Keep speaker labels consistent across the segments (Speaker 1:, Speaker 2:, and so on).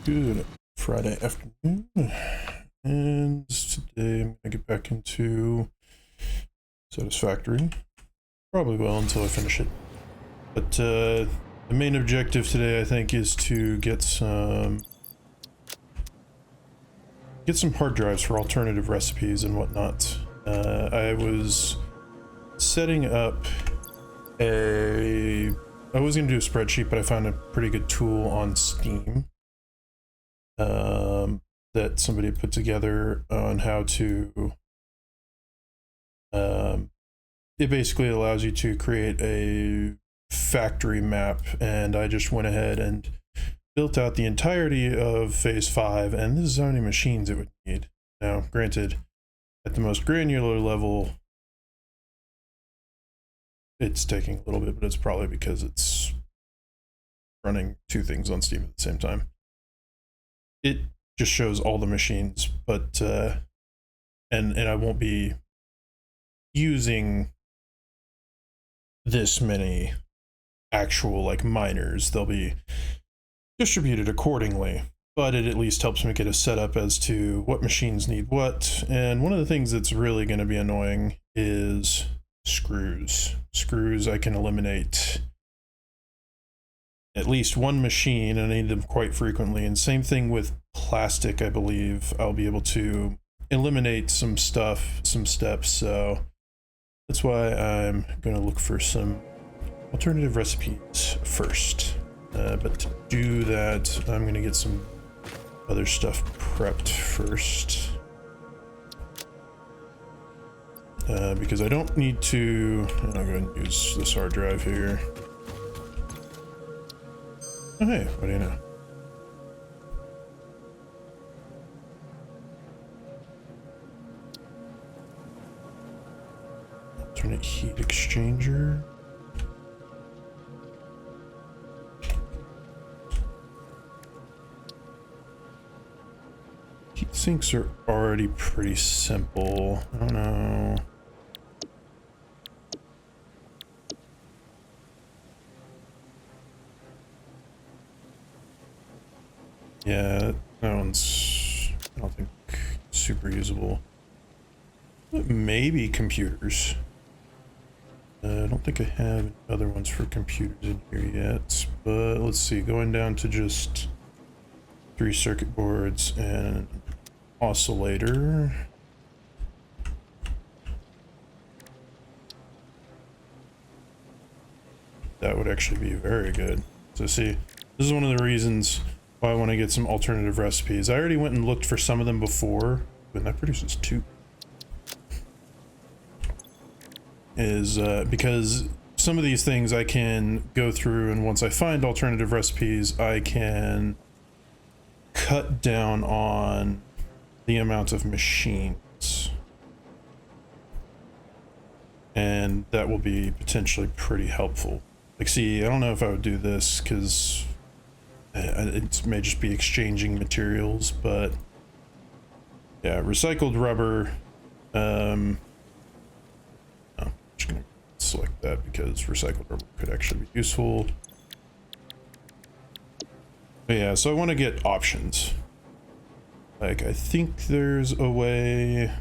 Speaker 1: Good Friday afternoon, and today I'm gonna get back into Satisfactory. Probably will until I finish it. But the main objective today, I think, is to get some hard drives for alternative recipes and whatnot. I was setting up I was gonna do a spreadsheet, but I found a pretty good tool on Steam that somebody had put together on how to it basically allows you to create a factory map, and I just went ahead and built out the entirety of phase 5, and this is how many machines it would need. Now granted, at the most granular level it's taking a little bit, but it's probably because it's running two things on Steam at the same time. It just shows all the machines, but and I won't be using this many actual like miners. They'll be distributed accordingly, but it at least helps me get a setup as to what machines need what. And one of the things that's really going to be annoying is screws. Screws I can eliminate at least one machine, and I need them quite frequently. And same thing with plastic. I believe I'll be able to eliminate some steps, so that's why I'm going to look for some alternative recipes first. But to do that, I'm going to get some other stuff prepped first. Because I don't need to... I'll go ahead and use this hard drive here. Oh hey, what do you know? Alternate heat exchanger. Heat sinks are already pretty simple. I don't know. Yeah, that one's, I don't think, super usable. Maybe computers. I don't think I have any other ones for computers in here yet, but let's see, going down to just 3 circuit boards and an oscillator. That would actually be very good. So see, this is one of the reasons why I want to get some alternative recipes. I already went and looked for some of them before, and that produces 2. Because some of these things I can go through, and once I find alternative recipes, I can cut down on the amount of machines. And that will be potentially pretty helpful. Like, see, I don't know if I would do this, because it may just be exchanging materials, but yeah, recycled rubber. I'm just gonna select that because recycled rubber could actually be useful. But yeah, so I want to get options. Like, I think there's a way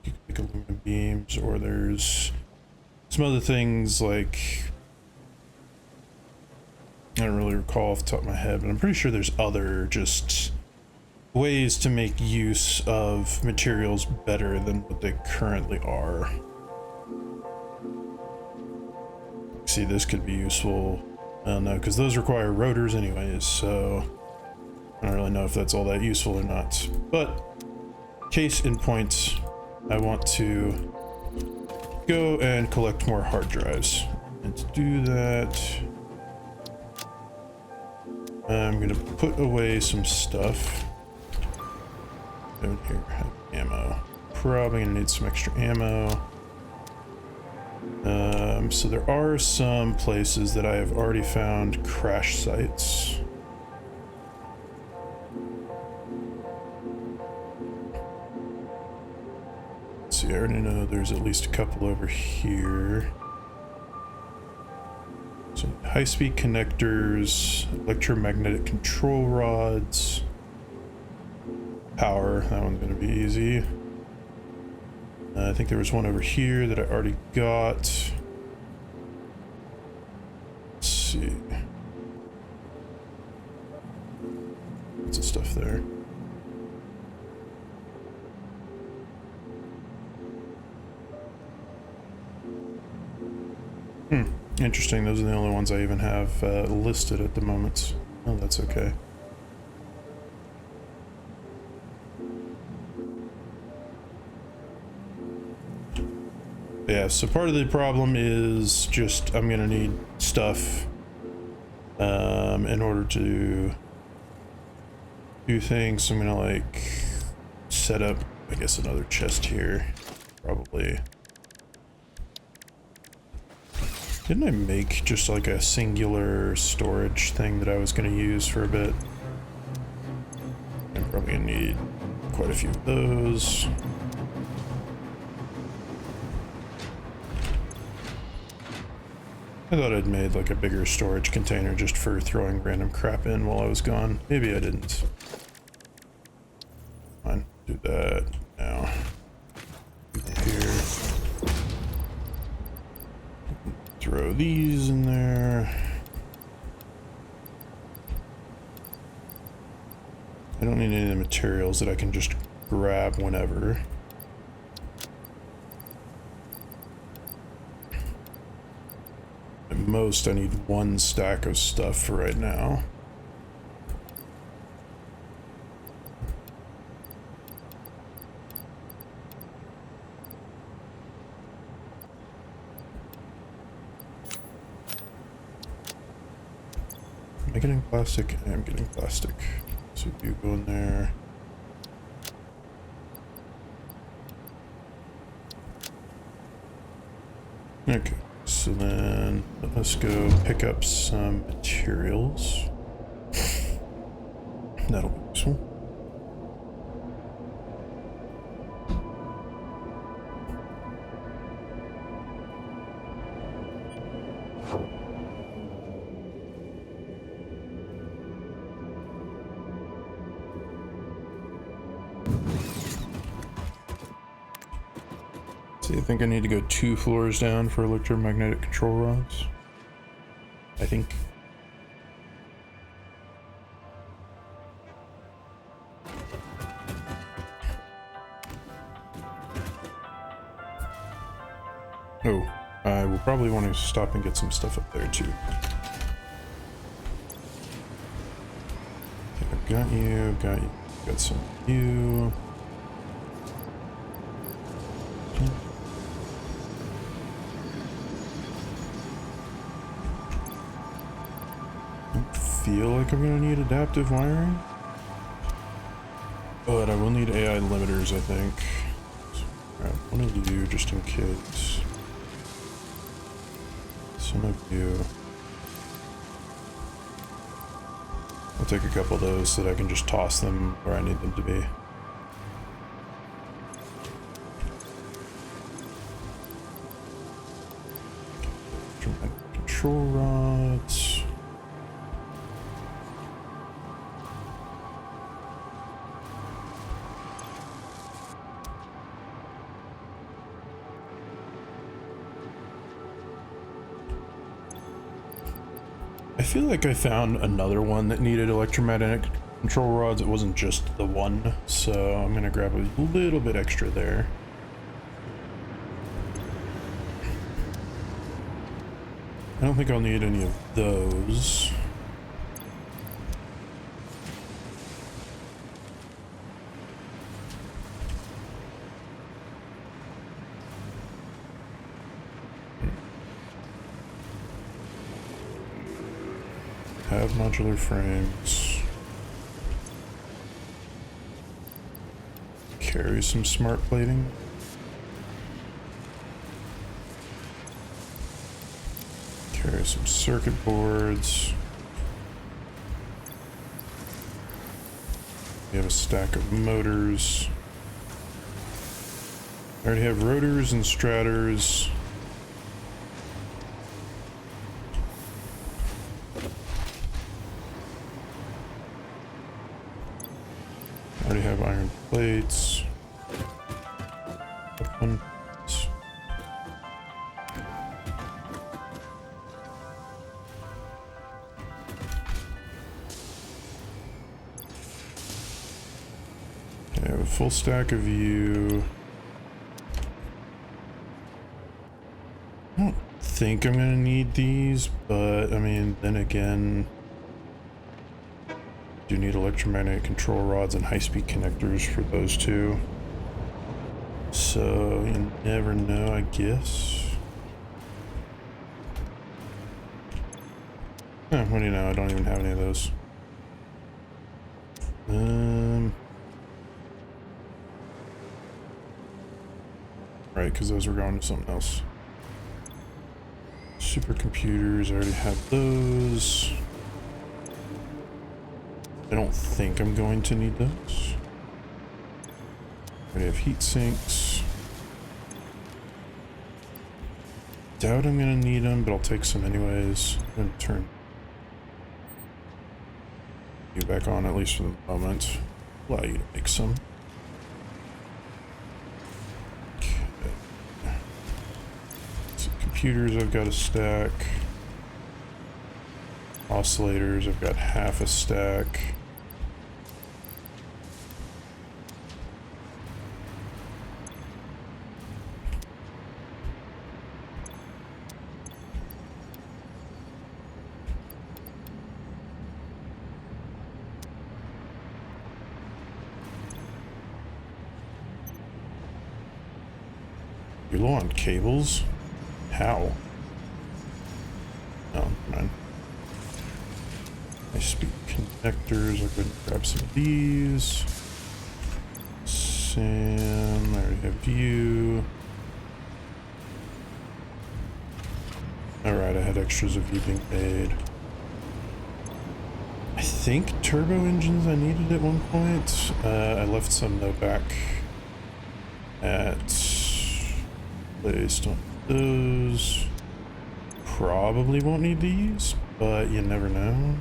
Speaker 1: you can make aluminum beams, or there's some other things like, I don't really recall off the top of my head, but I'm pretty sure there's other just ways to make use of materials better than what they currently are. See, this could be useful. I don't know, because those require rotors anyways, so I don't really know if that's all that useful or not. But case in point, I want to go and collect more hard drives. And to do that, I'm gonna put away some stuff. Down here, have ammo. Probably gonna need some extra ammo. So there are some places that I have already found crash sites. Let's see, I already know there's at least a couple over here. So high-speed connectors, electromagnetic control rods. power. That one's gonna be easy. I think there was one over here that I already got. Let's see. Lots of stuff there. Interesting, those are the only ones I even have listed at the moment. Oh, that's okay. Yeah, so part of the problem is just I'm gonna need stuff in order to do things. I'm gonna like set up, I guess, another chest here, probably. Didn't I make just like a singular storage thing that I was going to use for a bit? I'm probably going to need quite a few of those. I thought I'd made like a bigger storage container just for throwing random crap in while I was gone. Maybe I didn't. Fine, do that now. Here. Throw these in there. I don't need any of the materials that I can just grab whenever. At most, I need one stack of stuff for right now. Am I getting plastic? I am getting plastic. So you go in there. Okay, so then let's go pick up some materials. That'll be useful. I think I need to go 2 floors down for electromagnetic control rods. I think. Oh, I will probably want to stop and get some stuff up there too. Okay, I've got you, got some of you. Feel like I'm gonna need adaptive wiring, but I will need AI limiters, I think. So grab one of you just in case. Some of you. I'll take a couple of those so that I can just toss them where I need them to be. Control rods. I feel like I found another one that needed electromagnetic control rods. It wasn't just the one, so I'm gonna grab a little bit extra there. I don't think I'll need any of those. Have modular frames. Carry some smart plating. Carry some circuit boards. We have a stack of motors. I already have rotors and strators. Already have iron plates. Weapons. Okay, I have a full stack of you. I don't think I'm gonna need these, but I mean, then again, do need electromagnetic control rods and high-speed connectors for those two. So you never know, I guess. What do you know? I don't even have any of those. Right, because those were going to something else. Supercomputers, I already have those. I don't think I'm going to need those. I already have heat sinks. Doubt I'm gonna need them, but I'll take some anyways. I'm gonna turn you back on, at least for the moment. Allow you to make some. Okay. So computers, I've got a stack. Oscillators, I've got half a stack. You're low on cables? How? Oh, man. High-speed connectors. I'll go and grab some of these. Sam, I already have you. Alright, I had extras of you being made. I think turbo engines I needed at one point. I left some though back at placed on those. Probably won't need these, but you never know.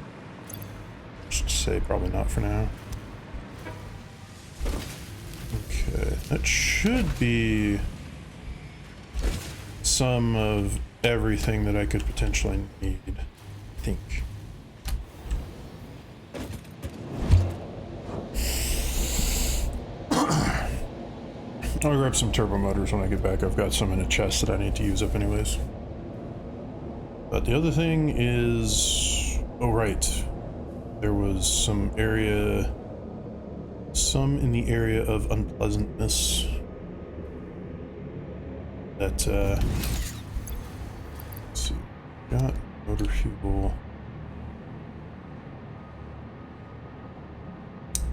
Speaker 1: Just say probably not for now. Okay, that should be some of everything that I could potentially need, I think. I'll grab some turbo motors when I get back. I've got some in a chest that I need to use up anyways. But the other thing is, oh right, there was some in the area of unpleasantness that, let's see, got motor fuel.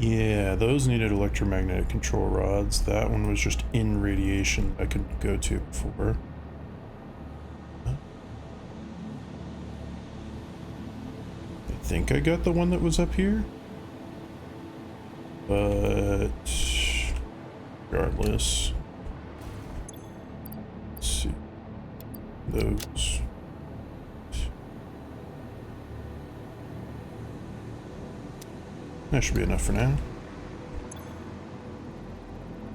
Speaker 1: Yeah, those needed electromagnetic control rods. That one was just in radiation I couldn't go to before. I think I got the one that was up here. But regardless, let's see those. That should be enough for now.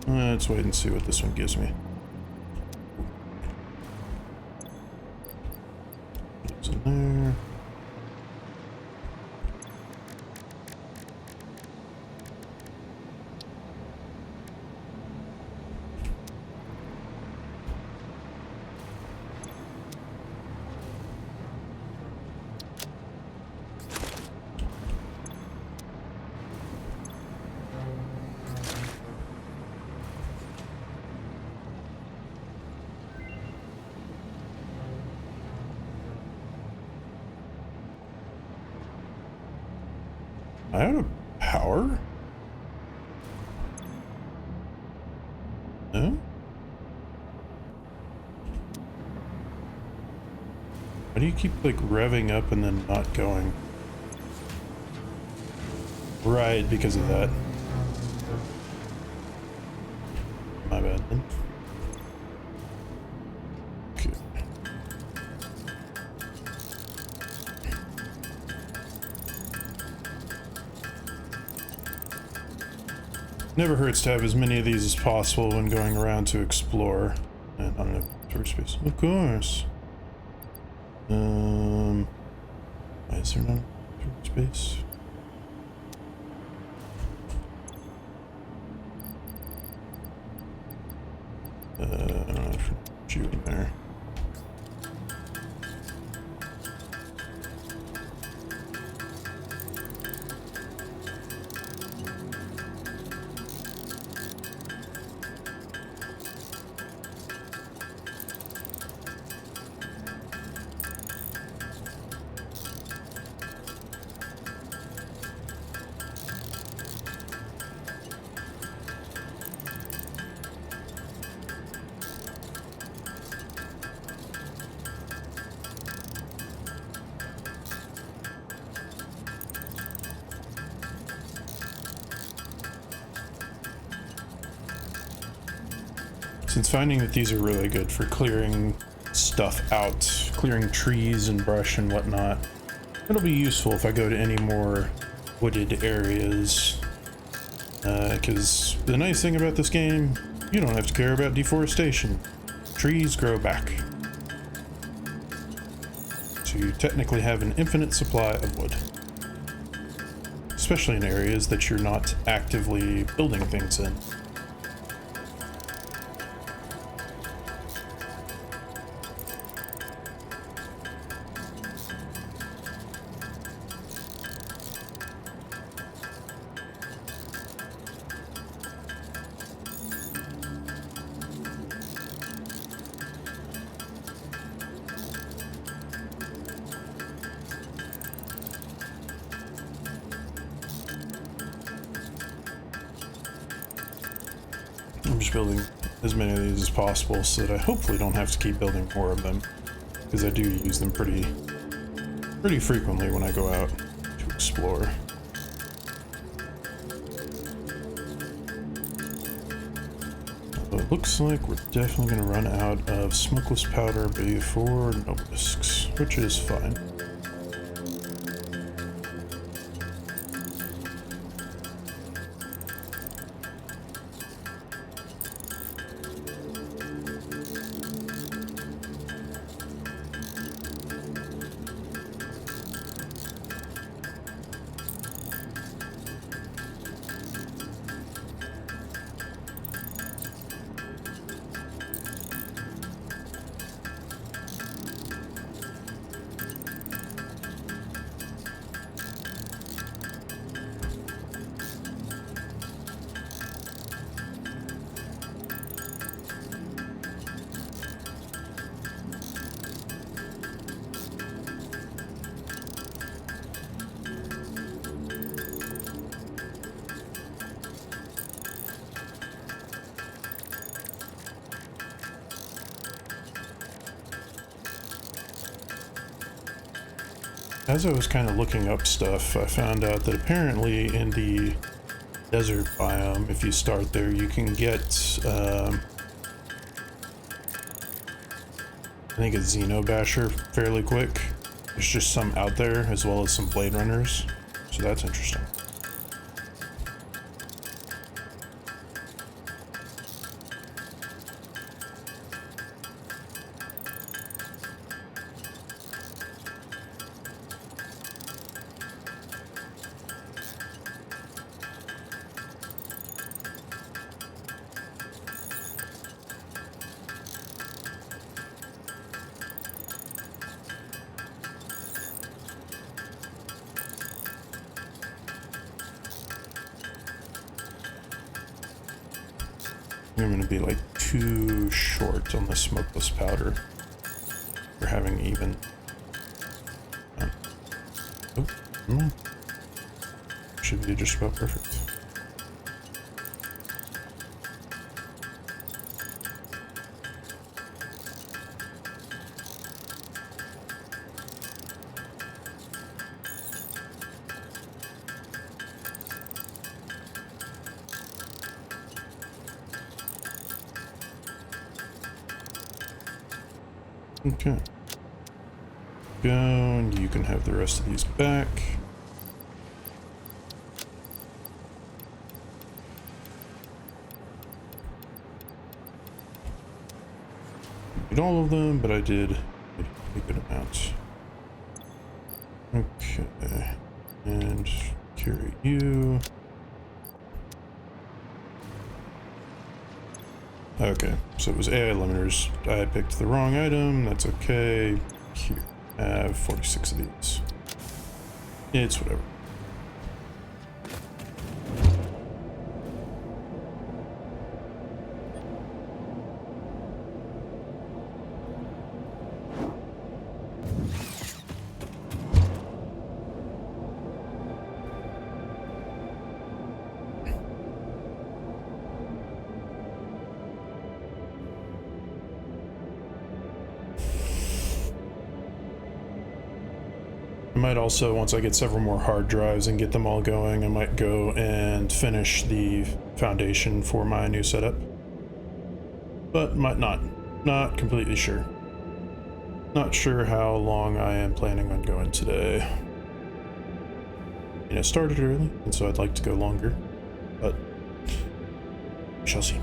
Speaker 1: Let's wait and see what this one gives me. It's in there. I out of power? No? Why do you keep like revving up and then not going? Right, because of that. My bad then. Okay. Never hurts to have as many of these as possible when going around to explore. And on the tour space, of course. Why is there no tour space? I don't know if you in there. Since finding that these are really good for clearing stuff out, clearing trees and brush and whatnot, it'll be useful if I go to any more wooded areas. Because the nice thing about this game, you don't have to care about deforestation. Trees grow back. So you technically have an infinite supply of wood. Especially in areas that you're not actively building things in. I'm just building as many of these as possible so that I hopefully don't have to keep building more of them, because I do use them pretty frequently when I go out to explore. Although it looks like we're definitely going to run out of smokeless powder before Nobelisks, which is fine. As I was kind of looking up stuff, I found out that apparently in the desert biome, if you start there, you can get, I think a Xenobasher fairly quick. There's just some out there, as well as some Blade Runners, so that's interesting. I'm going to be like too short on the smokeless powder for having even. Should be just about perfect. Okay. Go, and you can have the rest of these back. Need all of them, but I did a good amount. Okay, and carry you. Okay, so it was AI limiters. I picked the wrong item. That's okay. Here, I have 46 of these. It's whatever. I might also, once I get several more hard drives and get them all going, I might go and finish the foundation for my new setup. But might not. Not completely sure. Not sure how long I am planning on going today. You know, started early, and so I'd like to go longer, but we shall see.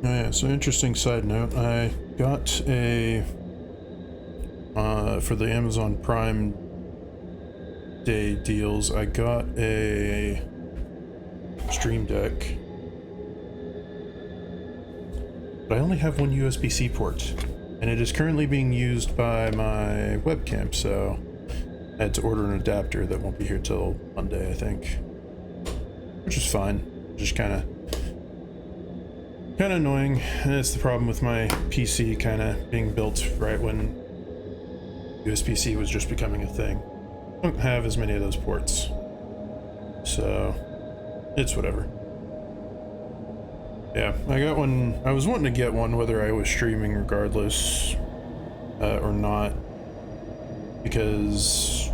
Speaker 1: Oh yeah, so interesting side note, I got a, for the Amazon Prime Day deals, I got a Stream Deck, but I only have one USB-C port, and it is currently being used by my webcam, so I had to order an adapter that won't be here till Monday, I think, which is fine. Just kind of annoying, and it's the problem with my PC kind of being built right when USB-C was just becoming a thing. I don't have as many of those ports, so it's whatever. Yeah, I got one. I was wanting to get one whether I was streaming regardless or not, because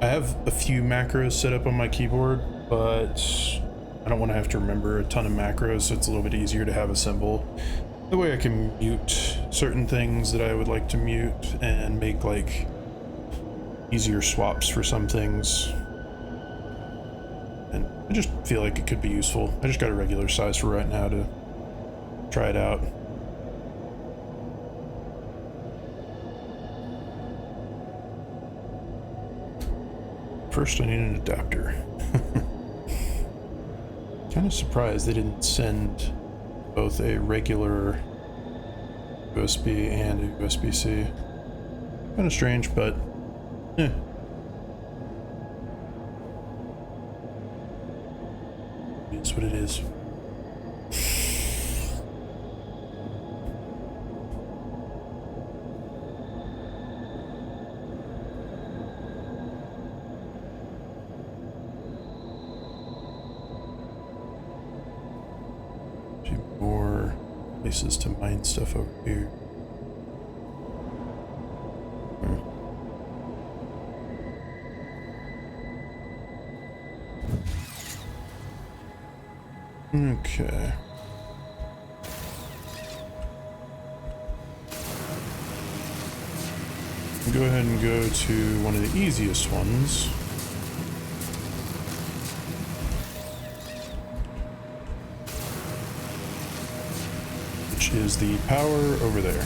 Speaker 1: I have a few macros set up on my keyboard, but I don't want to have to remember a ton of macros, so it's a little bit easier to have a symbol. That way I can mute certain things that I would like to mute and make like easier swaps for some things. And I just feel like it could be useful. I just got a regular size for right now to try it out. First I need an adapter. Kind of surprised they didn't send both a regular USB and a USB-C. Kind of strange, but eh. It's what it is. More places to mine stuff over here. Okay. Go ahead and go to one of the easiest ones. Which is the power over there.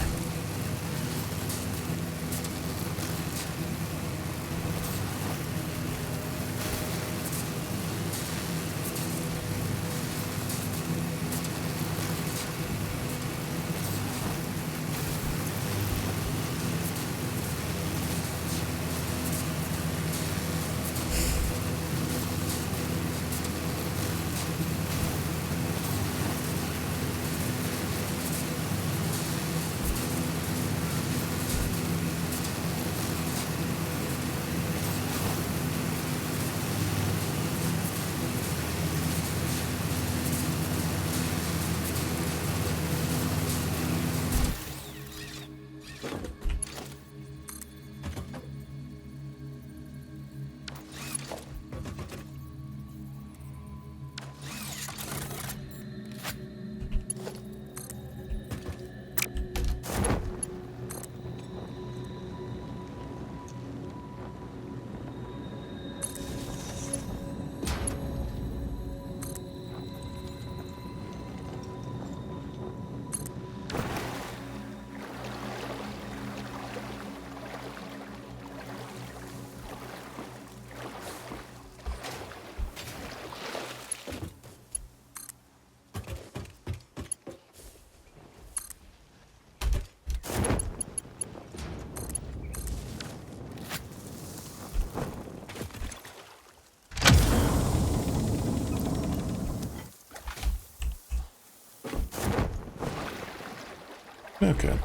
Speaker 1: Okay,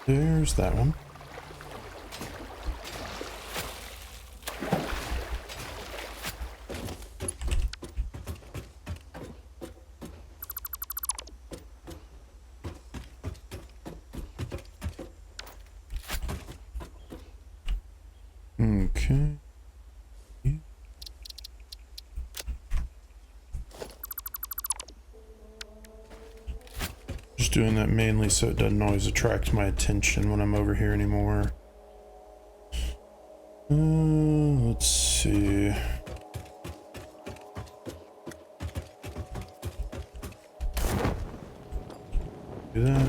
Speaker 1: there's that one. Okay. Just doing that mainly so it doesn't always attract my attention when I'm over here anymore. Let's see. Do that.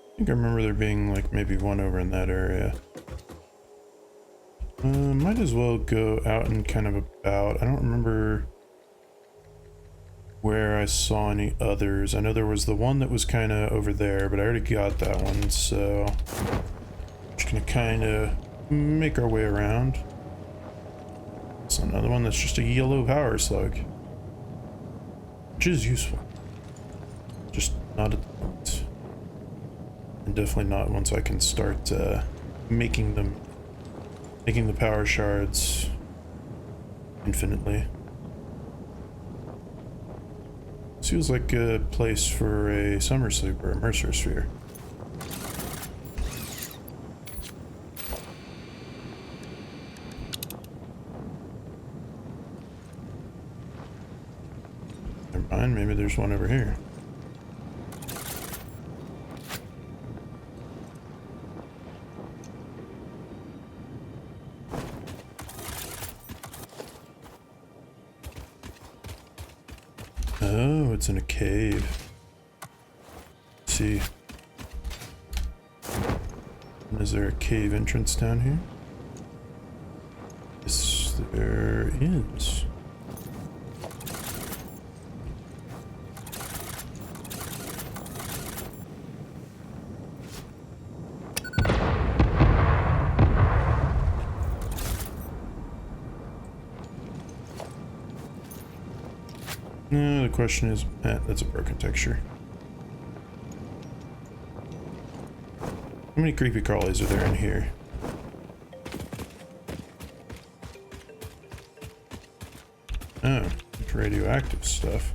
Speaker 1: I think I remember there being like maybe one over in that area. Might as well go out and kind of about. I don't remember where I saw any others. I know there was the one that was kind of over there, but I already got that one, so just gonna kind of make our way around. It's another one that's just a yellow power slug, which is useful. Just not at the moment. And definitely not once I can start making the power shards infinitely. This feels like a place for a summer sleep or a Mercer sphere. Never mind, maybe there's one over here. Oh, it's in a cave. Let's see. Is there a cave entrance down here? Yes, there is. No, the question is, that's a broken texture. How many creepy crawlies are there in here? Oh, it's radioactive stuff.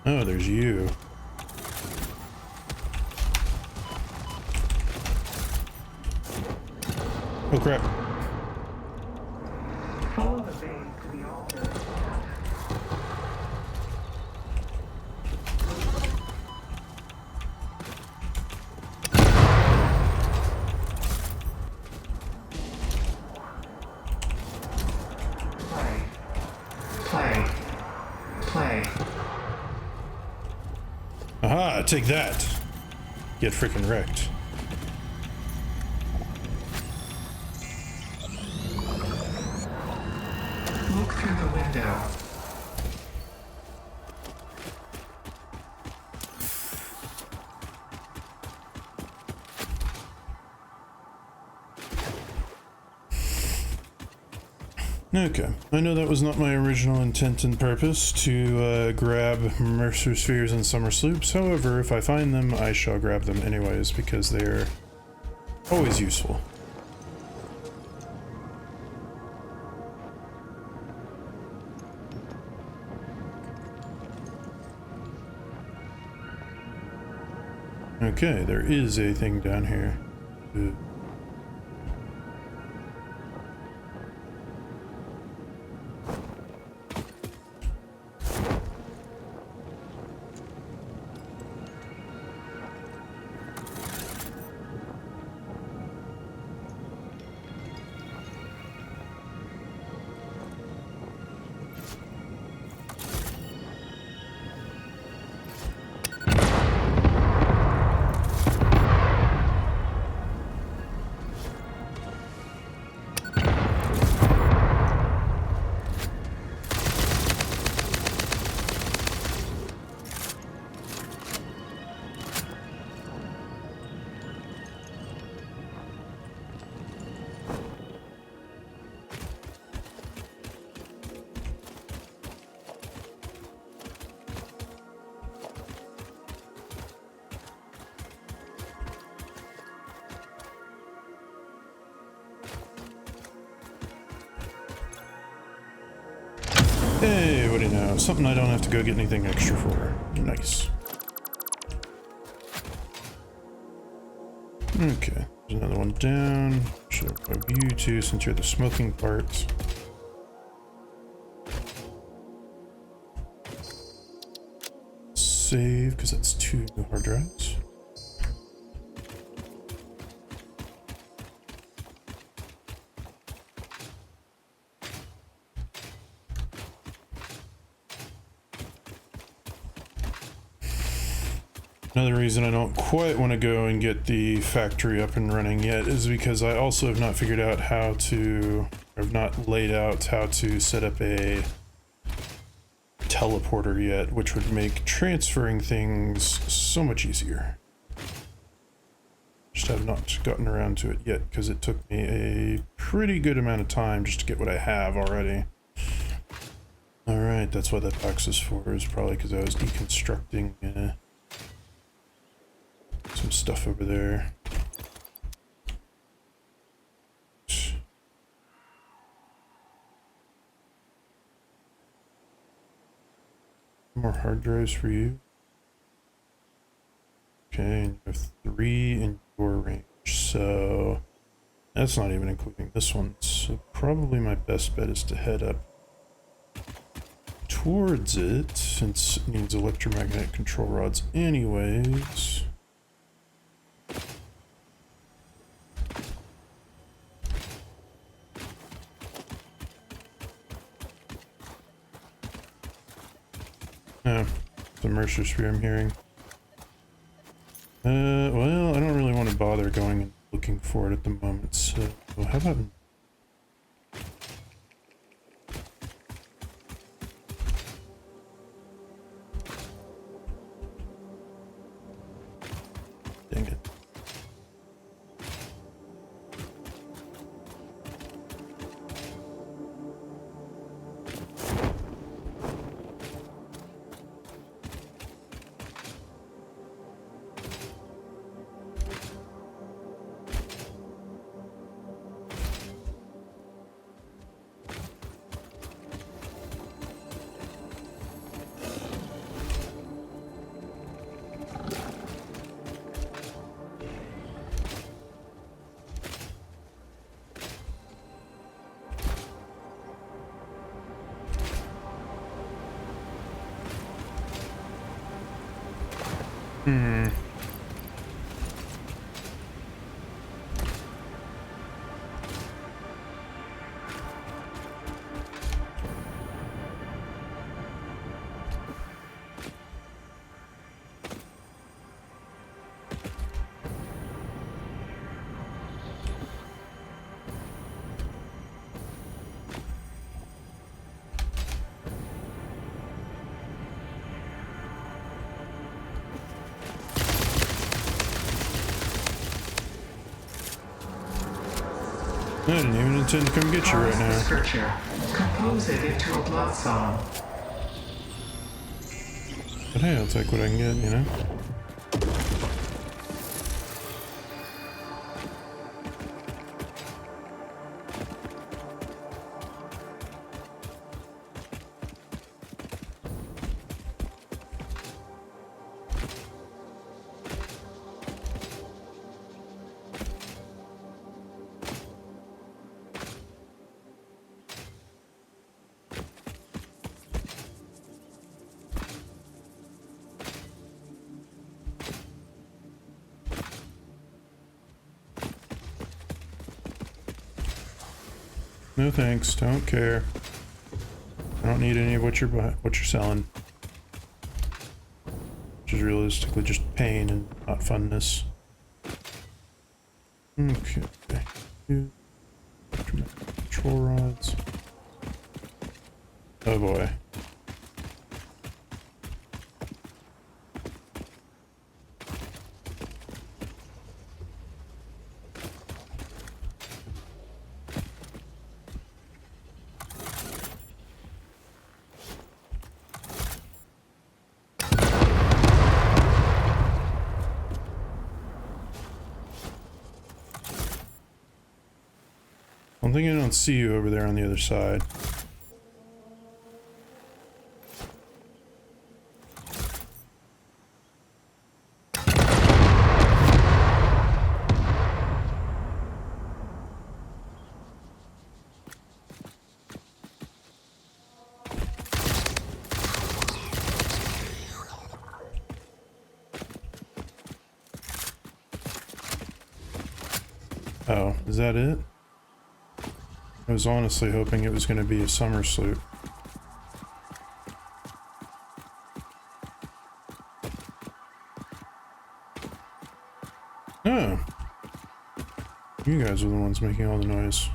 Speaker 1: Oh, there's you. Oh crap. Aha, take that. Get freaking wrecked.
Speaker 2: Look through the window.
Speaker 1: Okay, I know that was not my original intent and purpose to grab Mercer spheres and summer sloops. However, if I find them, I shall grab them anyways because they're always useful. Okay, there is a thing down here. Something I don't have to go get anything extra for. Nice. Okay, there's another one down. Should I grab you two since you're the smoking part? Save, because that's 2 new hard drives. Another reason I don't quite want to go and get the factory up and running yet is because I also have not figured out how to, or have not laid out how to set up a teleporter yet, which would make transferring things so much easier. Just have not gotten around to it yet because it took me a pretty good amount of time just to get what I have already. Alright, that's what that box is for, is probably because I was deconstructing some stuff over there. More hard drives for you. Okay, and you have 3 in your range, so that's not even including this one. So probably my best bet is to head up towards it, since it needs electromagnetic control rods anyways. Oh, the Mercer Spear I'm hearing. Well, I don't really want to bother going and looking for it at the moment, so how about... Dang it. I didn't even intend to come get you right now.
Speaker 2: Scripture. Compose it into a blood song.
Speaker 1: But hey, I'll take what I can get, you know? No thanks, don't care. I don't need any of what you're selling. Which is realistically just pain and not funness. Okay. Control rods. Oh boy. I think I don't see you over there on the other side. Oh, is that it? I was honestly hoping it was going to be a summer sloop. Oh. You guys are the ones making all the noise.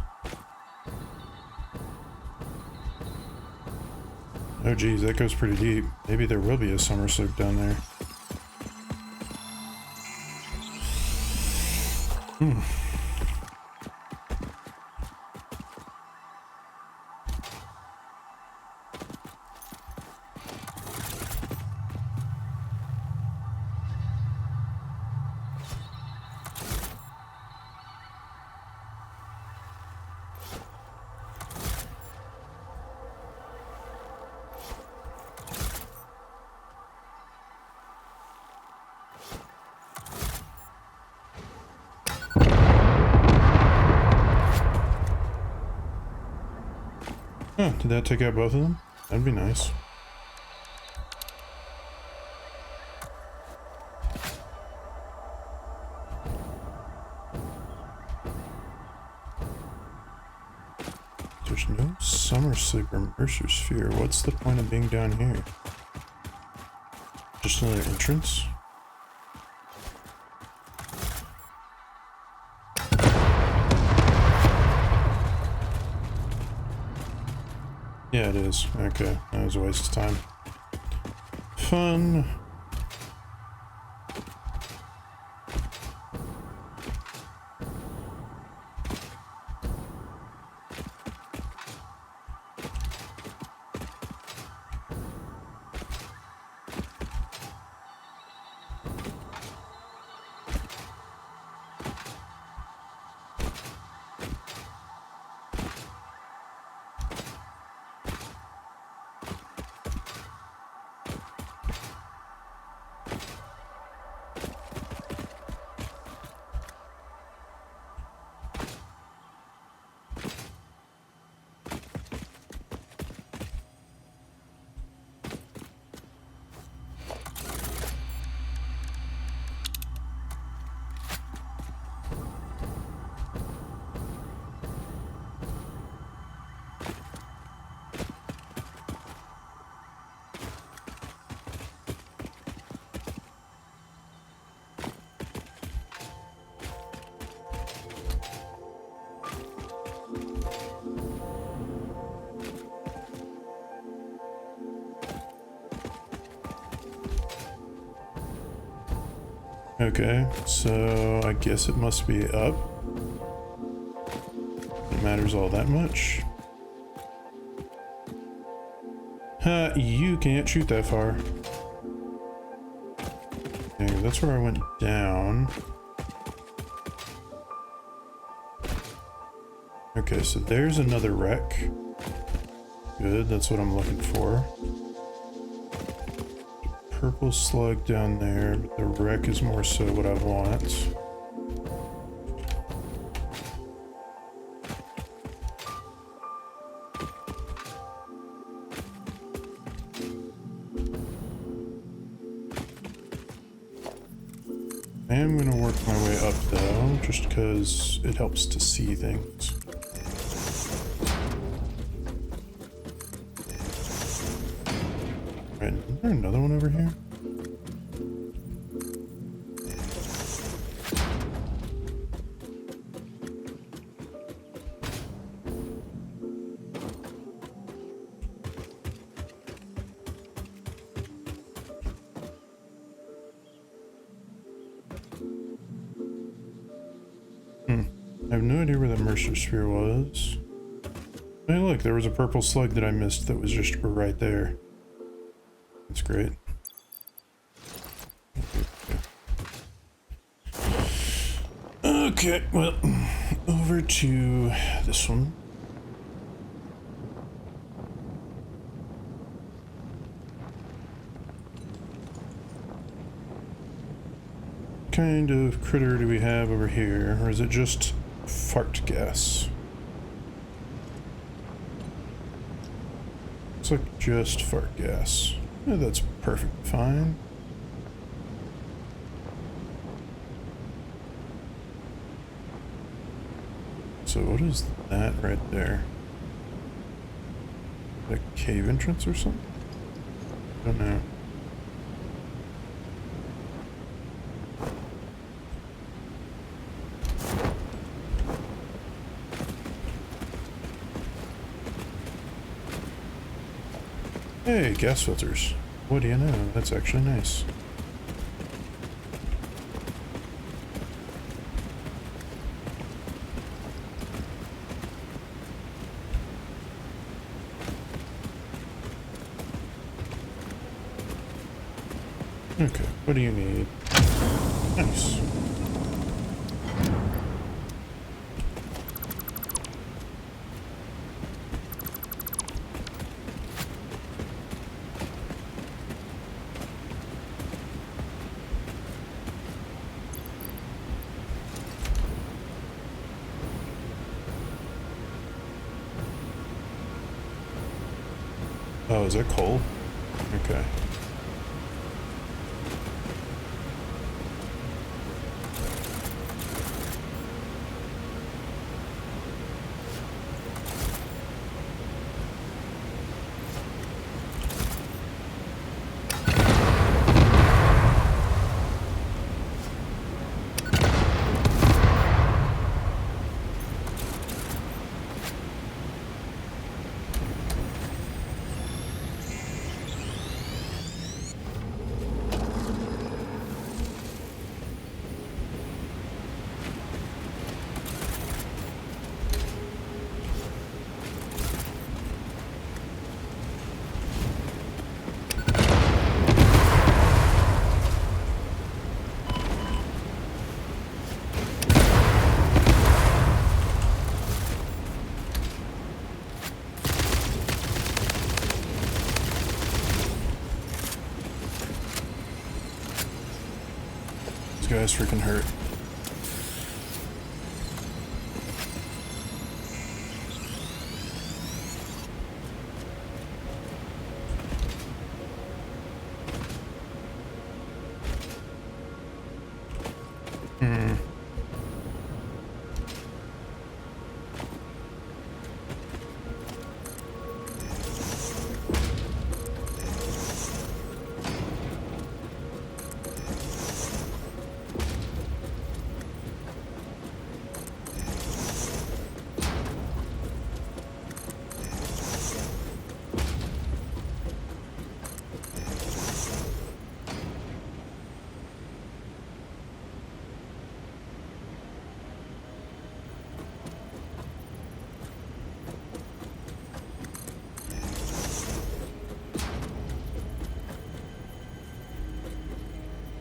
Speaker 1: Oh geez, that goes pretty deep. Maybe there will be a summer sloop down there. Hmm. Huh, did that take out both of them? That'd be nice. There's no summer sleep or Mercer Sphere. What's the point of being down here? Just another entrance? Yeah, it is. Okay, that was a waste of time. Fun. Okay, so I guess it must be up. It matters all that much. Huh, you can't shoot that far. Okay, that's where I went down. Okay, so there's another wreck. Good, that's what I'm looking for. Purple slug down there, but the wreck is more so what I want. I am going to work my way up though, just because it helps to see things. Right, is there another one over here? I have no idea where the Mercer Sphere was. Hey look, there was a purple slug that I missed that was just right there. That's great. Okay, well, over to this one. What kind of critter do we have over here, or is it just fart gas? Looks like just fart gas. Yeah, that's perfect, fine. So what is that right there? A cave entrance or something? I don't know. Hey, gas filters. What do you know? That's actually nice. Okay, what do you need? Nice. Oh, is that coal? Okay. These guys freaking hurt.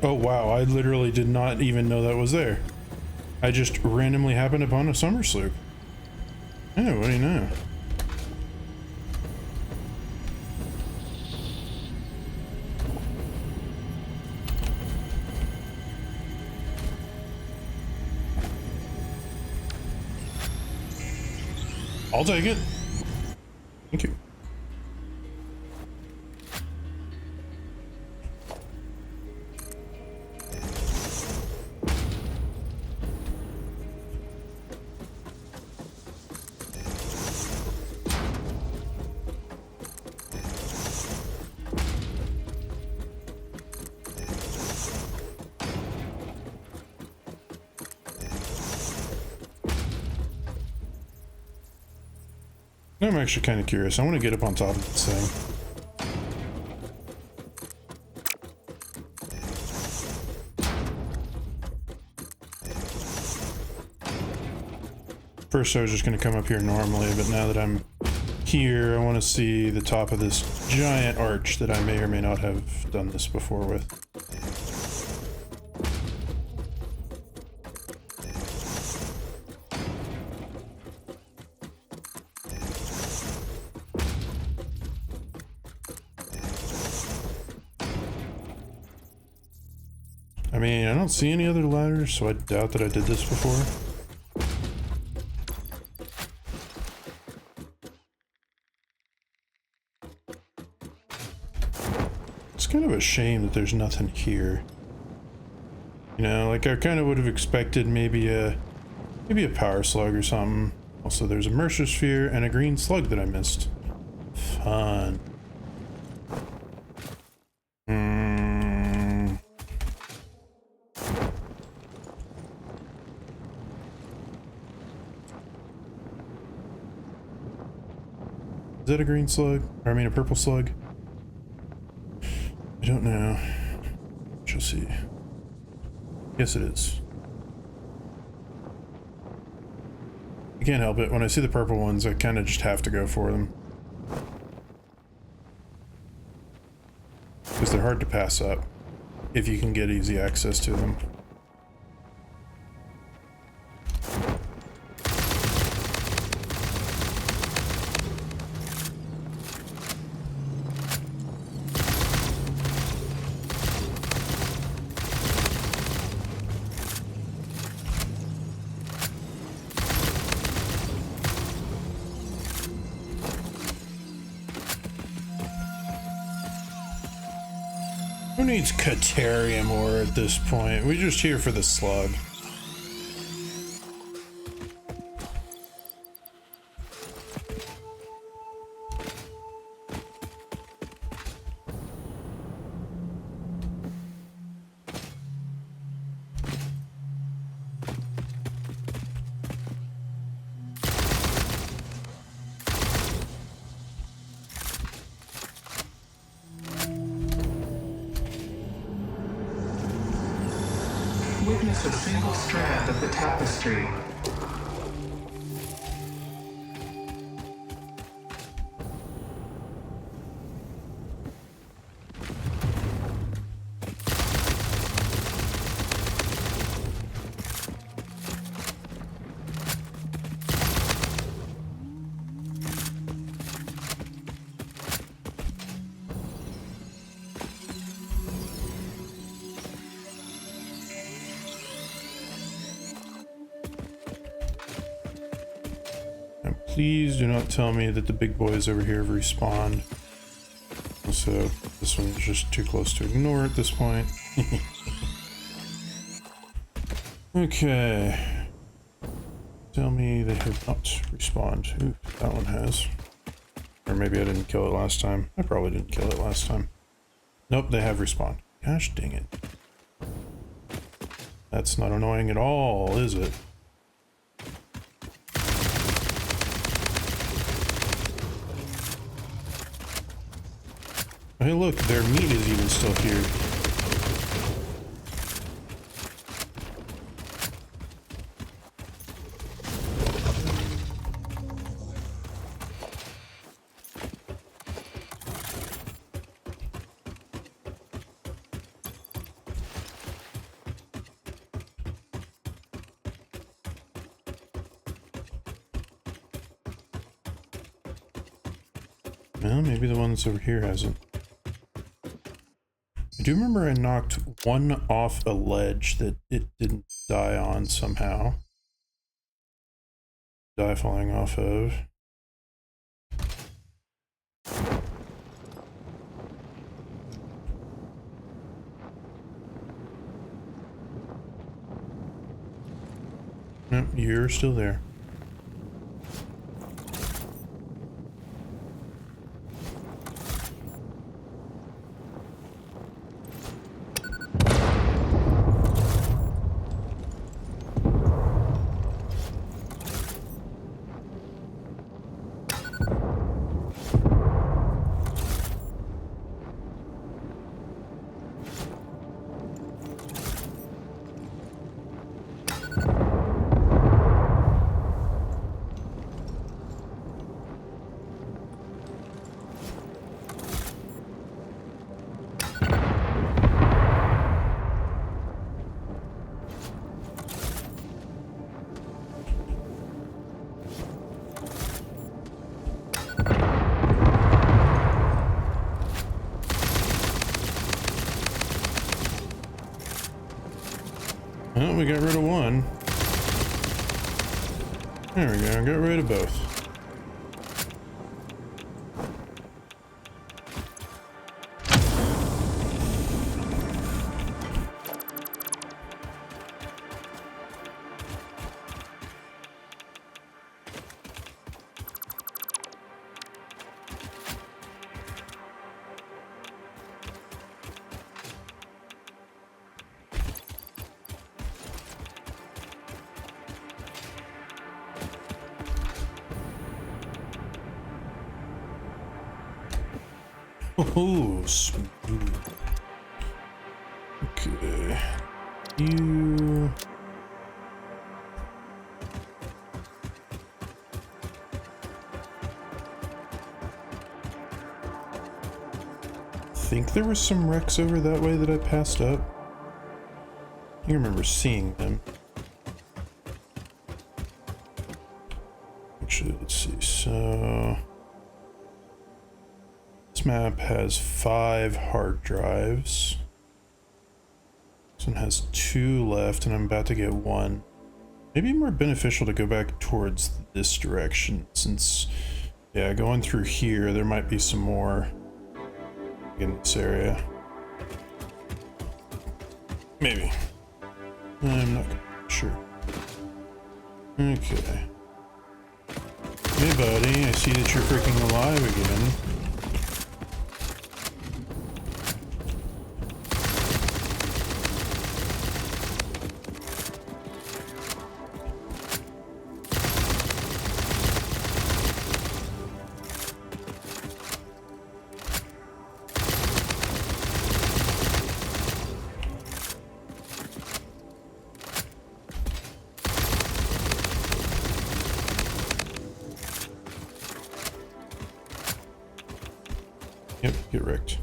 Speaker 1: Oh wow, I literally did not even know that was there. I just randomly happened upon a summer sloop. Oh, what do you know? I'll take it. Thank you. I'm actually kind of curious. I want to get up on top of this thing. First I was just going to come up here normally, but now that I'm here, I want to see the top of this giant arch that I may or may not have done this before with. I mean, I don't see any other ladders, so I doubt that I did this before. It's kind of a shame that there's nothing here. You know, like I kind of would have expected maybe a power slug or something. Also, there's a Mercer sphere and a green slug that I missed. Fun. Is that a green slug? Or I mean a purple slug? I don't know. Shall see. Yes, it is. I can't help it. When I see the purple ones, I kind of just have to go for them. Because they're hard to pass up if you can get easy access to them. Who needs Caterium ore at this point? We're just here for the slug.
Speaker 2: Witness a single strand of the tapestry.
Speaker 1: Please do not tell me that the big boys over here have respawned. So this one's just too close to ignore at this point. Okay. Tell me they have not respawned. Ooh, that one has. Or maybe I didn't kill it last time. I probably didn't kill it last time. Nope, they have respawned. Gosh dang it. That's not annoying at all, is it? Hey look, their meat is even still here. Well, maybe the one that's over here hasn't. I do remember I knocked one off a ledge that it didn't die on somehow. Die falling off of. Nope, you're still there. Well, we got rid of one. There we go, got rid of both. Oh, smooth. Okay. You... I think there was some wrecks over that way that I passed up. I remember seeing them. Actually, let's see. So this map has 5 hard drives. This one has 2 left, and I'm about to get 1. Maybe more beneficial to go back towards this direction, since, yeah, going through here, there might be some more in this area. Maybe. I'm not sure. Okay. Hey buddy, I see that you're freaking alive again. Yep, get wrecked.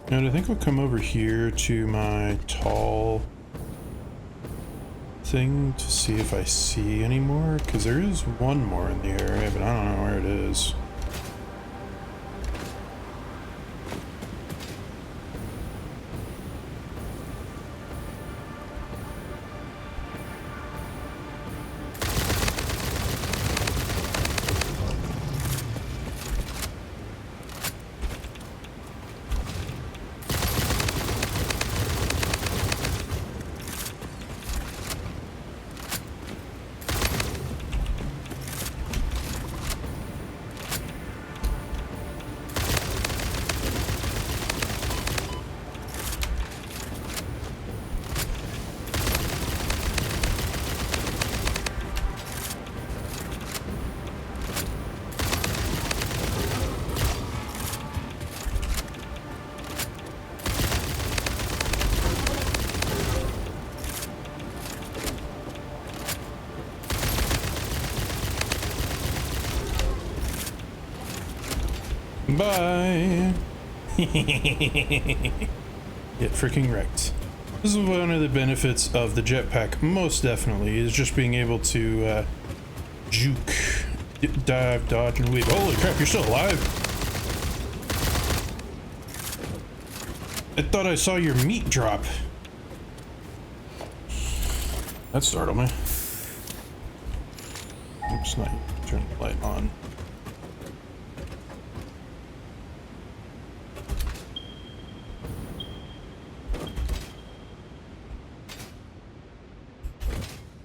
Speaker 1: And I think I'll come over here to my tall thing to see if I see any more, because there is one more in the area, but I don't know where it is. Bye. Get freaking wrecked. This is one of the benefits of the jetpack, most definitely, is just being able to juke, dive, dodge, and weave. Holy crap, you're still alive? I thought I saw your meat drop. That startled me. Oops, not turn the light on.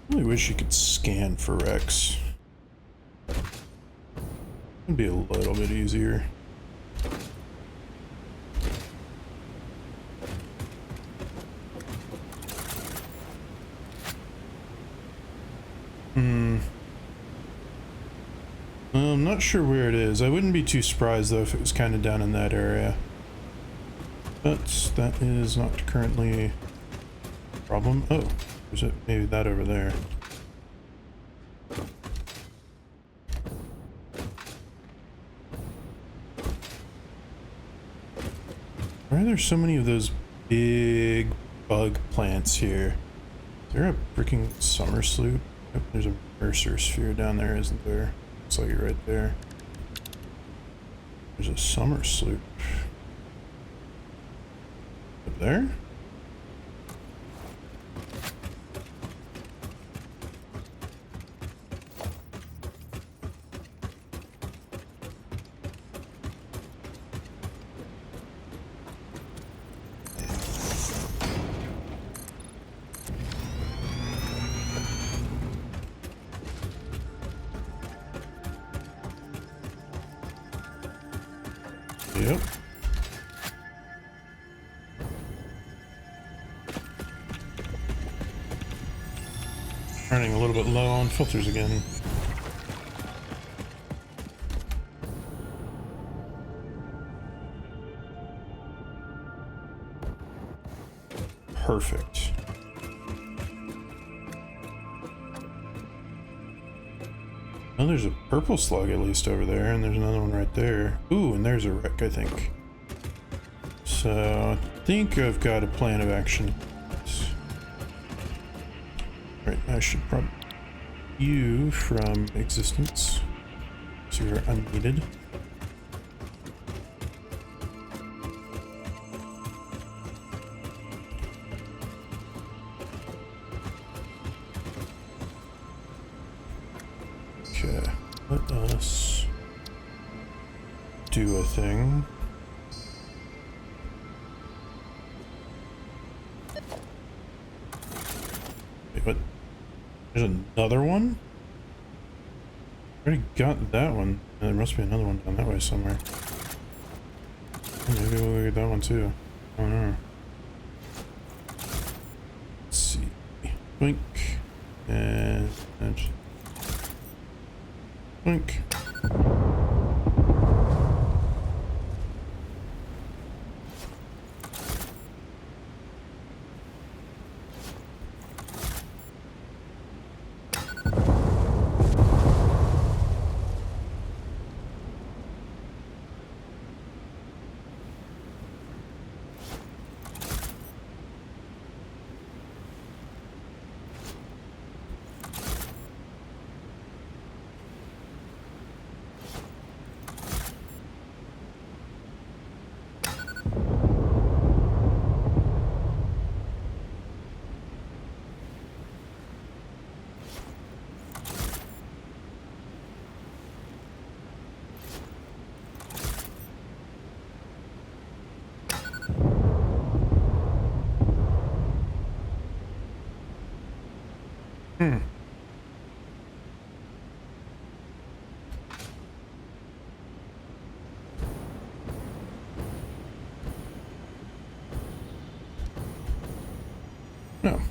Speaker 1: I really wish you could scan for wrecks. It'd be a little bit easier. I'm not sure where it is. I wouldn't be too surprised though if it was kind of down in that area. But that is not currently a problem. Oh, is it maybe that over there? Why are there so many of those big bug plants here? Is there a freaking summer sloop? Oh, there's a Mercer sphere down there, isn't there? Looks like it right there. There's a summer sloop. Up there? Running a little bit low on filters again. Perfect. Oh, there's a purple slug at least over there, and there's another one right there. Ooh, and there's a wreck, I think. So, I think I've got a plan of action. Right, I should probably you from existence, so you're unneeded. Okay, let us do a thing. Wait, what? There's another one? I already got that one. There must be another one down that way somewhere. Maybe we'll get that one too. I don't know. Let's see. Blink. And blink. No.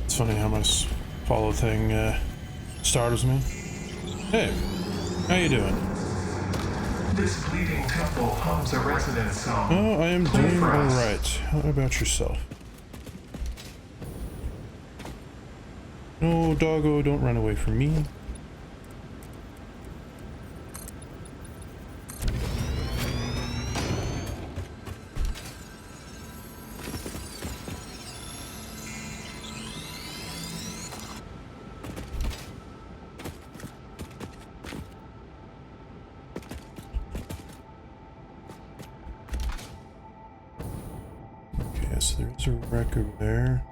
Speaker 1: It's funny how much follow thing startles me. Hey, how you doing?
Speaker 2: This bleeding temple hums a resident song.
Speaker 1: Oh, I am
Speaker 2: Play
Speaker 1: doing
Speaker 2: for us.
Speaker 1: alright. How about yourself? No, doggo, don't run away from me. Okay, so there's a wreck over there.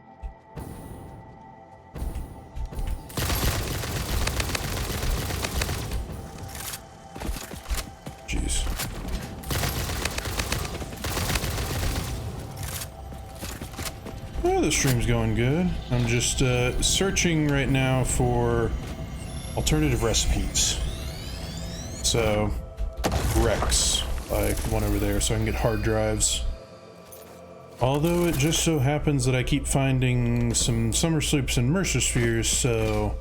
Speaker 1: Jeez. Oh, the stream's going good. I'm just searching right now for alternative recipes. So, wrecks, like the one over there, so I can get hard drives. Although it just so happens that I keep finding some summer sloops and mercer spheres, so...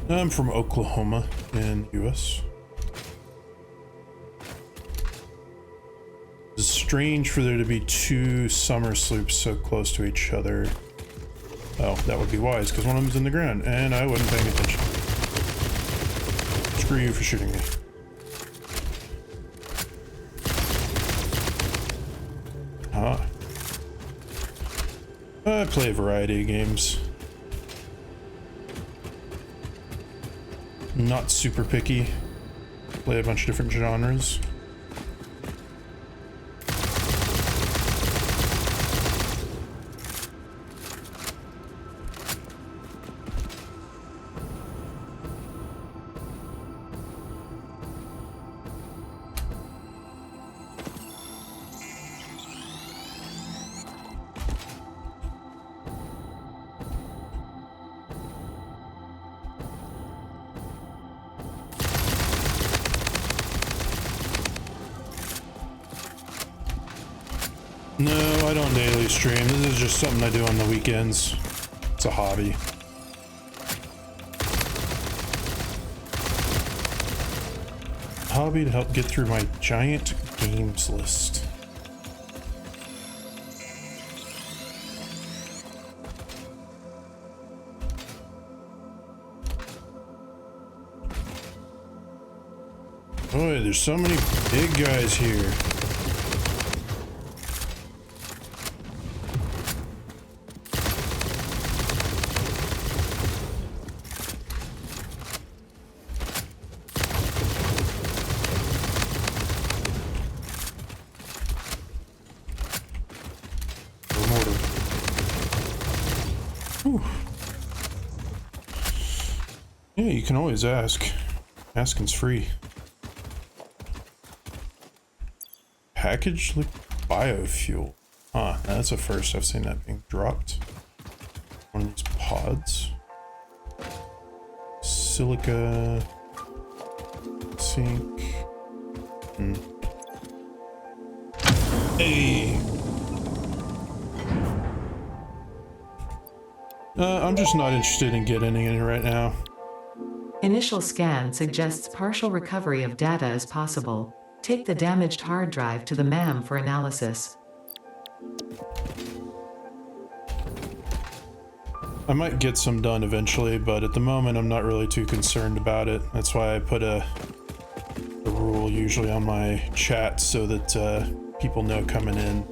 Speaker 1: I'm from Oklahoma in the US. It's strange for there to be two summer sloops so close to each other. Oh, that would be wise, because one of them's in the ground, and I wasn't paying attention. Screw you for shooting me. Ah. I play a variety of games. Not super picky. Play a bunch of different genres. No, I don't daily stream. This is just something I do on the weekends. It's a hobby. Hobby to help get through my giant games list. Boy, there's so many big guys here. Whew. Yeah, you can always ask. Asking's free. Packaged like biofuel. Huh, that's a first I've seen that being dropped. One of these pods. Silica. Zinc. Hey! I'm just not interested in getting in it right now.
Speaker 3: Initial scan suggests partial recovery of data is possible. Take the damaged hard drive to the MAM for analysis.
Speaker 1: I might get some done eventually, but at the moment I'm not really too concerned about it. That's why I put a rule usually on my chat so that people know coming in.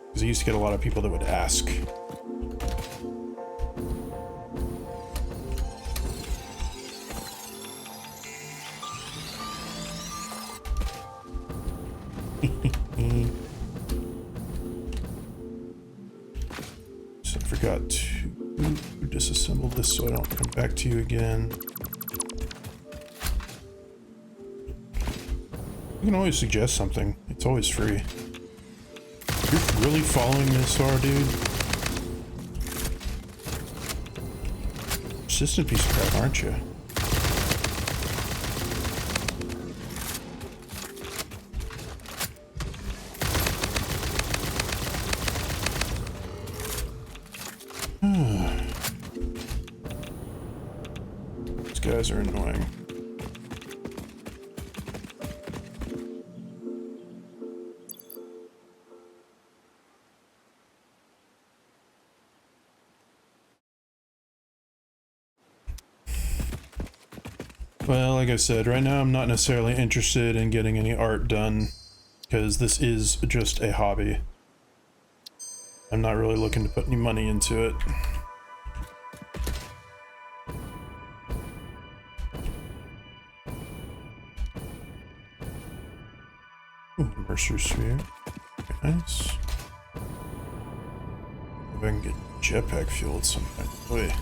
Speaker 1: Because I used to get a lot of people that would ask. So I forgot to disassemble this so I don't come back to you again. You can always suggest something. It's always free. You're really following this far, dude? Persistent piece of crap, aren't you? These guys are annoying. Well, like I said, right now I'm not necessarily interested in getting any art done because this is just a hobby. I'm not really looking to put any money into it. Ooh, Mercer Sphere. Very nice. If I can get jetpack fuel at some point. Wait.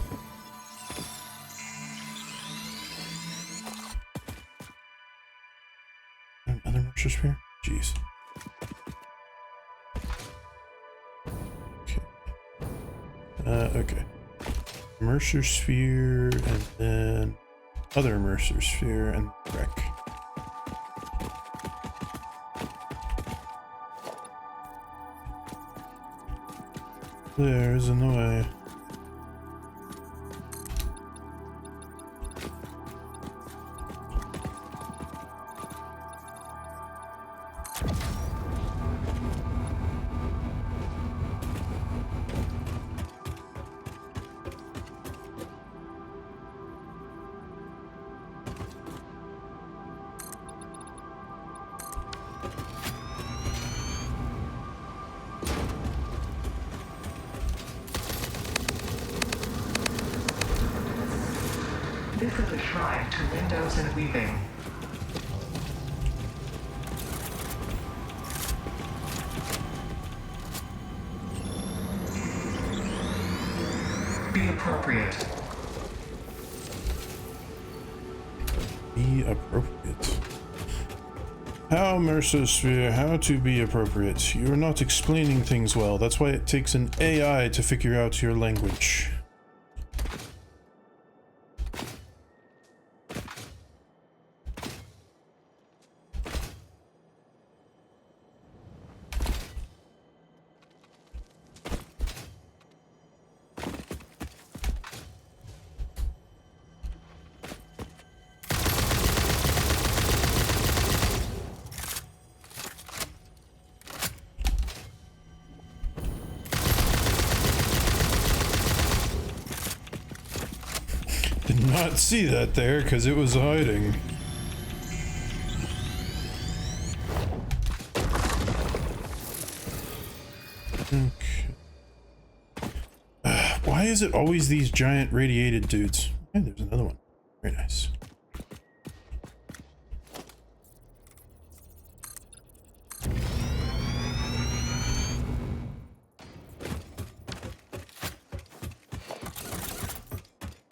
Speaker 1: Another Mercer Sphere? Jeez. Okay. Okay. Mercer Sphere, and then other Mercer Sphere, and wreck. There's in the way.
Speaker 2: This is a shrine to windows and weaving. Be appropriate.
Speaker 1: Be appropriate. How, Mercer Sphere, how to be appropriate. You are not explaining things well. That's why it takes an AI to figure out your language. not see that there because it was hiding. Okay. Why is it always these giant radiated dudes? Hey, there's another one. Very nice.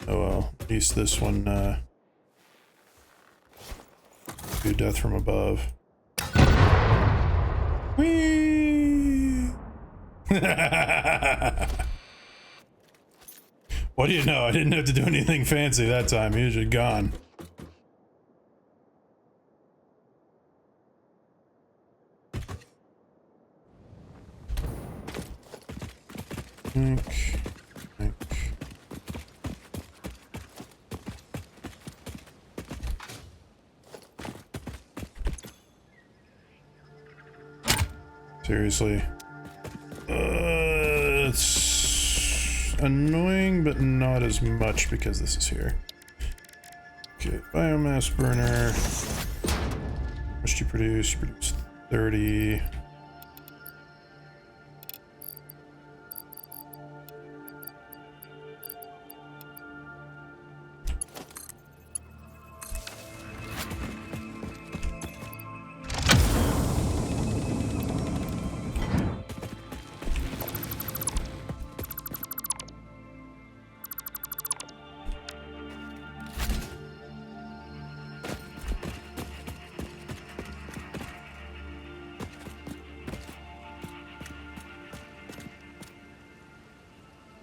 Speaker 1: Oh well, at least this one, do death from above. Whee! What do you know? I didn't have to do anything fancy that time. He was just gone. Okay. Seriously. It's annoying, but not as much because this is here. Okay, biomass burner. How much do you produce? You produce 30.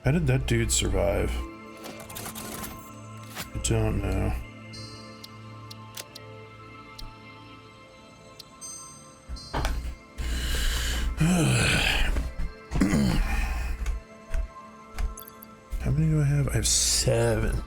Speaker 1: How did that dude survive? I don't know. How many do I have? I have 7.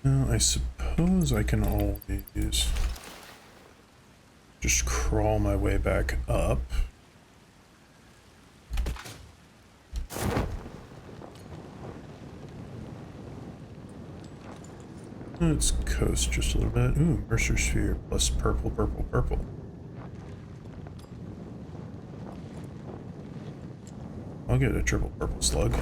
Speaker 1: Well, I suppose I can always just crawl my way back up. Let's coast just a little bit. Ooh, Mercer Sphere plus purple, purple, purple. I'll get a triple purple slug.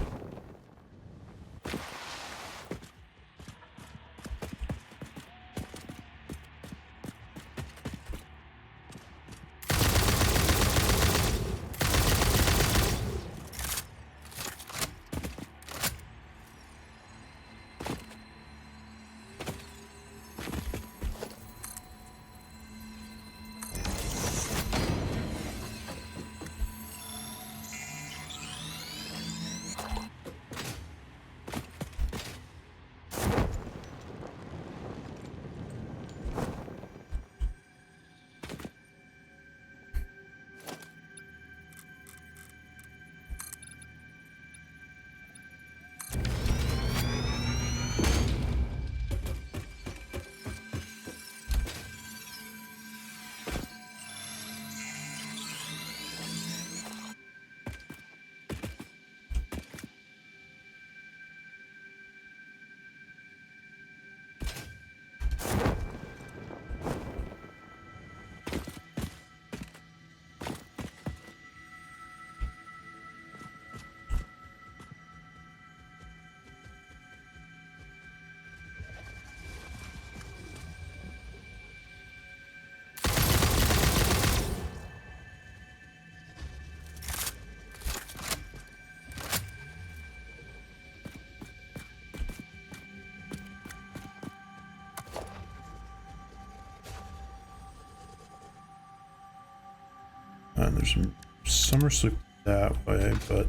Speaker 1: And there's some summer sleep that way, but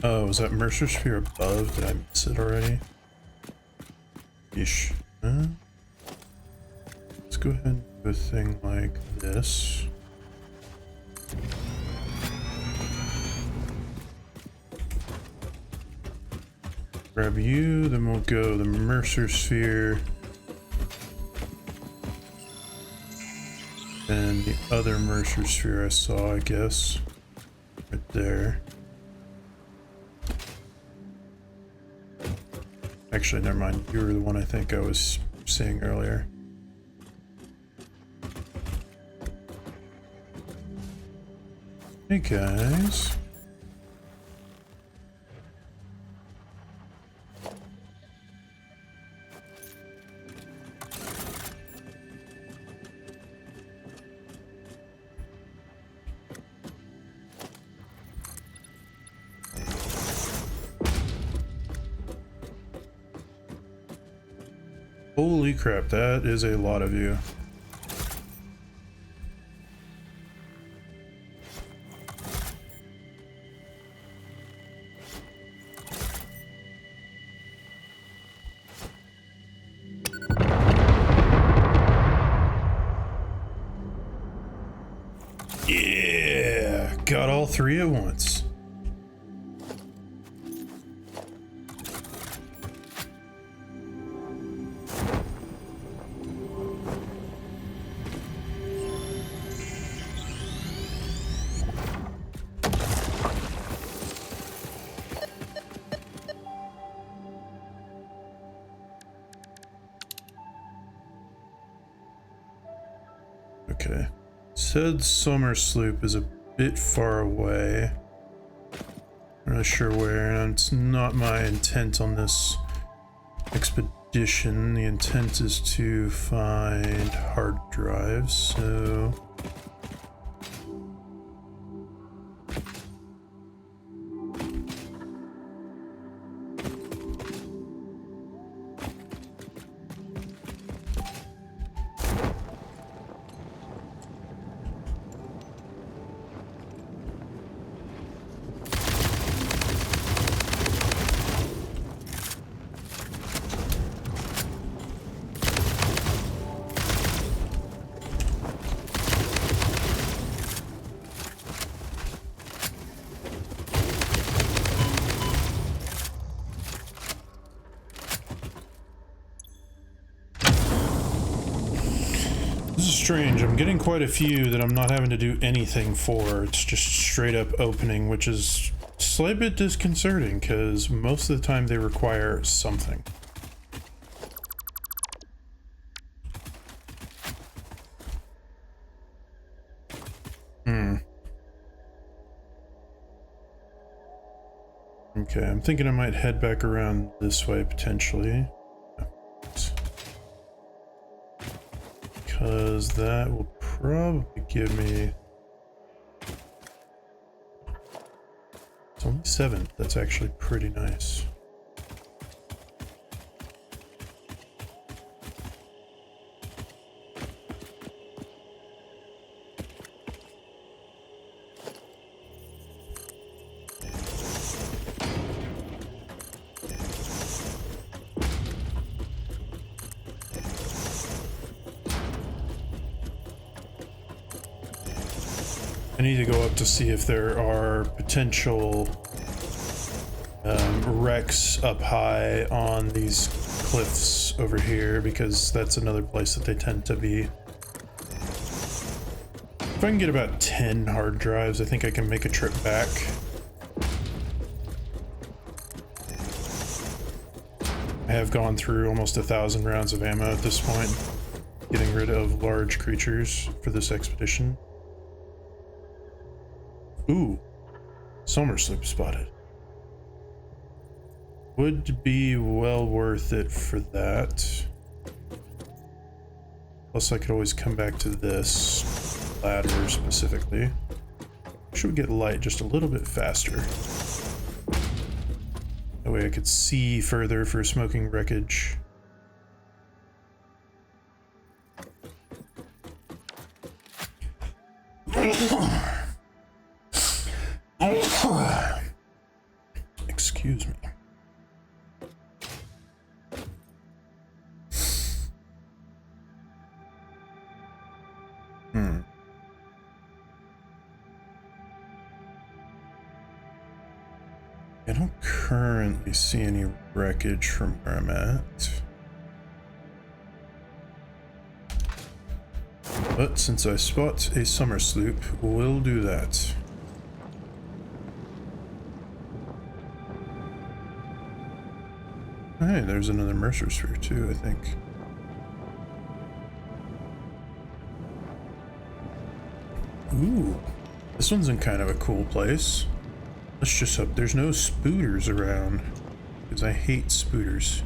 Speaker 1: Oh, was that Mercer Sphere above? Did I miss it already? Yeesh. Let's go ahead and do a thing like this. Grab you, then we'll go the Mercer Sphere. And the other Mercer Sphere I saw, I guess. Right there. Actually, never mind. You were the one I think I was seeing earlier. Hey guys. Holy crap, that is a lot of you. Yeah, got all three at once. Okay. Said summer sloop is a bit far away. I'm not sure where, and it's not my intent on this expedition. The intent is to find hard drives, so... This is strange. I'm getting quite a few that I'm not having to do anything for. It's just straight up opening, which is a slight bit disconcerting because most of the time they require something. Okay, I'm thinking I might head back around this way potentially. Because that will probably give me... It's only 7. That's actually pretty nice. I need to go up to see if there are potential wrecks up high on these cliffs over here, because that's another place that they tend to be. If I can get about 10 hard drives, I think I can make a trip back. I have gone through almost 1,000 rounds of ammo at this point, getting rid of large creatures for this expedition. Ooh, summer sloop spotted. Would be well worth it for that. Plus I could always come back to this ladder specifically. Should get light just a little bit faster. That way I could see further for smoking wreckage. Hmm. I don't currently see any wreckage from where I'm at. But since I spot a summer sloop, we'll do that. Hey, there's another Mercer sphere too, I think. Ooh, this one's in kind of a cool place. Let's just hope there's no spooters around, because I hate spooters.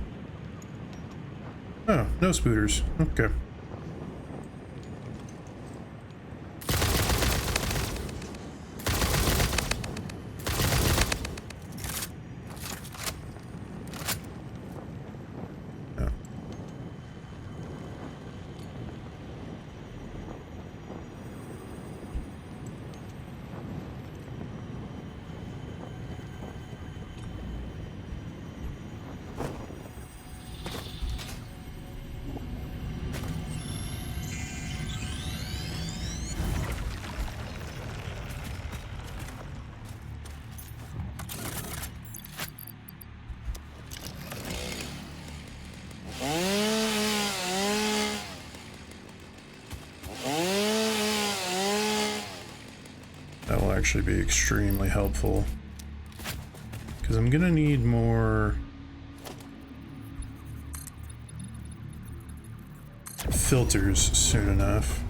Speaker 1: Oh, no spooters. Okay. Oh. That will actually be extremely helpful, because I'm gonna need more filters soon enough.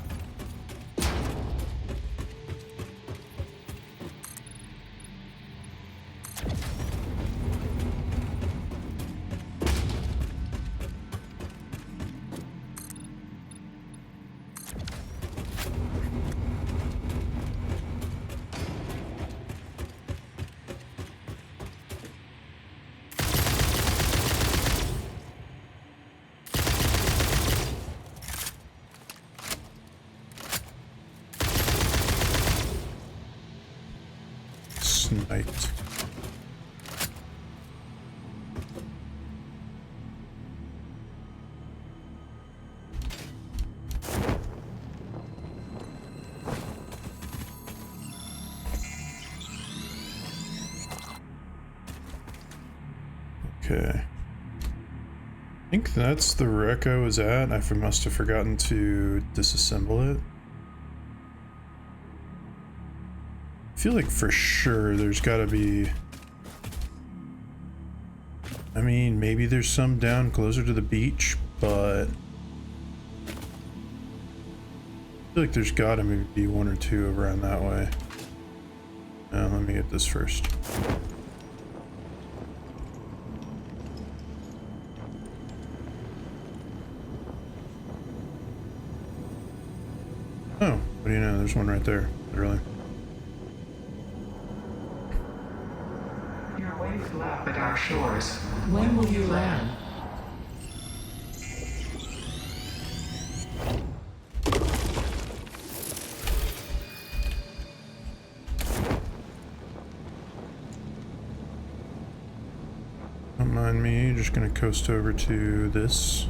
Speaker 1: Sniped. Okay. I think that's the wreck I was at. I must have forgotten to disassemble it. I feel like for sure there's gotta be... I mean, maybe there's some down closer to the beach, but... I feel like there's gotta maybe be one or two around that way. Let me get this first. Oh, what do you know? There's one right there, literally.
Speaker 2: Your waves lap at our shores.
Speaker 3: When will you land?
Speaker 1: Don't mind me, just gonna coast over to this.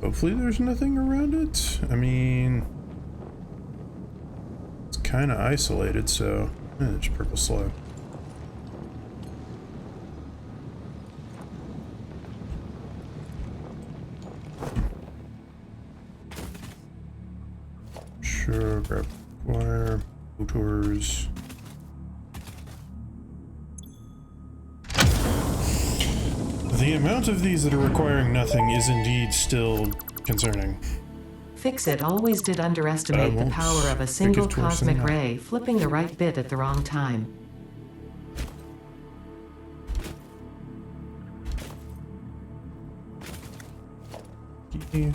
Speaker 1: Hopefully there's nothing around it. I mean, it's kind of isolated, so there's purple slug. Sure, grab wire, motors. The amount of these that are requiring nothing is indeed still concerning.
Speaker 3: Fix-It always did underestimate the
Speaker 1: won't
Speaker 3: power of a
Speaker 1: make
Speaker 3: single
Speaker 1: it worse than
Speaker 3: cosmic
Speaker 1: that.
Speaker 3: ray flipping the right bit at the wrong time.
Speaker 1: Yeah.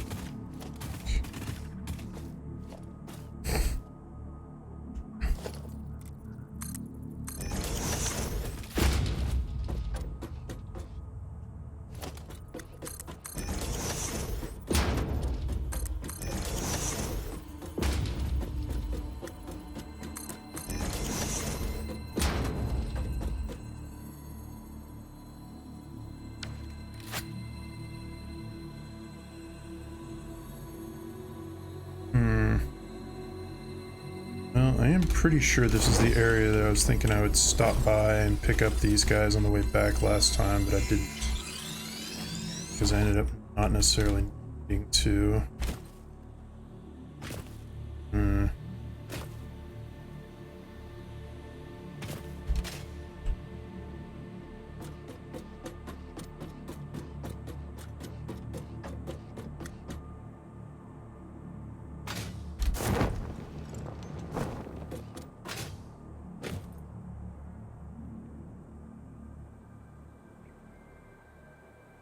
Speaker 1: am pretty sure this is the area that I was thinking I would stop by and pick up these guys on the way back last time, but I didn't. Because I ended up not necessarily needing to.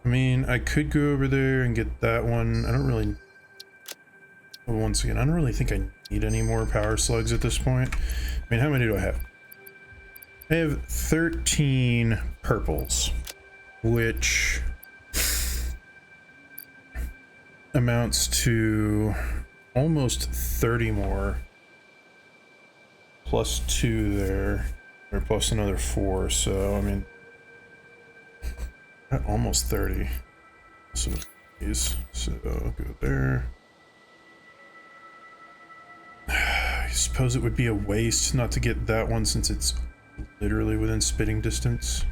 Speaker 1: I mean, I could go over there and get that one. I don't really... Well, once again, I don't really think I need any more power slugs at this point. I mean, how many do I have? I have 13 purples, which amounts to almost 30 more. Plus 2 there, or plus another 4, so, I mean... Almost 30. So these. So I'll go there. I suppose it would be a waste not to get that one since it's literally within spitting distance.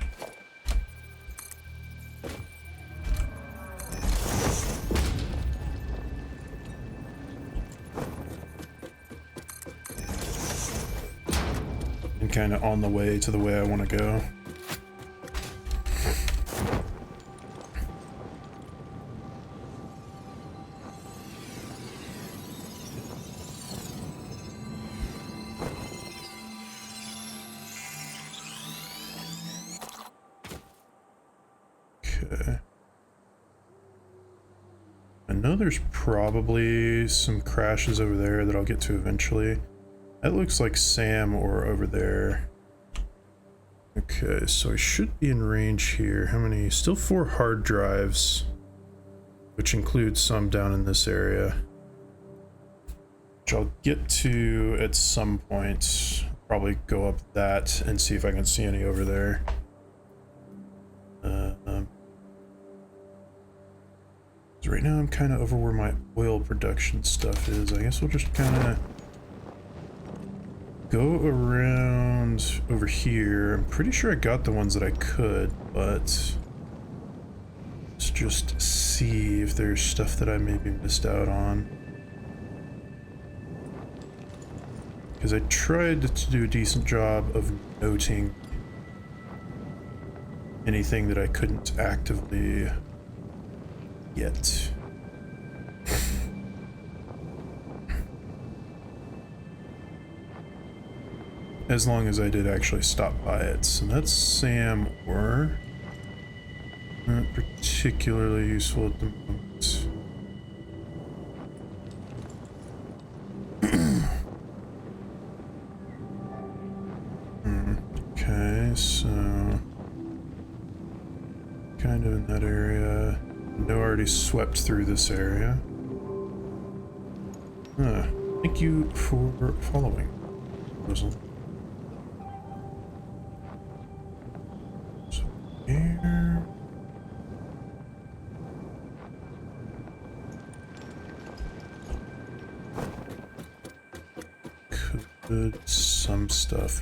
Speaker 1: And kind of on the way to the way I want to go. Okay. I know there's probably some crashes over there that I'll get to eventually. That looks like Sam or over there. Okay, so I should be in range here. How many? Still 4 hard drives, which includes some down in this area, which I'll get to at some point. Probably go up that and see if I can see any over there. So right now I'm kind of over where my oil production stuff is. I guess we'll just kind of go around over here. I'm pretty sure I got the ones that I could, but let's just see if there's stuff that I maybe missed out on. Because I tried to do a decent job of noting anything that I couldn't actively get. As long as I did actually stop by it. So that's Sam or not particularly useful at the moment. Okay, so kind of in that area. I already swept through this area. Thank you for following, Rosal. So here. Could some stuff.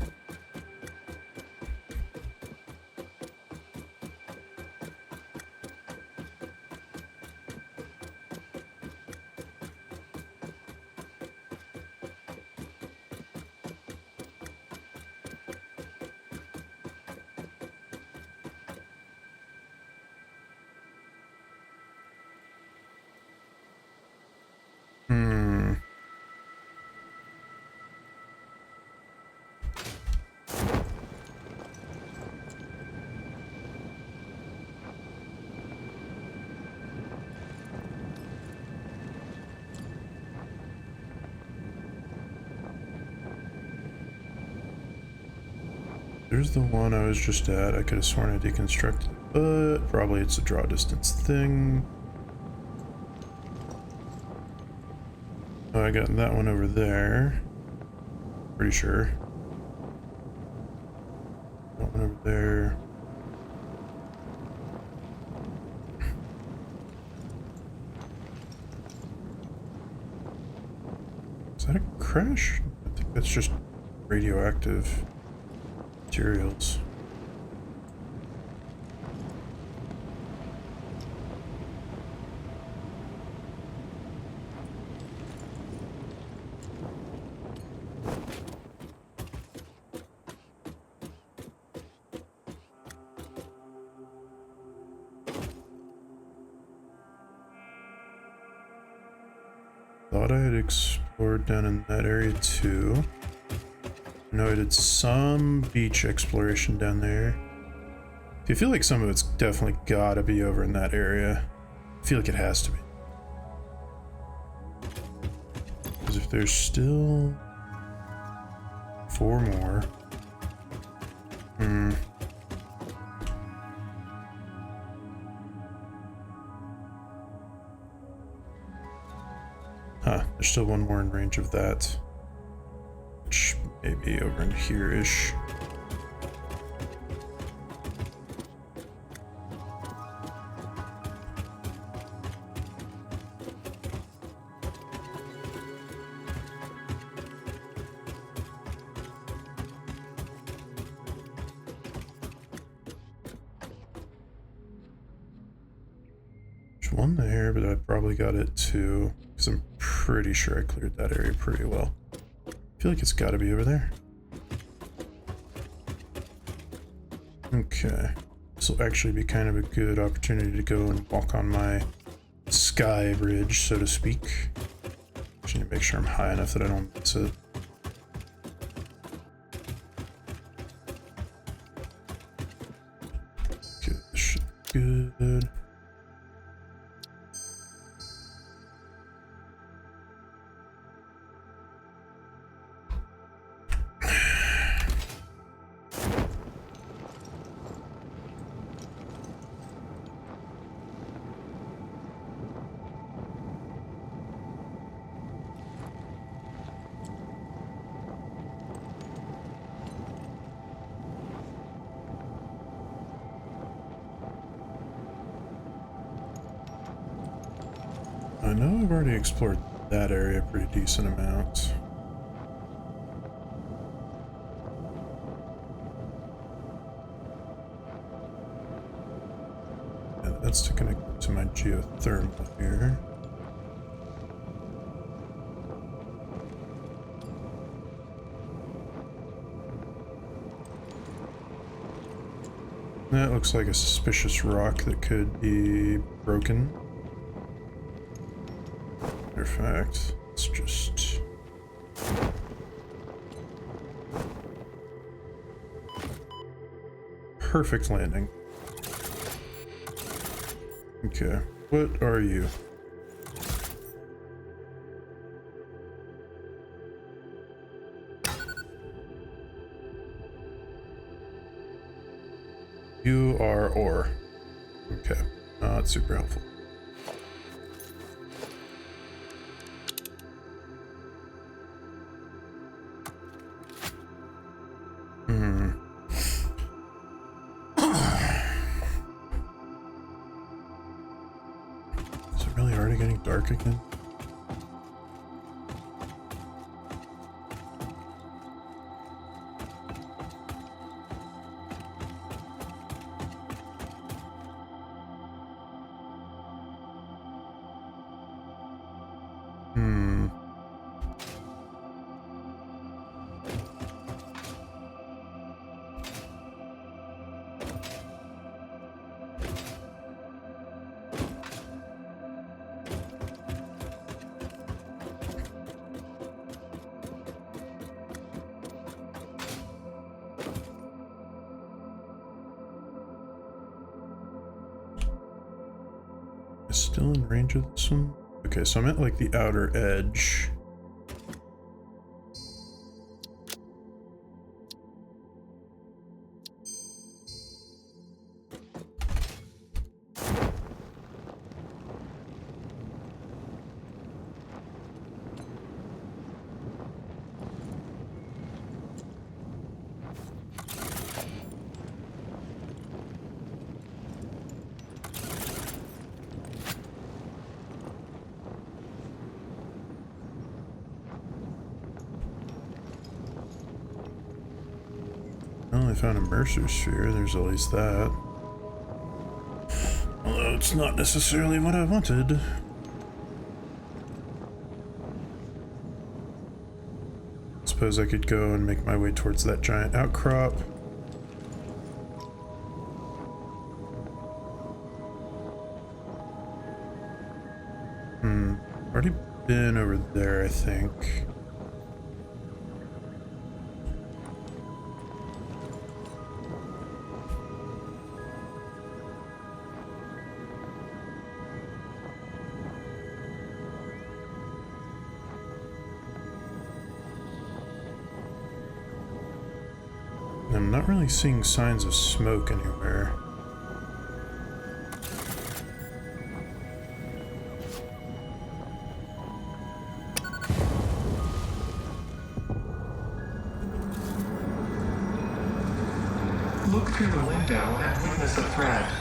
Speaker 1: There's the one I was just at. I could have sworn I deconstructed, but probably it's a draw distance thing. Oh, I got that one over there. Pretty sure. That one over there. Is that a crash? I think that's just radioactive materials. Thought I had explored down in that area too. I know I did some beach exploration down there. I feel like some of it's definitely gotta be over in that area. I feel like it has to be. Because if there's still 4 more. Huh, there's still 1 more in range of that. Which may be over in here-ish. There's one there, but I probably got it too. Because I'm pretty sure I cleared that area pretty well. I feel like it's got to be over there. Okay. This will actually be kind of a good opportunity to go and walk on my sky bridge, so to speak. Just need to make sure I'm high enough that I don't miss it. Okay, this should be good. I know I've already explored that area a pretty decent amount. Yeah, that's to connect to my geothermal here. That looks like a suspicious rock that could be broken. Matter of fact, it's just... perfect landing. Okay, what are you? You are ore. Okay, not super helpful. Is it really already getting dark again? Still in range of this one? Okay, so I'm at like the outer edge. finally found a Mercer sphere. There's always that. Although it's not necessarily what I wanted. Suppose I could go and make my way towards that giant outcrop. Already been over there, I think. I'm not really seeing signs of smoke anywhere.
Speaker 2: Look through the window and witness a threat.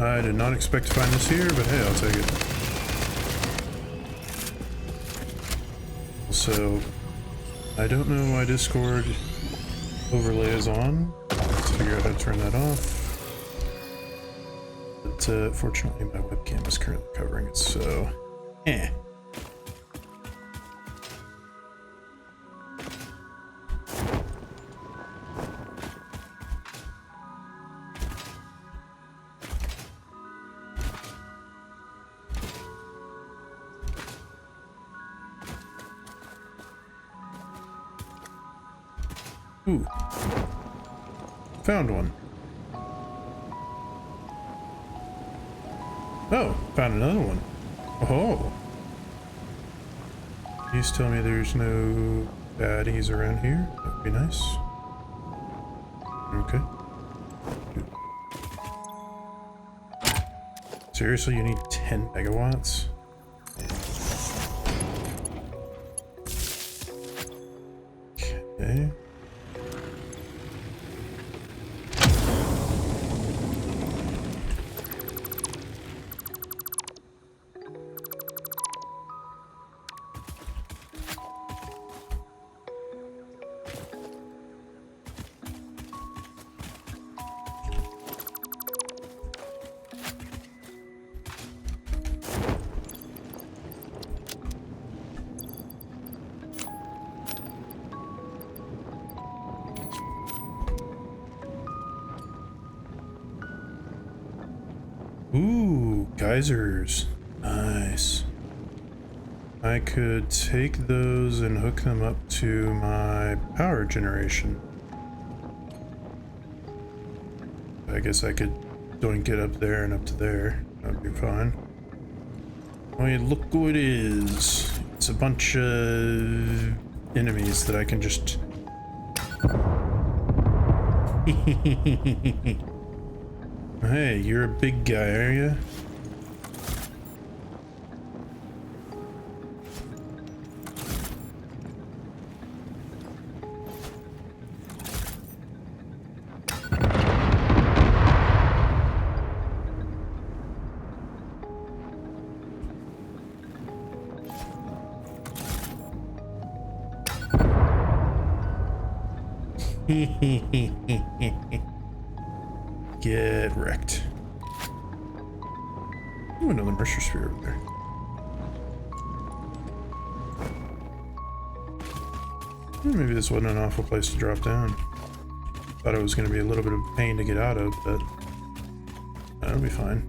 Speaker 1: I did not expect to find this here, but hey, I'll take it. So, I don't know why Discord overlay is on. Let's figure out how to turn that off. But fortunately my webcam is currently covering it, so eh. Ooh. Found one. Oh, found another one. Oh. Please tell me there's no baddies around here. That would be nice. Okay. Seriously, you need 10 megawatts? Okay. Ooh, geysers. Nice. I could take those and hook them up to my power generation. I guess I could doink it up there and up to there. That'd be fine. Wait, look who it is. It's a bunch of enemies that I can just... Hey, you're a big guy, are you? Get wrecked. Ooh, another Mercer sphere over there. Maybe this wasn't an awful place to drop down. Thought it was going to be a little bit of a pain to get out of, but that'll be fine.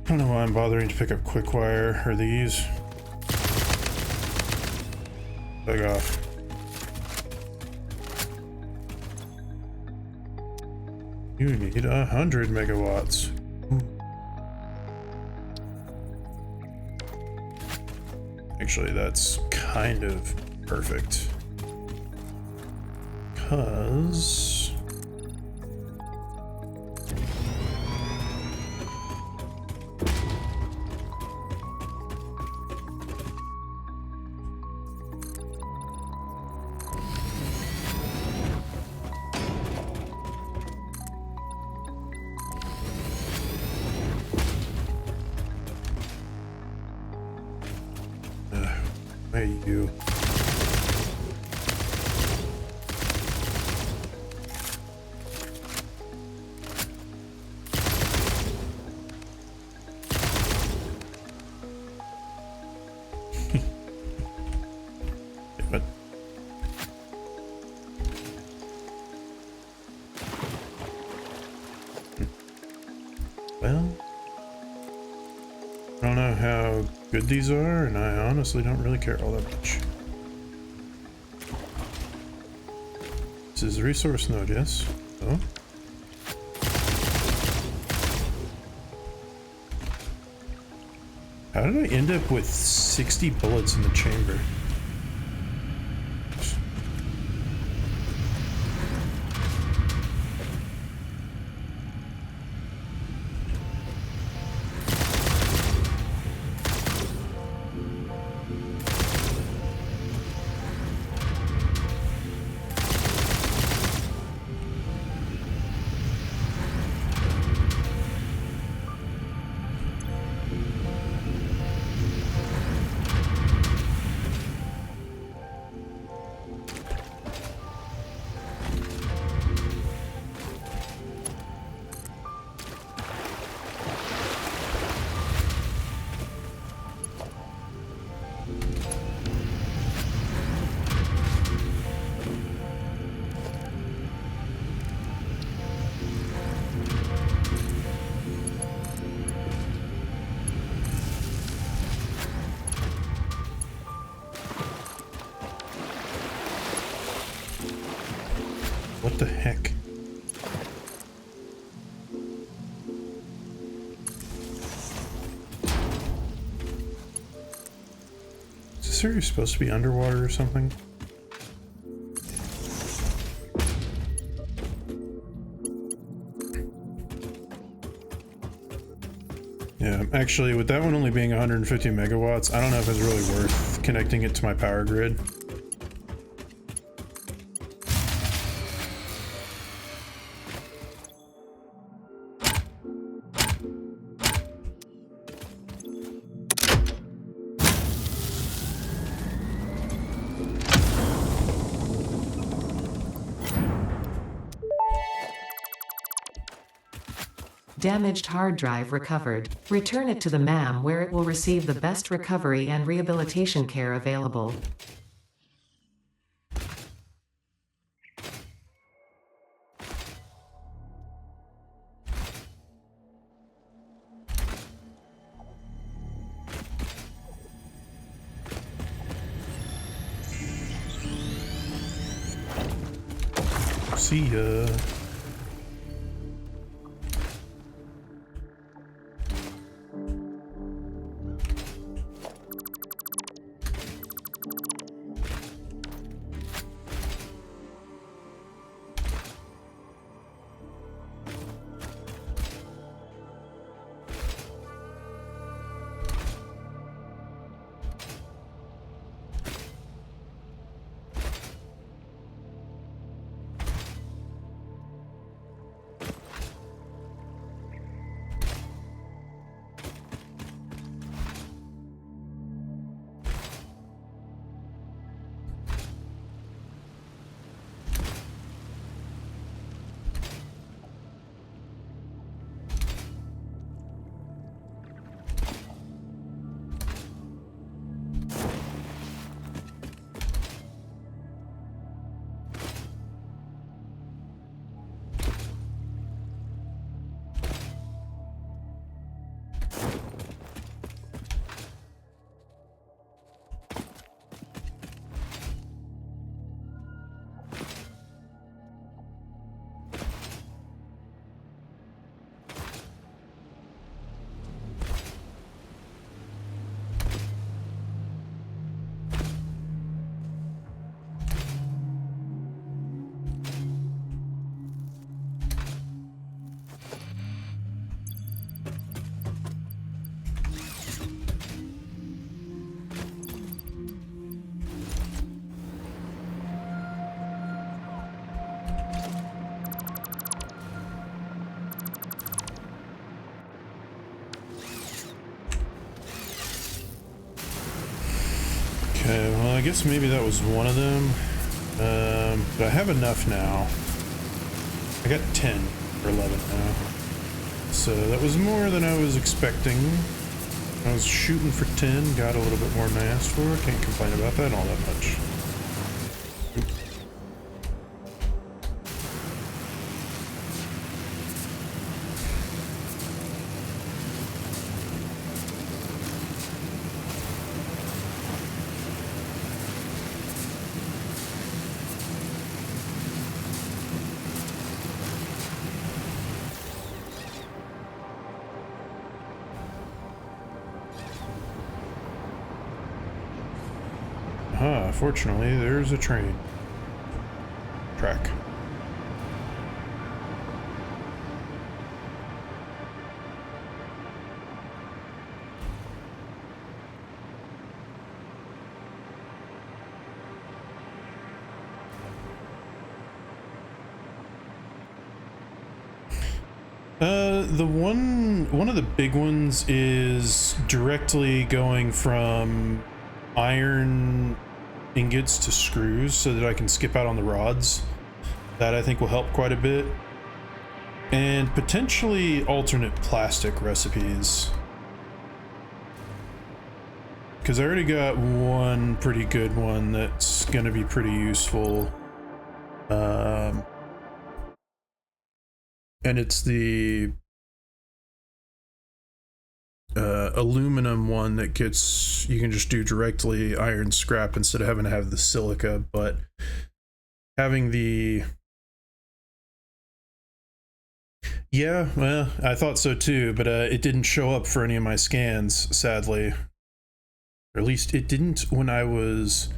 Speaker 1: I don't know why I'm bothering to pick up quick wire or these. Bug off. You need 100 megawatts. Actually, that's kind of perfect. Because... Hey, you. But well, I don't know how good these are, and I honestly don't really care all that much. This is a resource node, yes? Oh. How did I end up with 60 bullets in the chamber? What the heck? Is this area supposed to be underwater or something? Yeah, actually, with that one only being 150 megawatts, I don't know if it's really worth connecting it to my power grid.
Speaker 3: Damaged hard drive recovered. Return it to the MAM where it will receive the best recovery and rehabilitation care available.
Speaker 1: See ya. I guess maybe that was one of them. But I have enough now. I got 10 or 11 now. So that was more than I was expecting. I was shooting for 10, got a little bit more than I asked for. Can't complain about that all that much. Fortunately, there's a train track. One of the big ones is directly going from iron ingots to screws so that I can skip out on the rods. That I think will help quite a bit. And potentially alternate plastic recipes. Because I already got one pretty good one that's going to be pretty useful. And it's the aluminum one that gets, you can just do directly iron scrap instead of having to have the silica, but having the, yeah, well, I thought so too, but it didn't show up for any of my scans, sadly. Or at least it didn't when I was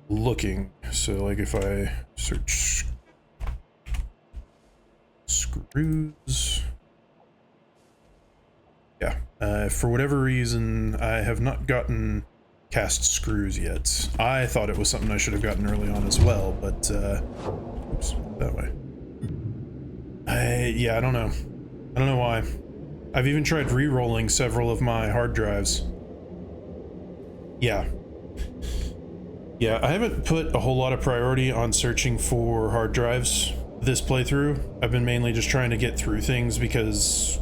Speaker 1: looking. So like if I search screws, yeah, for whatever reason, I have not gotten cast screws yet. I thought it was something I should have gotten early on as well, but, oops, that way. Yeah, I don't know. I don't know why. I've even tried re-rolling several of my hard drives. Yeah. Yeah, I haven't put a whole lot of priority on searching for hard drives this playthrough. I've been mainly just trying to get through things because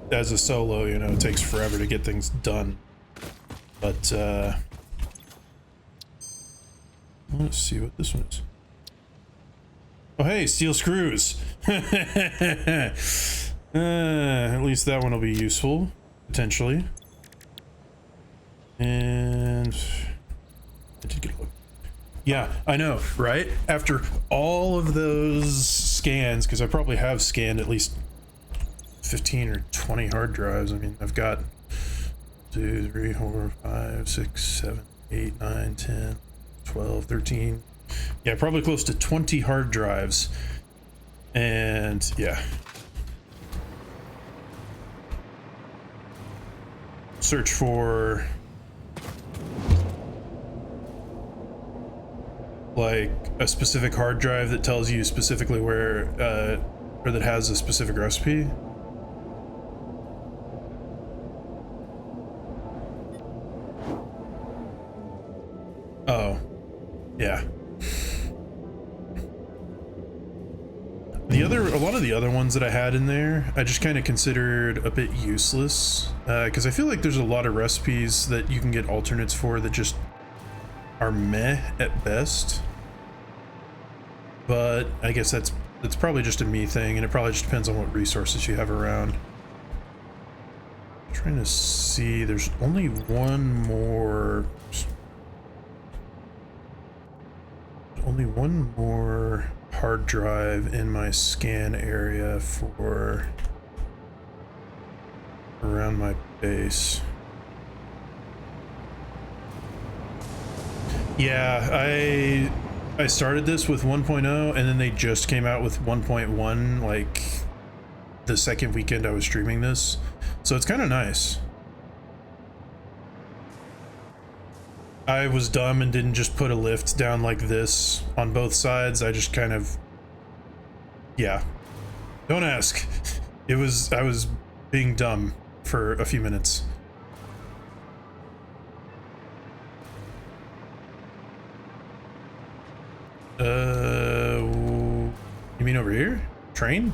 Speaker 1: as a solo, you know, it takes forever to get things done. But, let's see what this one is. Oh, hey, steel screws. At least that one will be useful, potentially. And I did get a look. Yeah, I know, right? After all of those scans, because I probably have scanned at least 15 or 20 hard drives. I mean, I've got 2, 3, 4, 5, 6, 7, 8, 9, 10, 12, 13. Yeah, probably close to 20 hard drives. And yeah. Search for like a specific hard drive that tells you specifically where, or that has a specific recipe. Oh, yeah. A lot of the other ones that I had in there, I just kind of considered a bit useless, because I feel like there's a lot of recipes that you can get alternates for that just are meh at best. But I guess that's probably just a me thing, and it probably just depends on what resources you have around. I'm trying to see, there's only one more hard drive in my scan area for around my base. Yeah, I started this with 1.0 and then they just came out with 1.1 like the second weekend I was streaming this. So it's kind of nice. I was dumb and didn't just put a lift down like this on both sides. I just kind of, yeah, don't ask. I was being dumb for a few minutes. You mean over here? Train?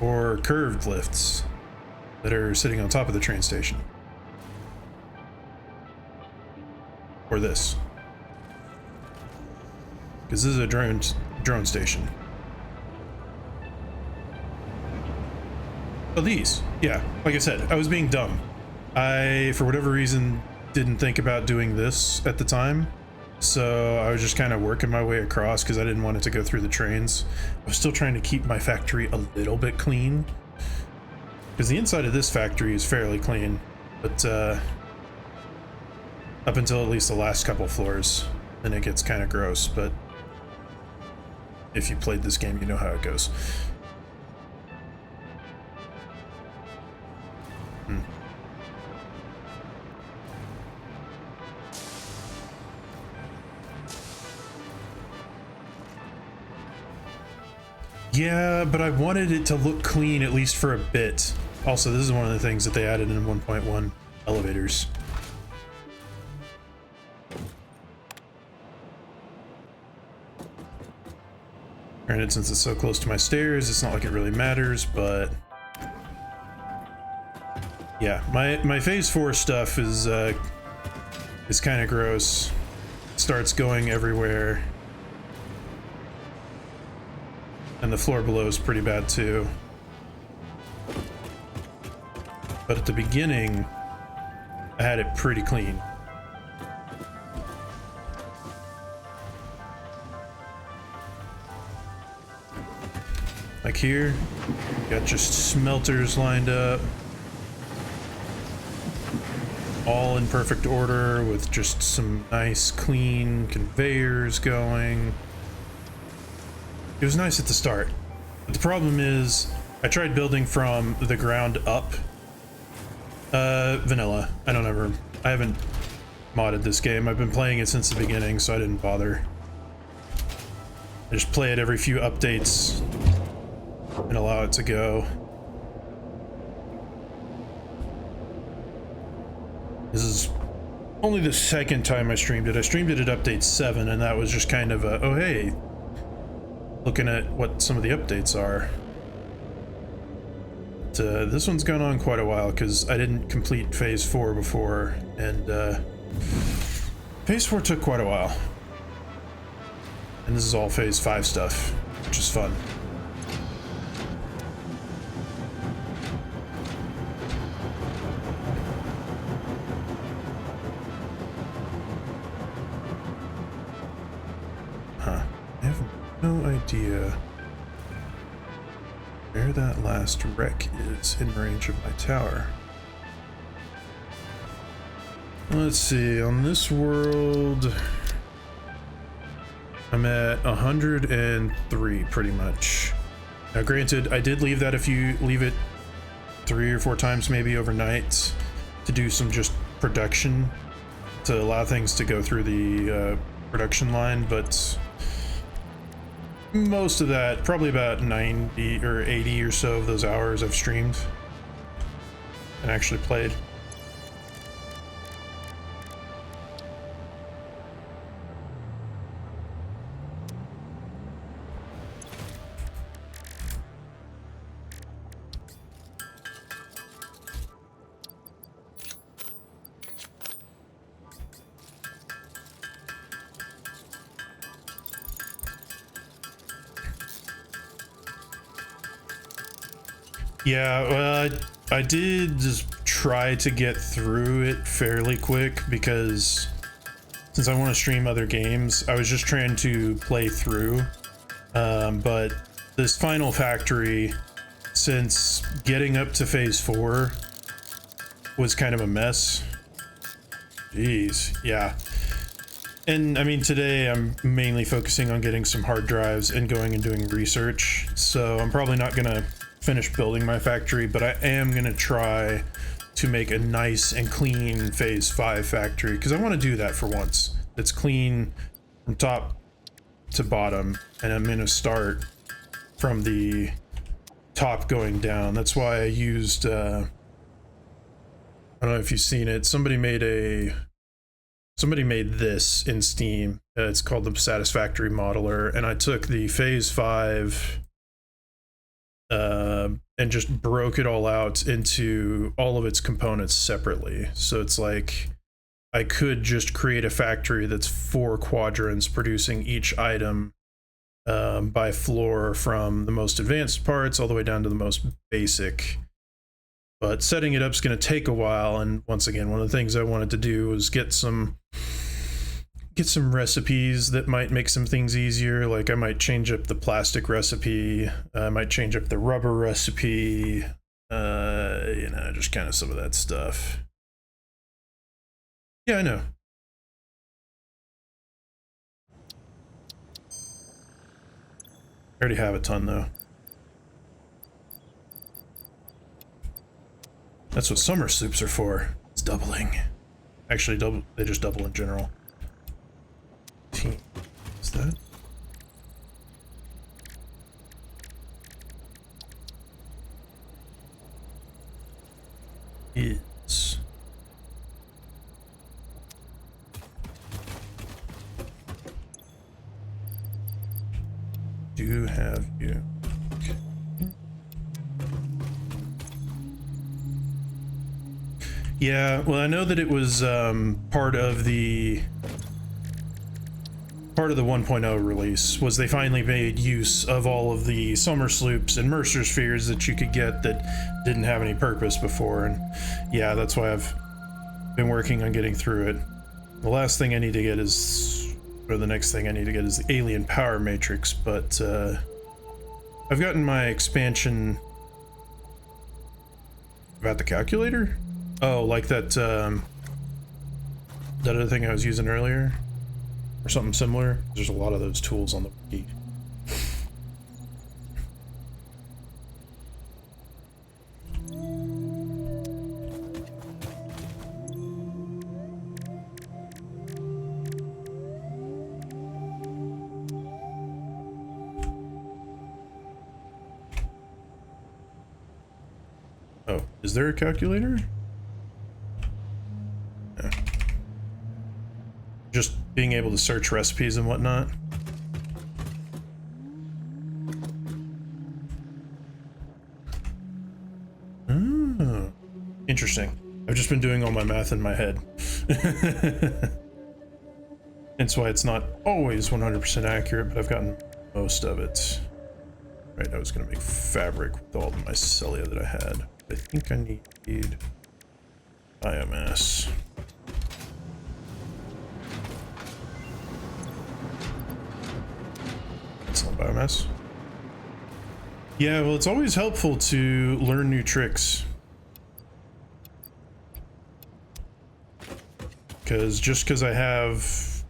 Speaker 1: Or curved lifts that are sitting on top of the train station? Or this? Because this is a drone station. Oh, these. Yeah, like I said, I was being dumb. I, for whatever reason, didn't think about doing this at the time. So I was just kind of working my way across because I didn't want it to go through the trains. I was still trying to keep my factory a little bit clean. Because the inside of this factory is fairly clean. But up until at least the last couple floors, then it gets kind of gross. But if you played this game, you know how it goes. Yeah, but I wanted it to look clean at least for a bit. Also, this is one of the things that they added in 1.1 elevators. Granted, since it's so close to my stairs, it's not like it really matters, but yeah, my phase 4 stuff is kind of gross. Starts going everywhere. And the floor below is pretty bad too. But at the beginning, I had it pretty clean. Like here, got just smelters lined up. All in perfect order with just some nice clean conveyors going. It was nice at the start, but the problem is I tried building from the ground up. Vanilla. I haven't modded this game. I've been playing it since the beginning, so I didn't bother. I just play it every few updates and allow it to go. This is only the second time I streamed it. I streamed it at update 7, and that was just kind of a, oh hey, looking at what some of the updates are. But, this one's gone on quite a while because I didn't complete phase 4 before, and phase 4 took quite a while. And this is all phase 5 stuff, which is fun. Huh. I have no idea where that last wreck is in range of my tower. Let's see, on this world, I'm at 103 pretty much. Now granted, I did leave it 3 or 4 times maybe overnight to do some just production to allow things to go through the production line, but most of that, probably about 90 or 80 or so of those hours I've streamed and actually played. Yeah, well, I did just try to get through it fairly quick because since I want to stream other games, I was just trying to play through. But this final factory, since getting up to phase 4 was kind of a mess. Jeez, yeah. And I mean, today I'm mainly focusing on getting some hard drives and going and doing research, so I'm probably not gonna finish building my factory, but I am gonna try to make a nice and clean phase 5 factory because I want to do that for once. It's clean from top to bottom, and I'm gonna start from the top going down. That's why I used I don't know if you've seen it, somebody made a somebody made this in Steam. It's called the Satisfactory Modeler, and I took the Phase 5 and just broke it all out into all of its components separately. So it's like I could just create a factory that's 4 quadrants producing each item by floor, from the most advanced parts all the way down to the most basic. But setting it up is going to take a while, and once again, one of the things I wanted to do was get some recipes that might make some things easier. Like I might change up the plastic recipe, I might change up the rubber recipe, you know, just kind of some of that stuff. Yeah, I know. I already have a ton though. That's what summer soups are for. It's doubling. Actually, they just double in general. Is that? Is. Do have you. Okay. Yeah, well, I know that it was part of the 1.0 release was they finally made use of all of the summer sloops and Mercer spheres that you could get that didn't have any purpose before, and yeah, that's why I've been working on getting through it. The last thing I need to get is, or the next thing I need to get is the alien power matrix, but I've gotten my expansion about the calculator. Oh, like that other thing I was using earlier? Or something similar? There's a lot of those tools on the wiki. Oh, is there a calculator? Yeah. Just being able to search recipes and whatnot. Oh, interesting. I've just been doing all my math in my head. That's why it's not always 100% accurate, but I've gotten most of it. Right, I was going to make fabric with all the mycelia that I had. I think I need biomass. That's not biomass. Yeah, well, it's always helpful to learn new tricks. Because just because I have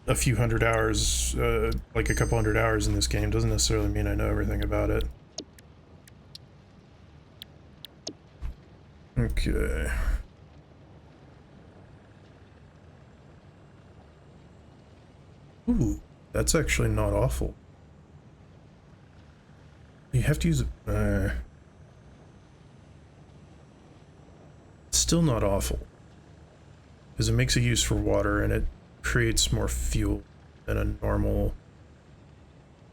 Speaker 1: a few hundred hours, like a couple hundred hours in this game, doesn't necessarily mean I know everything about it. Okay. Ooh, that's actually not awful. You have to use it. Still not awful. Because it makes a use for water and it creates more fuel than a normal,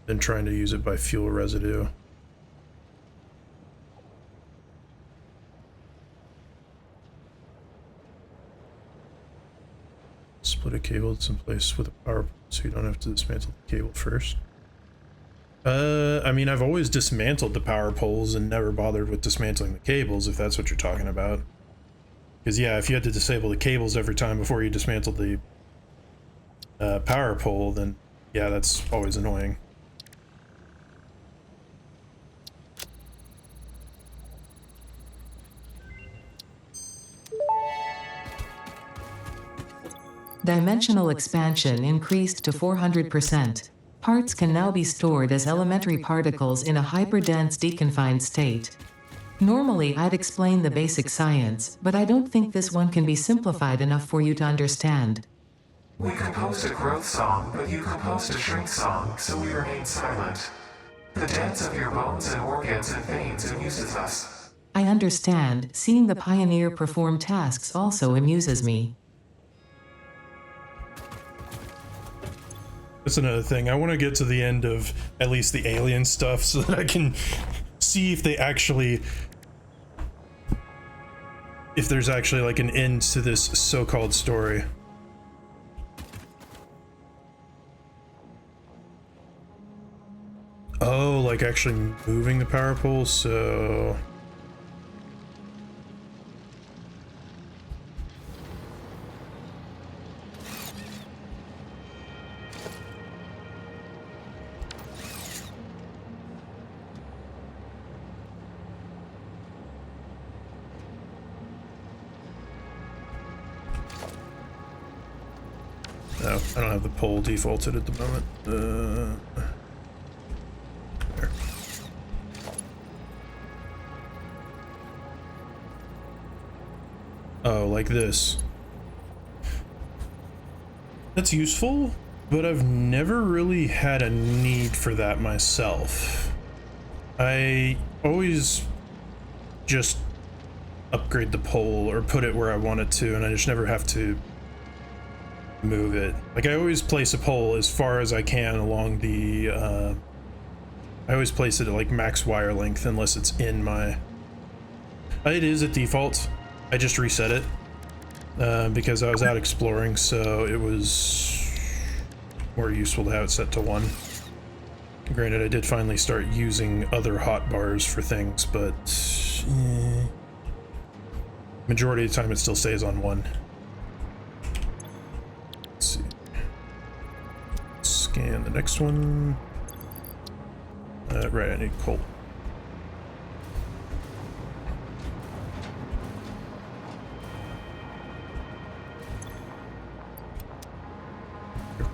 Speaker 1: than trying to use it by fuel residue. Split a cable that's in place with a power pole so you don't have to dismantle the cable first. I mean, I've always dismantled the power poles and never bothered with dismantling the cables, if that's what you're talking about. Because, yeah, if you had to disable the cables every time before you dismantled the power pole, then, yeah, that's always annoying.
Speaker 3: Dimensional expansion increased to 400%. Parts can now be stored as elementary particles in a hyperdense deconfined state. Normally I'd explain the basic science, but I don't think this one can be simplified enough for you to understand.
Speaker 2: We composed a growth song, but you composed a shrink song, so we remain silent. The dance of your bones and organs and veins amuses us.
Speaker 3: I understand, seeing the pioneer perform tasks also amuses me.
Speaker 1: That's another thing. I want to get to the end of at least the alien stuff so that I can see if they actually, if there's actually like an end to this so-called story. Oh, like actually moving the power pole, so... No, I don't have the pole defaulted at the moment. There. Oh, like this. That's useful, but I've never really had a need for that myself. I always just upgrade the pole or put it where I want it to, and I just never have to move it. Like, I always place a pole as far as I can along the I always place it at like max wire length unless it's in my... It is at default. I just reset it because I was out exploring, so it was more useful to have it set to 1. Granted, I did finally start using other hotbars for things, but majority of the time it still stays on 1. Scan the next one. Right, I need coal.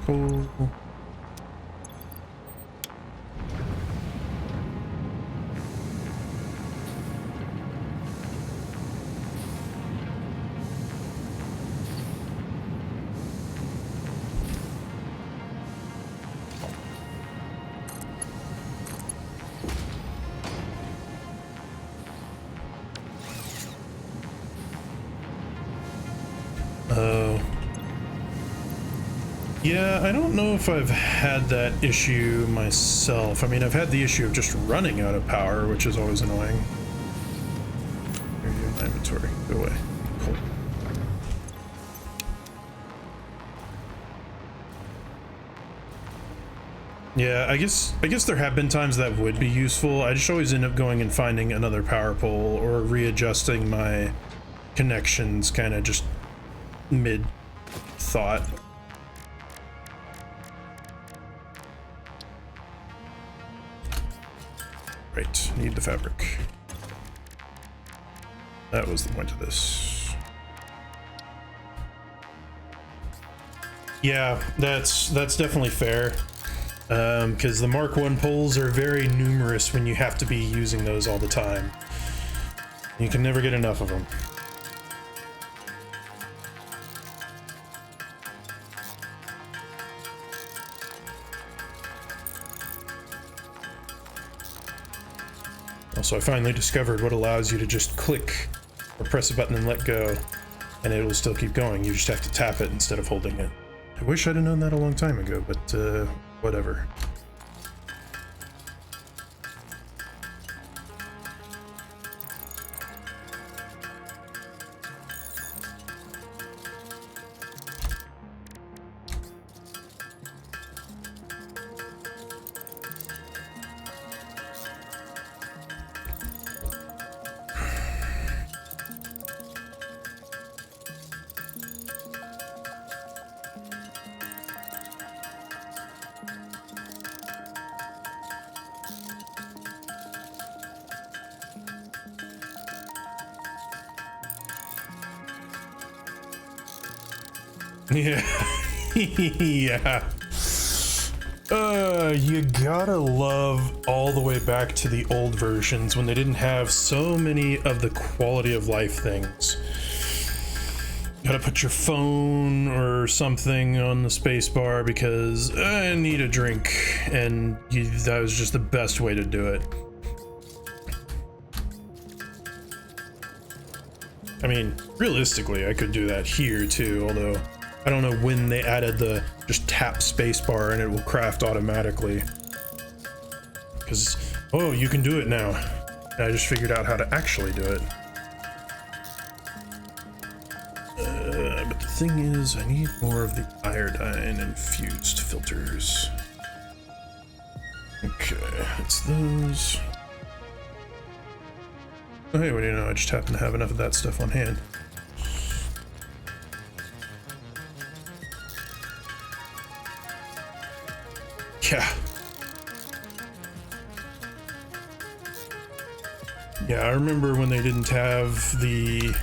Speaker 1: Coal. Yeah, I don't know if I've had that issue myself. I mean, I've had the issue of just running out of power, which is always annoying. Here you go, my inventory. Go away. Cool. Yeah, I guess there have been times that would be useful. I just always end up going and finding another power pole or readjusting my connections kind of just mid-thought. Right, need the fabric. That was the point of this. Yeah, that's definitely fair. Because the Mark 1 poles are very numerous when you have to be using those all the time. You can never get enough of them. Also, I finally discovered what allows you to just click or press a button and let go, and it will still keep going. You just have to tap it instead of holding it. I wish I'd have known that a long time ago, but whatever. Yeah. Yeah. You gotta love all the way back to the old versions when they didn't have so many of the quality of life things. Gotta put your phone or something on the space bar because I need a drink, and that was just the best way to do it. I mean, realistically, I could do that here too, although I don't know when they added the just tap spacebar and it will craft automatically. Because, oh, you can do it now. And I just figured out how to actually do it. But the thing is, I need more of the iodine infused filters. Okay, it's those. Oh, hey, what do you know? I just happen to have enough of that stuff on hand. Yeah. Yeah, I remember when they didn't have the,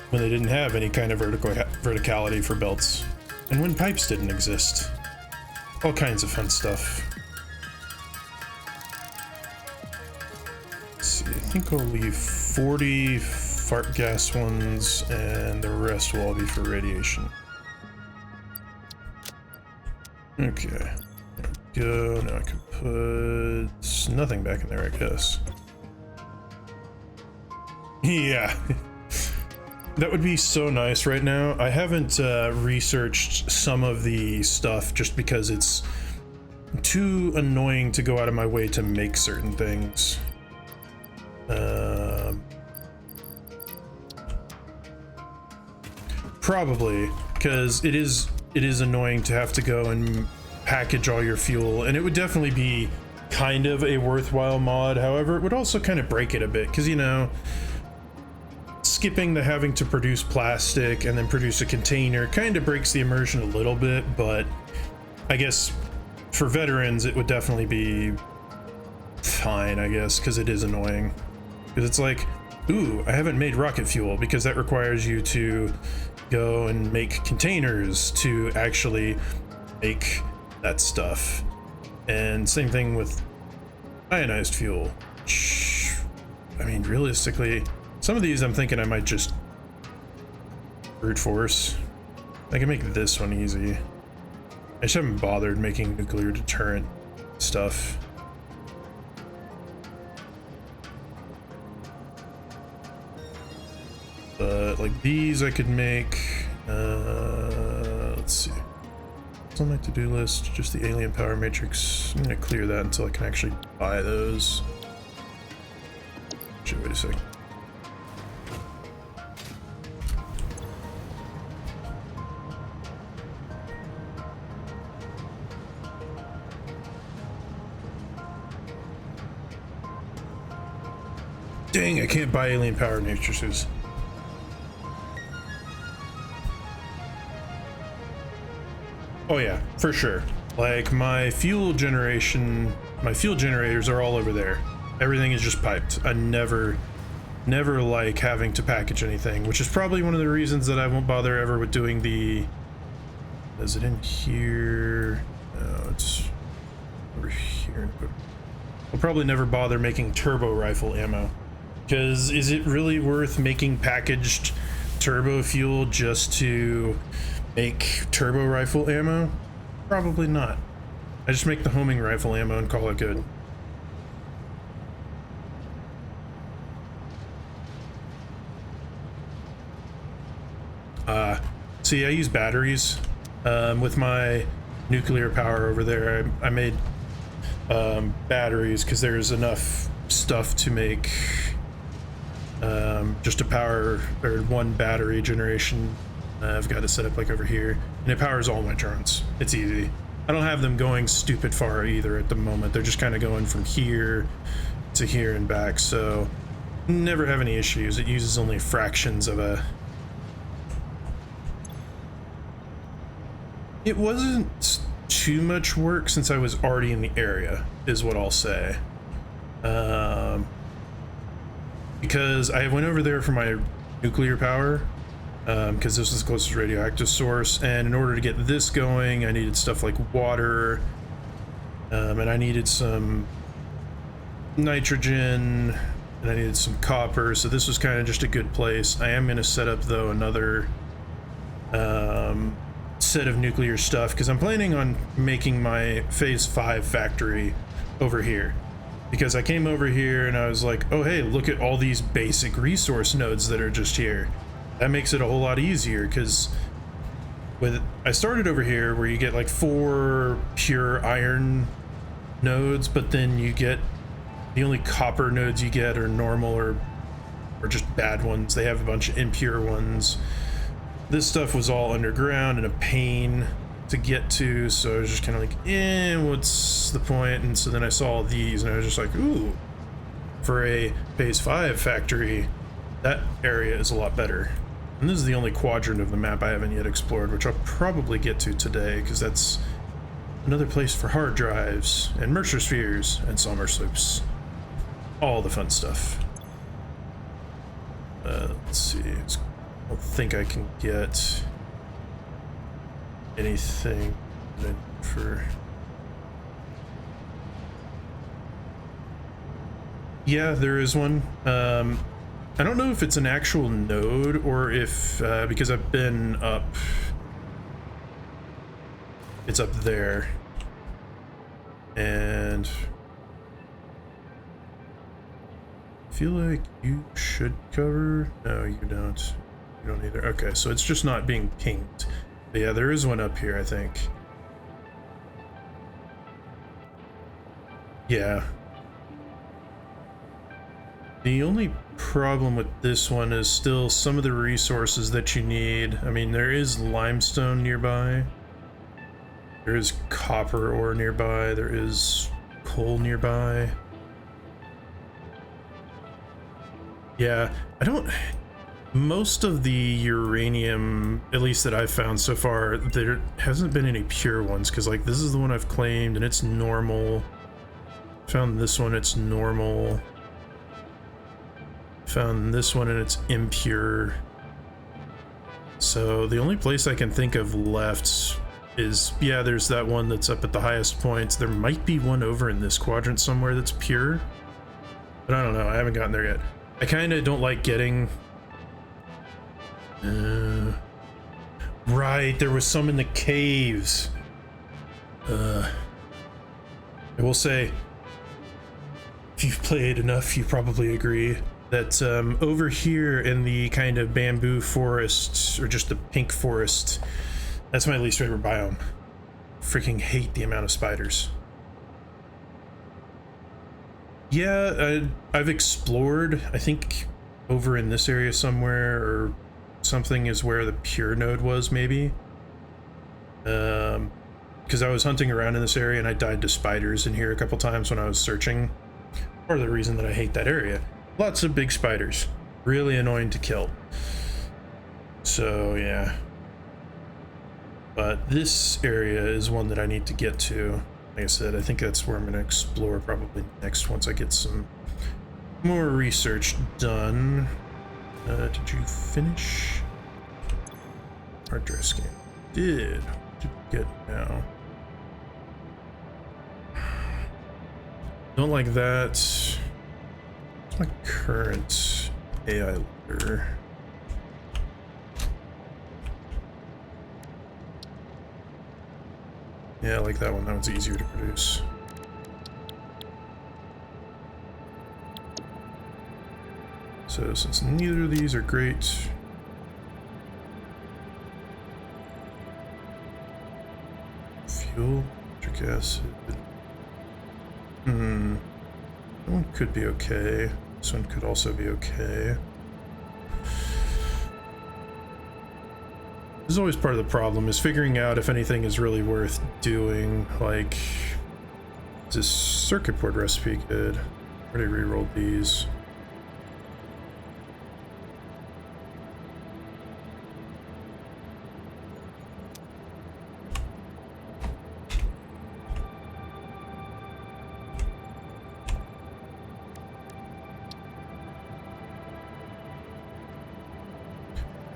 Speaker 1: when they didn't have any kind of verticality for belts, and when pipes didn't exist. All kinds of fun stuff. Let's see, I think I'll leave 40 fart gas ones, and the rest will all be for radiation. Okay, there we go. Now I can put nothing back in there, I guess. Yeah, that would be so nice right now. I haven't researched some of the stuff just because it's too annoying to go out of my way to make certain things. Probably, because it is annoying to have to go and package all your fuel, and it would definitely be kind of a worthwhile mod. However, it would also kind of break it a bit, because, you know, skipping the having to produce plastic and then produce a container kind of breaks the immersion a little bit. But I guess for veterans it would definitely be fine, I guess, because it is annoying, because it's like, ooh, I haven't made rocket fuel, because that requires you to go and make containers to actually make that stuff. And same thing with ionized fuel. I mean, realistically, some of these I'm thinking I might just brute force. I can make this one easy. I just haven't bothered making nuclear deterrent stuff. But like these I could make, let's see. What's on my to-do list? Just the alien power matrix. I'm gonna clear that until I can actually buy those. Actually, wait a sec. Dang, I can't buy alien power matrices. Oh yeah, for sure. Like my fuel generators are all over there. Everything is just piped. I never like having to package anything, which is probably one of the reasons that I won't bother ever with doing the, is it in here? No, it's over here. I'll probably never bother making turbo rifle ammo, because is it really worth making packaged turbo fuel just to make turbo rifle ammo? Probably not. I just make the homing rifle ammo and call it good. See, I use batteries with my nuclear power over there. I made batteries because there's enough stuff to make just a power, or one battery generation. I've got it set up like over here, and it powers all my drones. It's easy. I don't have them going stupid far either at the moment. They're just kind of going from here to here and back, so never have any issues. It uses only fractions of a... It wasn't too much work since I was already in the area, is what I'll say. Because I went over there for my nuclear power, because this was the closest radioactive source, and in order to get this going I needed stuff like water, and I needed some nitrogen, and I needed some copper, so this was kind of just a good place. I am going to set up though another set of nuclear stuff, because I'm planning on making my phase 5 factory over here, because I came over here and I was like, oh hey, look at all these basic resource nodes that are just here. that makes it a whole lot easier, because I started over here where you get like 4 pure iron nodes, but then you get the only copper nodes you get are normal or just bad ones. They have a bunch of impure ones. This stuff was all underground and a pain to get to, so I was just kind of like, what's the point? And so then I saw these and I was just like, ooh, for a phase 5 factory, that area is a lot better. And this is the only quadrant of the map I haven't yet explored, which I'll probably get to today, because that's another place for hard drives and Mercer spheres and summer sloops. All the fun stuff. Let's see. I don't think I can get anything for... Yeah, there is one. I don't know if it's an actual node or if, because I've been up, it's up there, and I feel like you should cover. No, you don't. You don't either. Okay, so it's just not being pinged. But yeah, there is one up here, I think. Yeah. The only problem with this one is still some of the resources that you need. I mean, there is limestone nearby. There is copper ore nearby. There is coal nearby. Yeah, I don't... Most of the uranium, at least that I've found so far, there hasn't been any pure ones, because like this is the one I've claimed and it's normal. Found this one, it's normal. Found this one and it's impure. So the only place I can think of left is, yeah, there's that one that's up at the highest points. There might be one over in this quadrant somewhere that's pure, but I don't know. I haven't gotten there yet. I kind of don't like getting... Right, there was some in the caves. I will say, if you've played enough, you probably agree that over here in the kind of bamboo forest, or just the pink forest, that's my least favorite biome. Freaking hate the amount of spiders. Yeah, I've explored, I think over in this area somewhere, or something is where the pure node was, maybe. Because I was hunting around in this area and I died to spiders in here a couple times when I was searching. Part of the reason that I hate that area. Lots of big spiders. Really annoying to kill. So, yeah. But this area is one that I need to get to. Like I said, I think that's where I'm going to explore probably next once I get some more research done. Did you finish? Hard drive scan. Did. What did you get now? Don't like that. What's my current AI leader? Yeah, I like that one. That one's easier to produce. So since neither of these are great, fuel, nitric acid. That one could be okay. This one could also be okay. This is always part of the problem, is figuring out if anything is really worth doing. Like, is this circuit board recipe good? Already re-rolled these.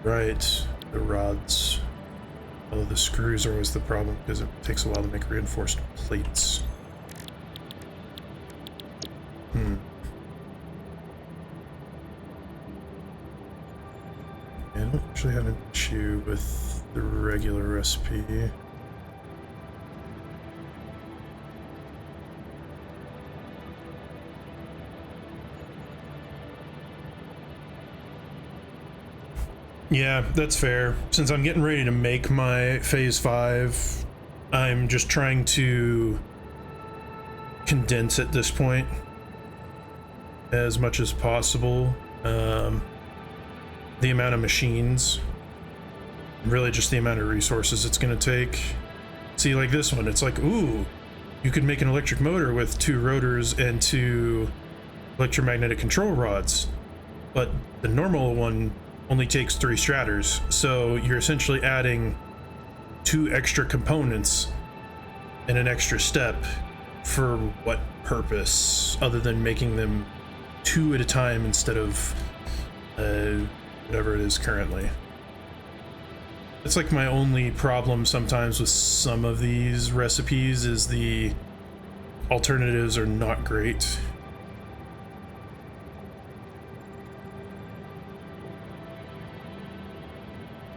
Speaker 1: Right, the rods. Although the screws are always the problem because it takes a while to make reinforced plates. I don't actually have an issue with the regular recipe. Yeah, that's fair. Since I'm getting ready to make my phase 5, I'm just trying to condense at this point as much as possible the amount of machines, really just the amount of resources it's going to take. See, like this one, it's like, ooh, you could make an electric motor with 2 rotors and 2 electromagnetic control rods, but the normal one only takes 3 strators, so you're essentially adding 2 extra components and an extra step. For what purpose, other than making them 2 at a time instead of whatever it is currently? It's like my only problem sometimes with some of these recipes is the alternatives are not great.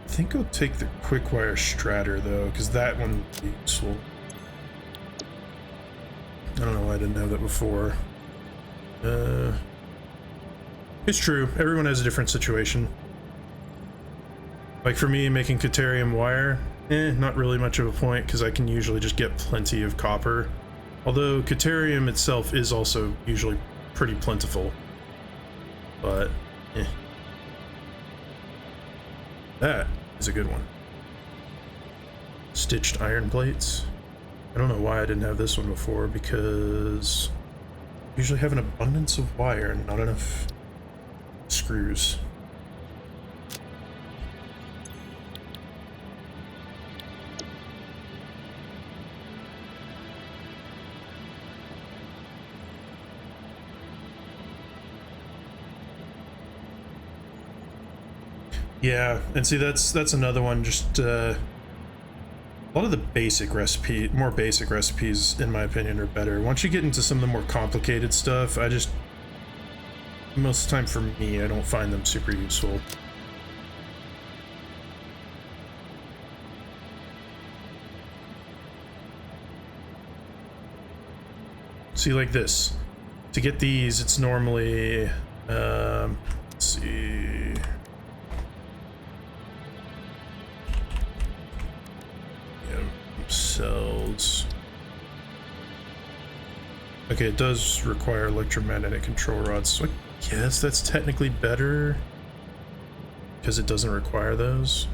Speaker 1: I think I'll take the quick wire stratter though, because that one would be useful. I don't know why I didn't have that before. It's true, everyone has a different situation. Like for me, making Caterium wire, not really much of a point, because I can usually just get plenty of copper. Although Caterium itself is also usually pretty plentiful. But, that is a good one. Stitched iron plates. I don't know why I didn't have this one before, because I usually have an abundance of wire and not enough screws. Yeah, and see that's another one, just a lot of the more basic recipes, in my opinion, are better. Once you get into some of the more complicated stuff, most of the time for me, I don't find them super useful. See, like this. To get these, it's normally, let's see... cells. Okay, it does require electromagnetic control rods, so I guess that's technically better because it doesn't require those.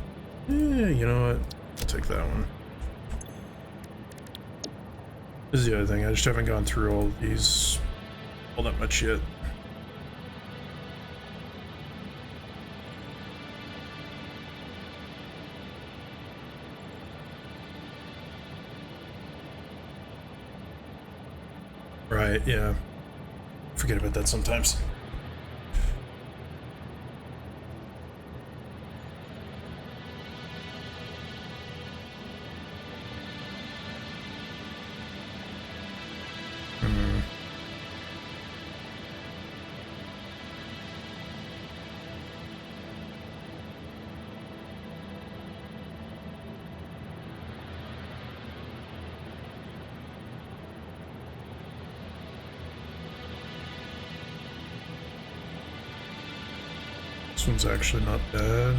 Speaker 1: Yeah, you know what? I'll take that one. This is the other thing, I just haven't gone through all of these all that much yet. Right, yeah. Forget about that sometimes. This one's actually not bad.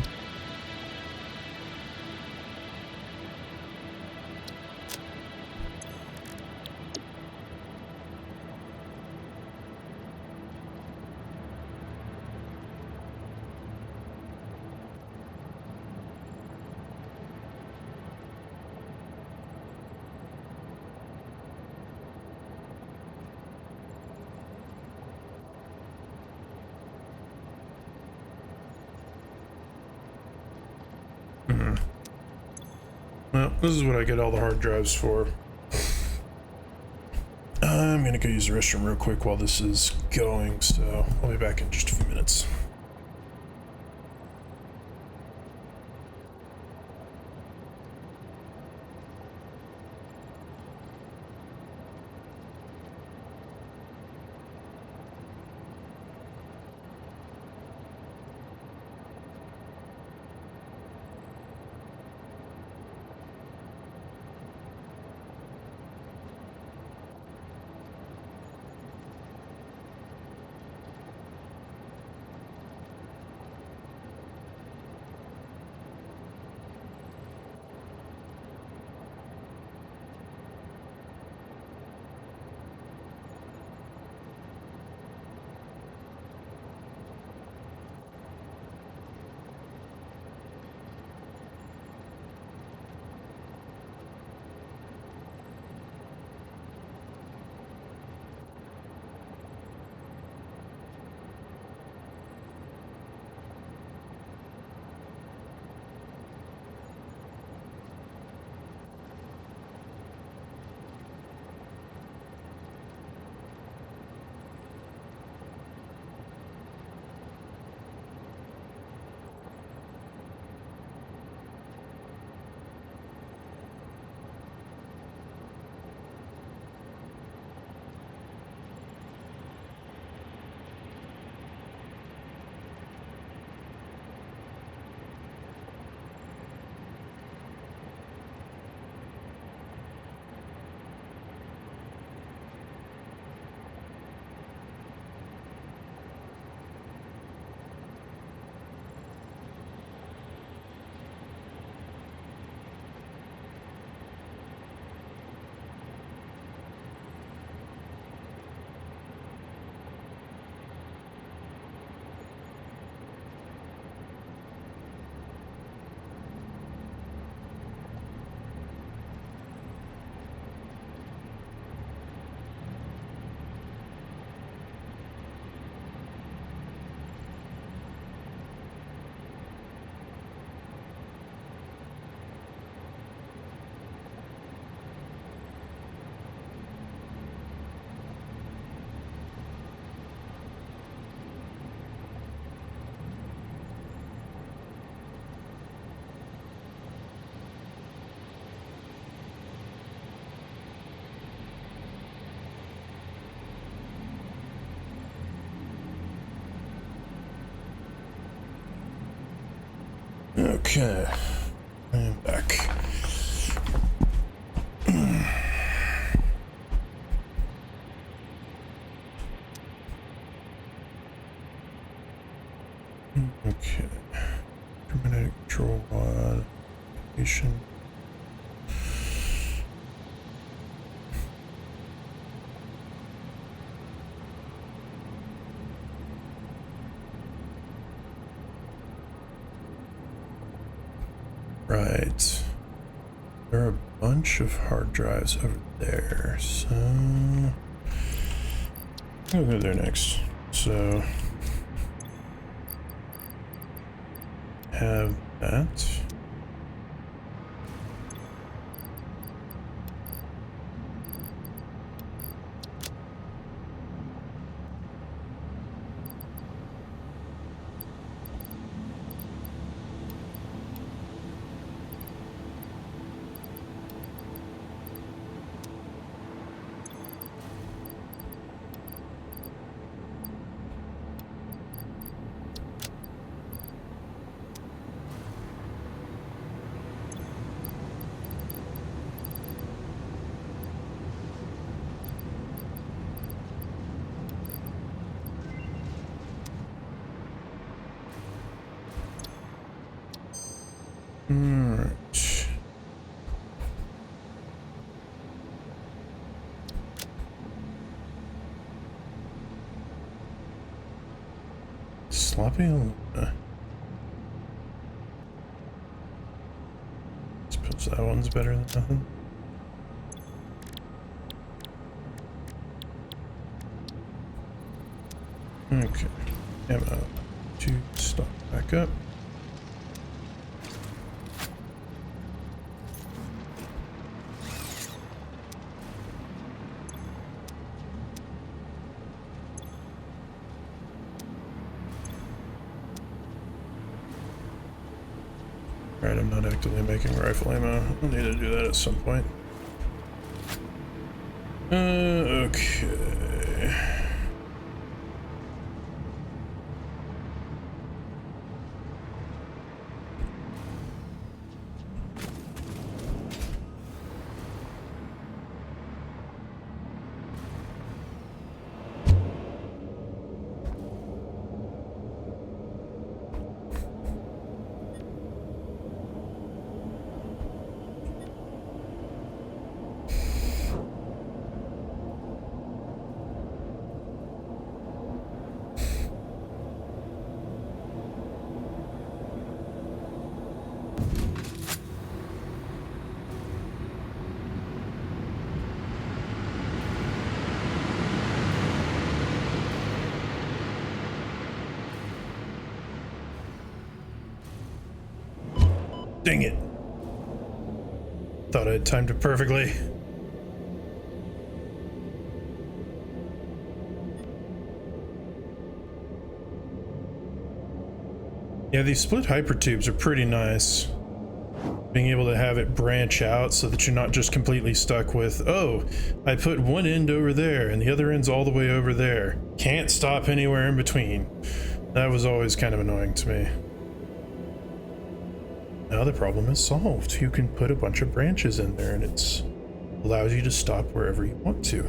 Speaker 1: Well, this is what I get all the hard drives for. I'm gonna go use the restroom real quick while this is going, so I'll be back in just a few minutes. Okay. And back. Okay. Permanent control mod. Nation. Right. There are a bunch of hard drives over there, so I'll go there next. So have that. Alright. Sloppy Aluna. Suppose that one's better than nothing. Okay. Ammo. To stop back up. Alright, I'm not actively making rifle ammo. I'll need to do that at some point. Okay. Dang it. Thought I had timed it perfectly. Yeah, these split hypertubes are pretty nice. Being able to have it branch out so that you're not just completely stuck with, oh, I put one end over there and the other end's all the way over there. Can't stop anywhere in between. That was always kind of annoying to me. Now the problem is solved. You can put a bunch of branches in there and it allows you to stop wherever you want to.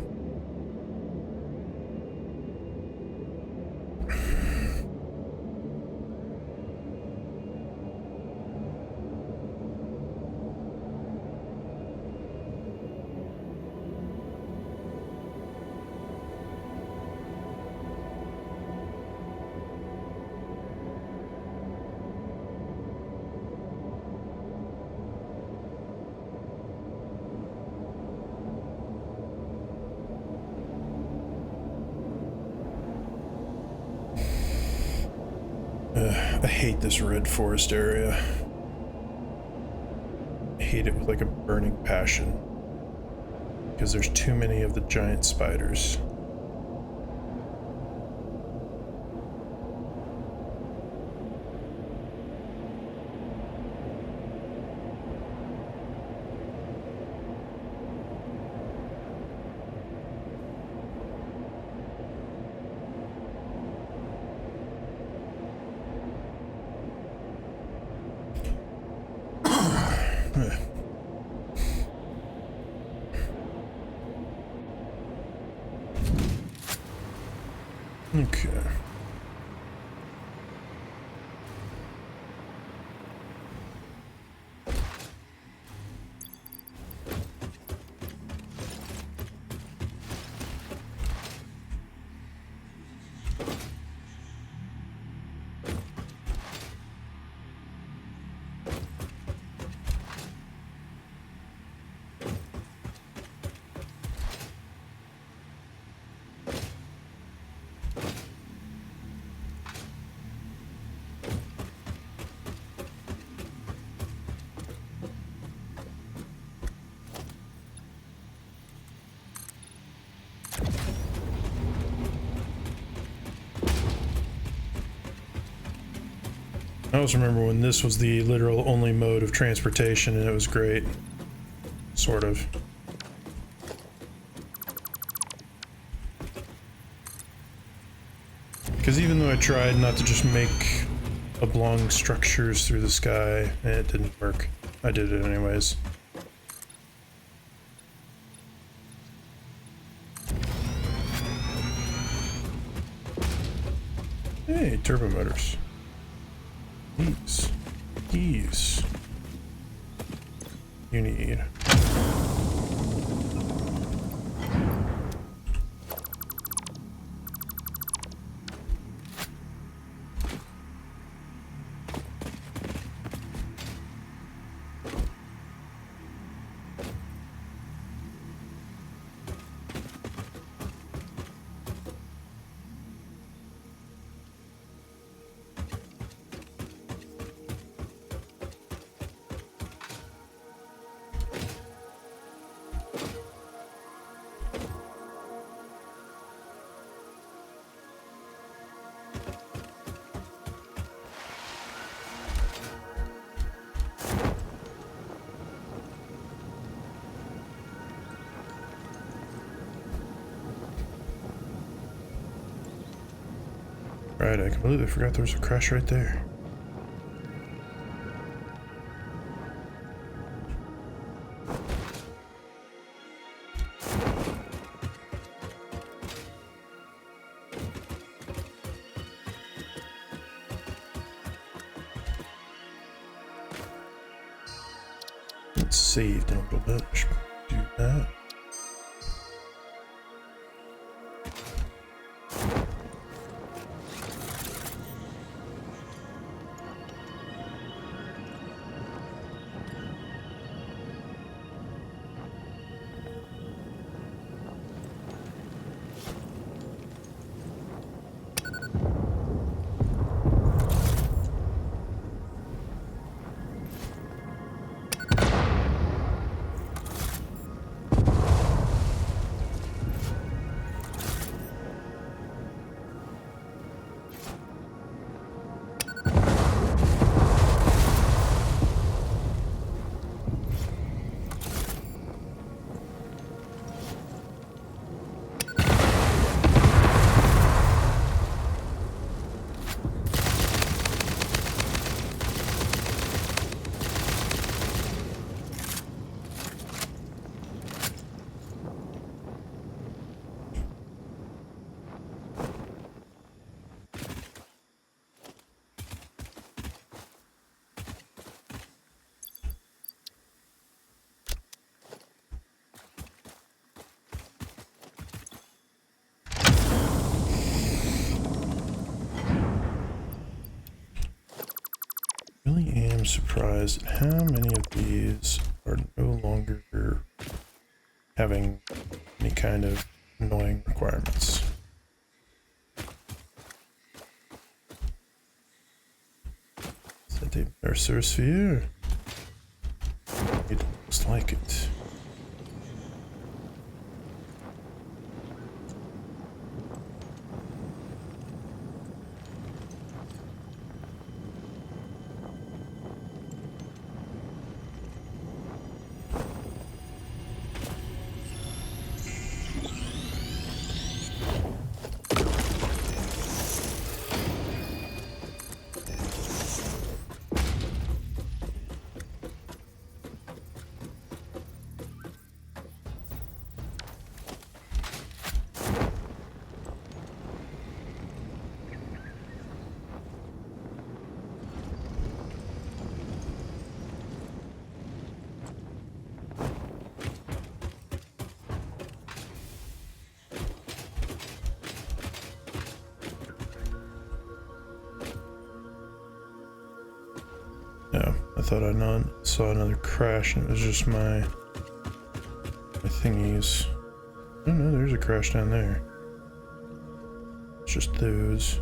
Speaker 1: I hate this red forest area. I hate it with like a burning passion. Because there's too many of the giant spiders. Okay. I always remember when this was the literal only mode of transportation and it was great. Sort of. Because even though I tried not to just make oblong structures through the sky, it didn't work. I did it anyways. Hey, turbo motors. These. You need. Right, I completely forgot there was a crash right there. It's saved in a little bit. I should do that. Really am surprised at how many of these are no longer having any kind of annoying requirements. Is that the Mercer Sphere? It looks like it. thought I saw another crash and it was just my thingies. Oh no, there's a crash down there. It's just those.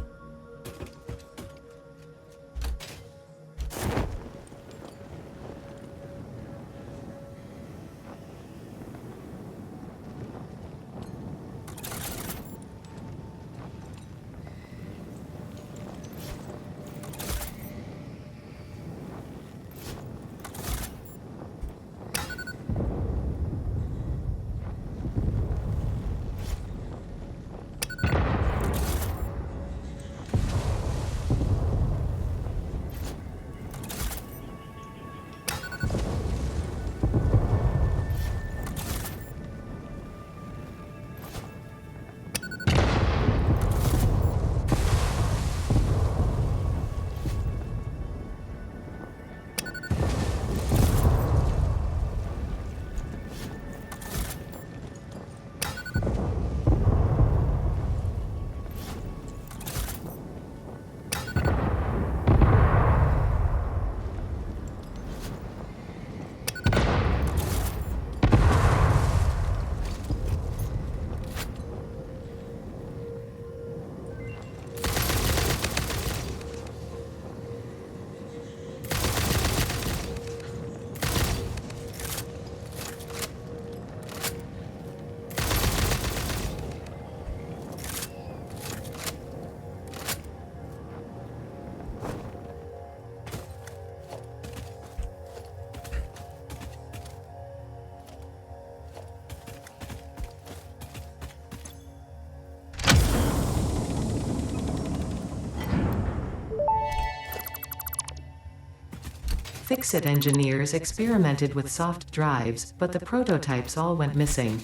Speaker 3: Fix-It engineers experimented with soft drives, but the prototypes all went missing.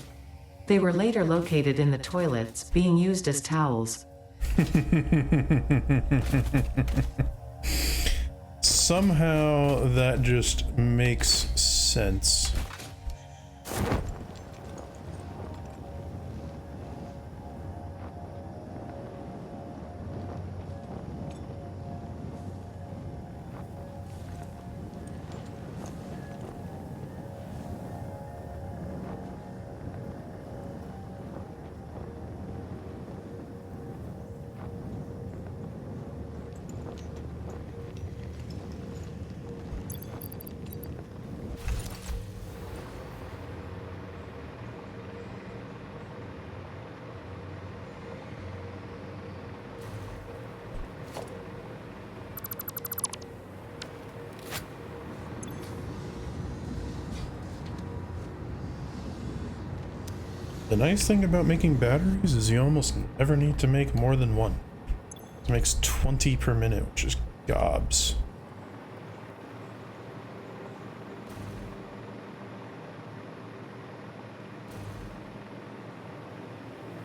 Speaker 3: They were later located in the toilets, being used as towels.
Speaker 1: Somehow that just makes sense. The nice thing about making batteries is you almost never need to make more than one. It makes 20 per minute, which is gobs.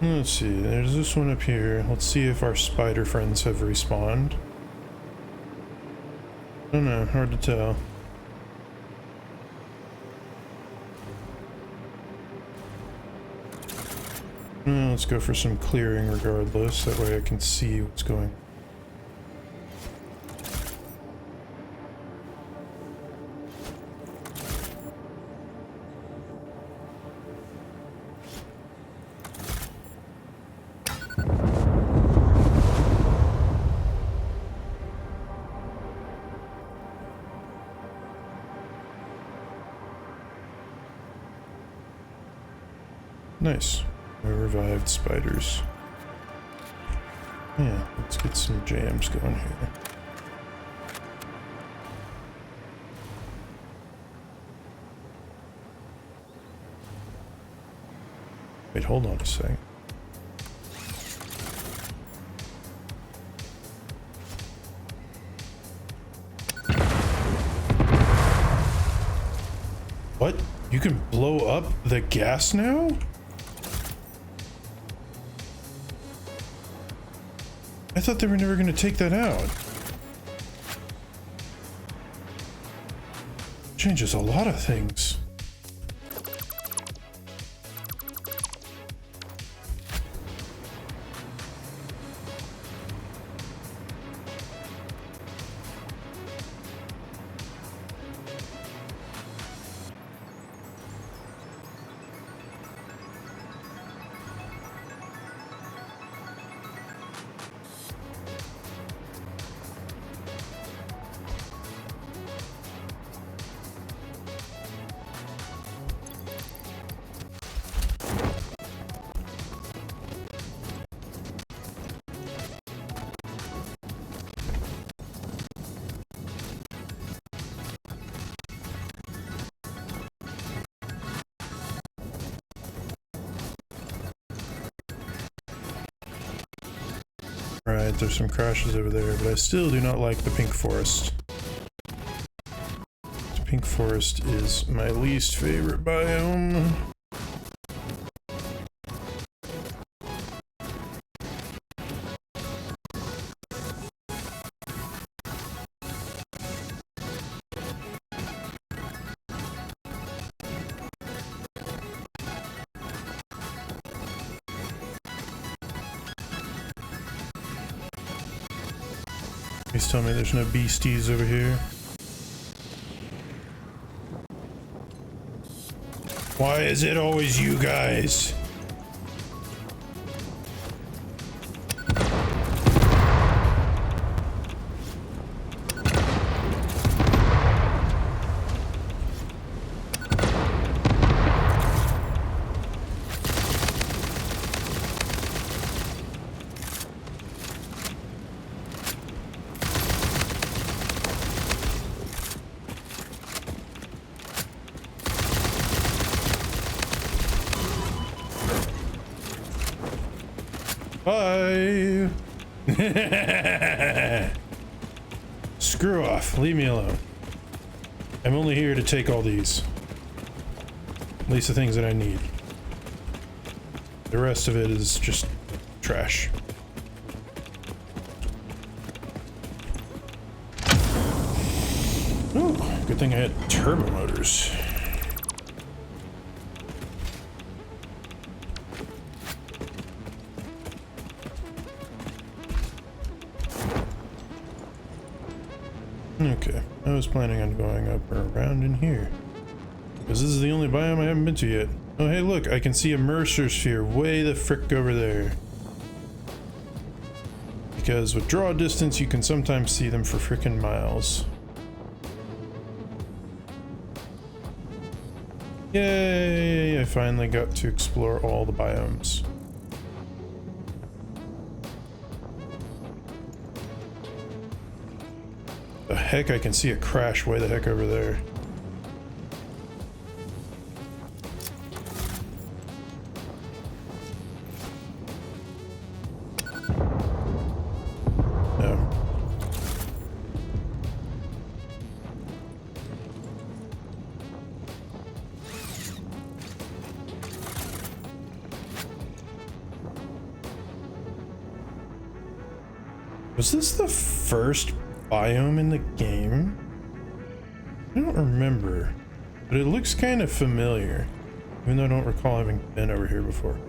Speaker 1: Let's see, there's this one up here. Let's see if our spider friends have respawned. I don't know, hard to tell. Let's go for some clearing regardless, that way I can see what's going on. Nice. We revived spiders. Yeah, let's get some jams going here. Wait, hold on a second. What? You can blow up the gas now? I thought they were never going to take that out. Changes a lot of things. Right, there's some crashes over there, but I still do not like the pink forest. The pink forest is my least favorite biome. Please tell me there's no beasties over here. Why is it always you guys? Bye. Screw off. Leave me alone. I'm only here to take all these. At least the things that I need. The rest of it is just trash. Ooh, good thing I had turbo motors. Okay, I was planning on going up or around in here. Because this is the only biome I haven't been to yet. Oh hey look, I can see a Mercer sphere way the frick over there. Because with draw distance you can sometimes see them for frickin' miles. Yay! I finally got to explore all the biomes. The heck, I can see a crash way the heck over there. No. Was this the first biome in the game? I don't remember, but it looks kind of familiar, even though I don't recall having been over here before.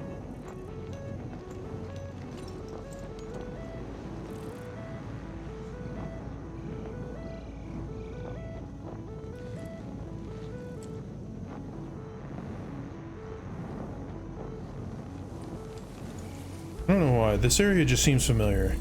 Speaker 1: I don't know why, this area just seems familiar.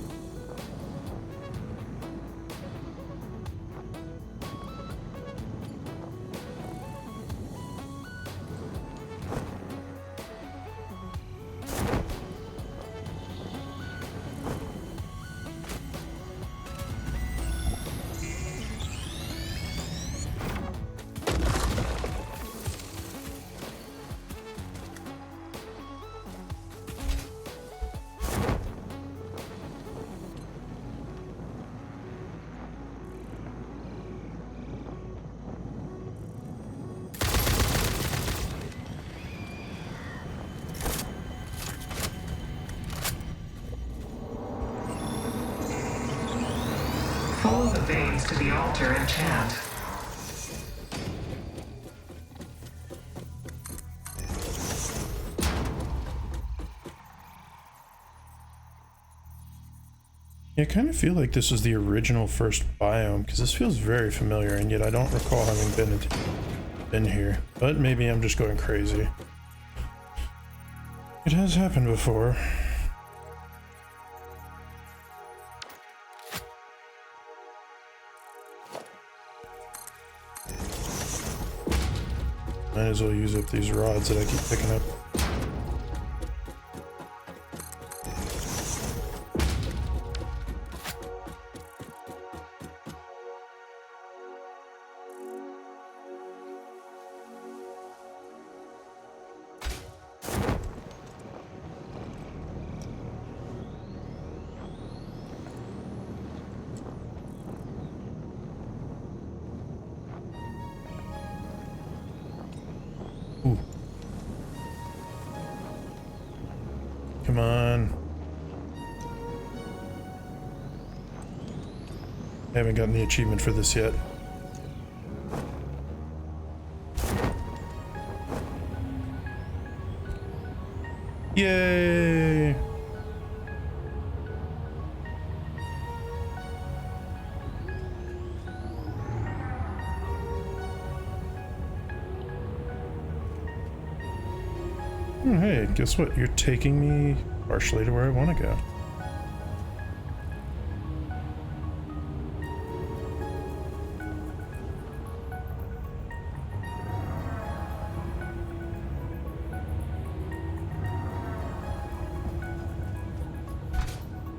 Speaker 2: Follow the veins to the altar and chant.
Speaker 1: Yeah, I kind of feel like this was the original first biome, because this feels very familiar, and yet I don't recall having been here. But maybe I'm just going crazy. It has happened before. Might as well use up these rods that I keep picking up. Come on. I haven't gotten the achievement for this yet. Yay! Oh, hey, guess what? You're taking me partially to where I want to go.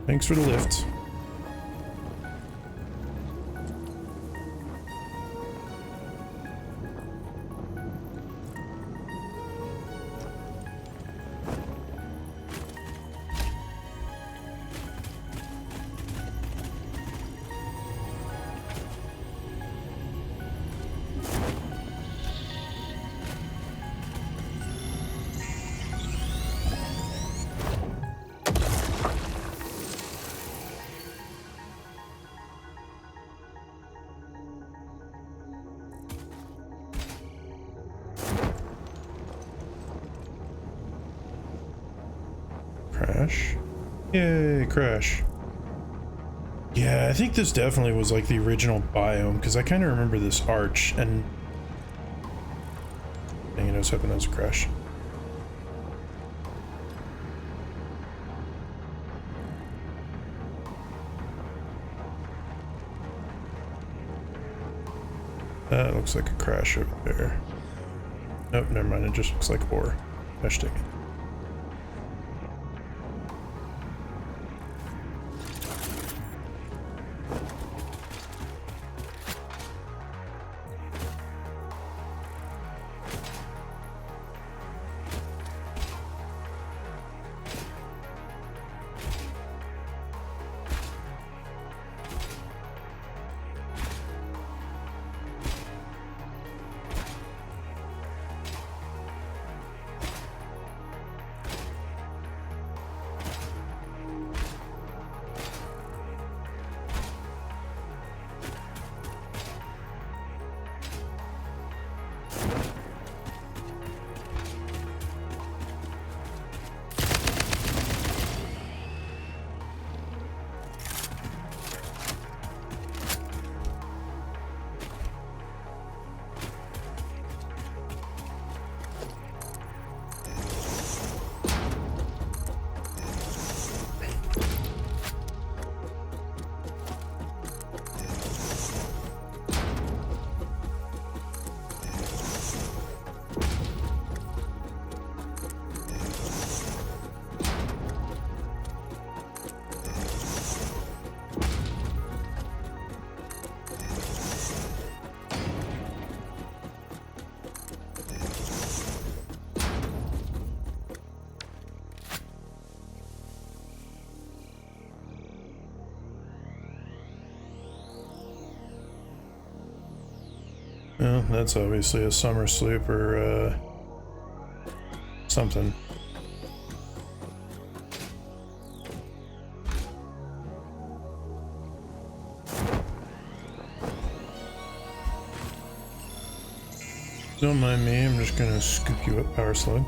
Speaker 1: Thanks for the lift. Crash. Yay, crash. Yeah, I think this definitely was like the original biome, because I kind of remember this arch, and... Dang it, I was hoping that was a crash. That looks like a crash over there. Nope, never mind, it just looks like ore. Hashtag it. Well, that's obviously a summer sloop or something. Don't mind me, I'm just gonna scoop you up, power slug.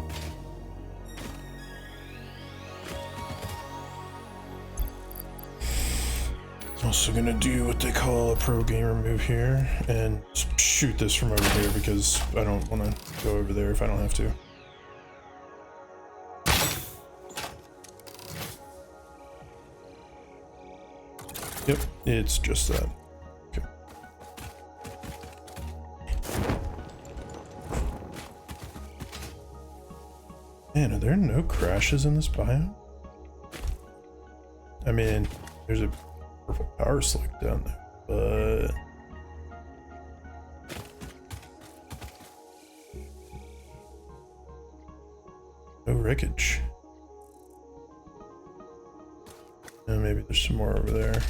Speaker 1: Also gonna do what they call a pro gamer move here and shoot this from over here because I don't want to go over there if I don't have to. Yep, it's just that. Okay. Man, are there no crashes in this biome? I mean, there's a purple power slug down there, but no wreckage. And maybe there's some more over there.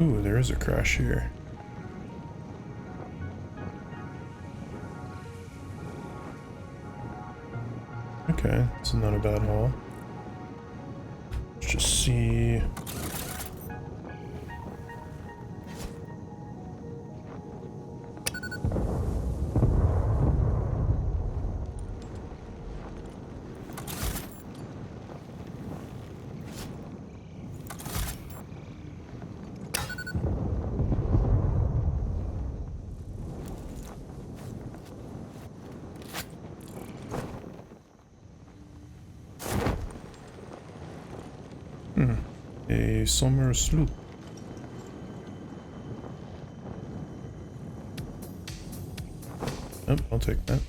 Speaker 1: Ooh, there is a crash here. Okay, it's not a bad haul. Let's just see. A summer sloop. Yep, I'll take that.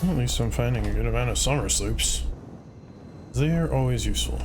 Speaker 1: Well, at least I'm finding a good amount of summer sloops. They are always useful.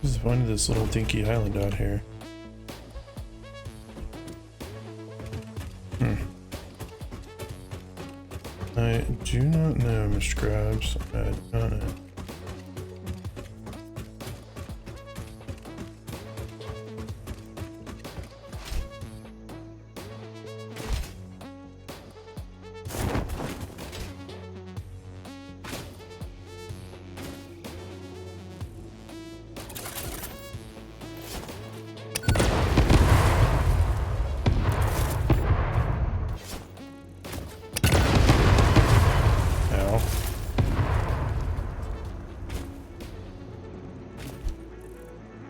Speaker 1: What's the point of this little dinky island out here? I do not know, Mr. Krabs. I do not know.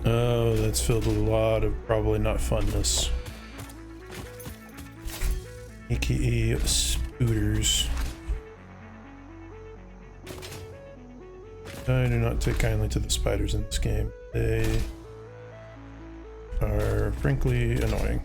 Speaker 1: Oh, that's filled with a lot of probably not funness. AKA spooters. I do not take kindly to the spiders in this game. They are frankly annoying.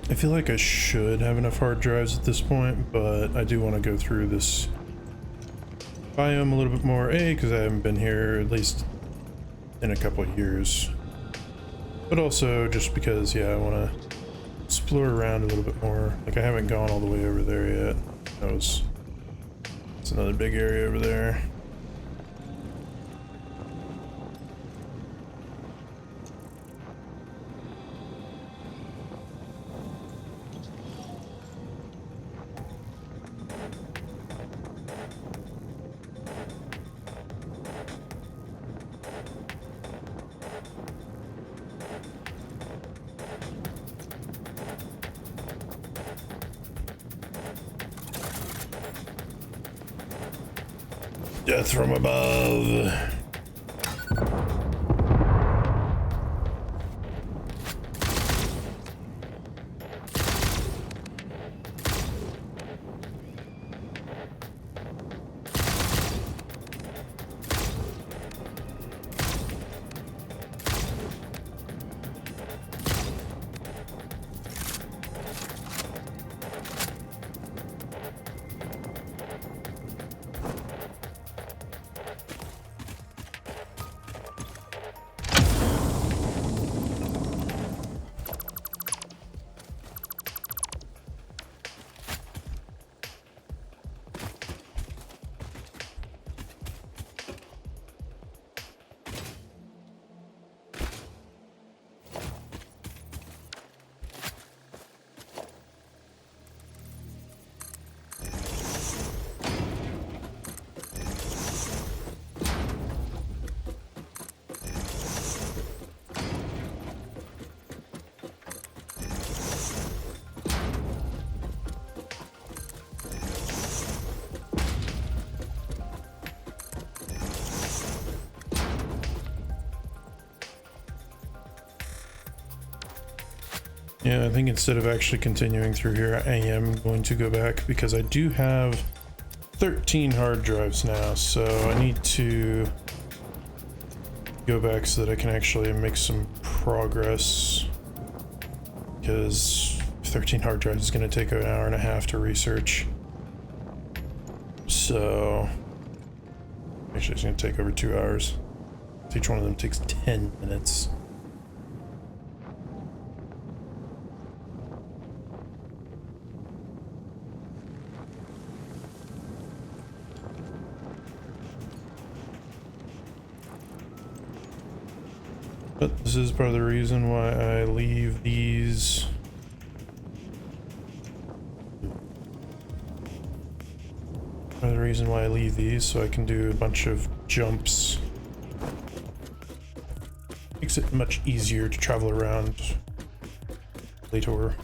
Speaker 1: I feel like I should have enough hard drives at this point, but I do want to go through this biome a little bit more. A, because I haven't been here at least in a couple of years, but also just because, yeah, I want to explore around a little bit more. Like, I haven't gone all the way over there yet. It's another big area over there. Death from above. Yeah, I think instead of actually continuing through here, I am going to go back because I do have 13 hard drives now, so I need to go back so that I can actually make some progress, because 13 hard drives is going to take an hour and a half to research. So actually it's going to take over 2 hours. Each one of them takes 10 minutes. But this is part of the reason why I leave these. Part of the reason why I leave these, so I can do a bunch of jumps. Makes it much easier to travel around later.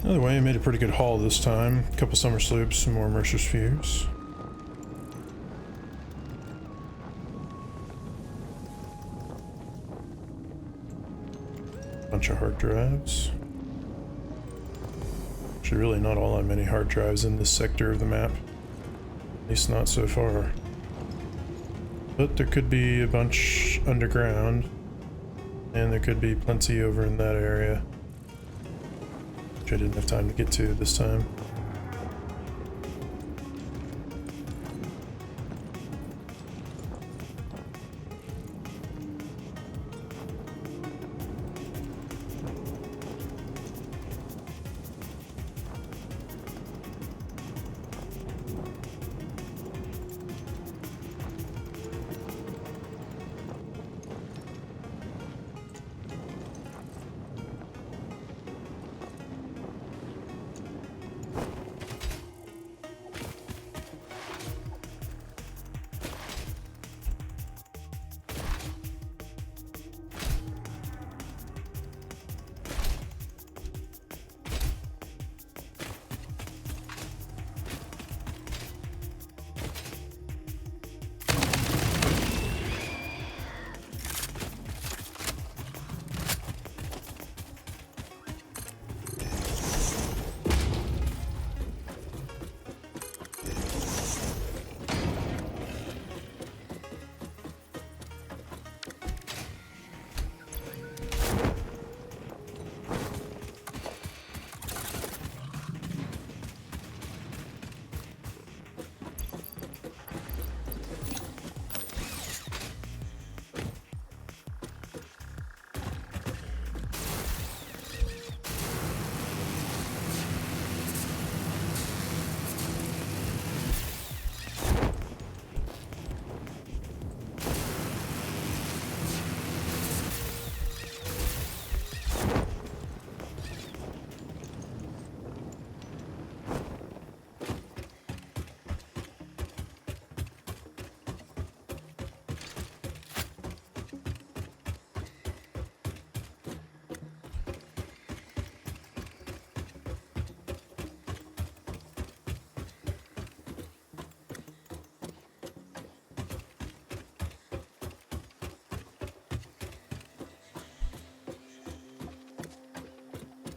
Speaker 1: Either way, I made a pretty good haul this time. A couple summer sloops, some more Mercer spheres. Bunch of hard drives. Actually, really not all that many hard drives in this sector of the map. At least not so far. But there could be a bunch underground. And there could be plenty over in that area. Which I didn't have time to get to this time.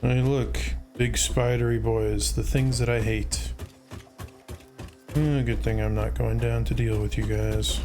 Speaker 1: Hey, look, big spidery boys, the things that I hate. Good thing I'm not going down to deal with you guys.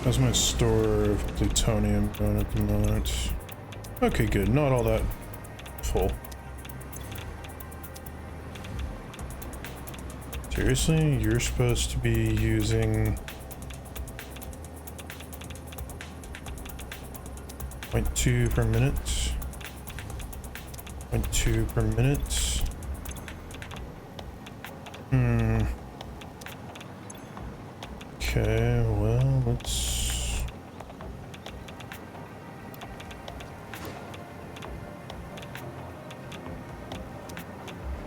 Speaker 1: How's my store of plutonium going at the moment? Okay, good. Not all that full. Seriously? You're supposed to be using 0.2 per minute? 0.2 per minute? Okay, well, let's...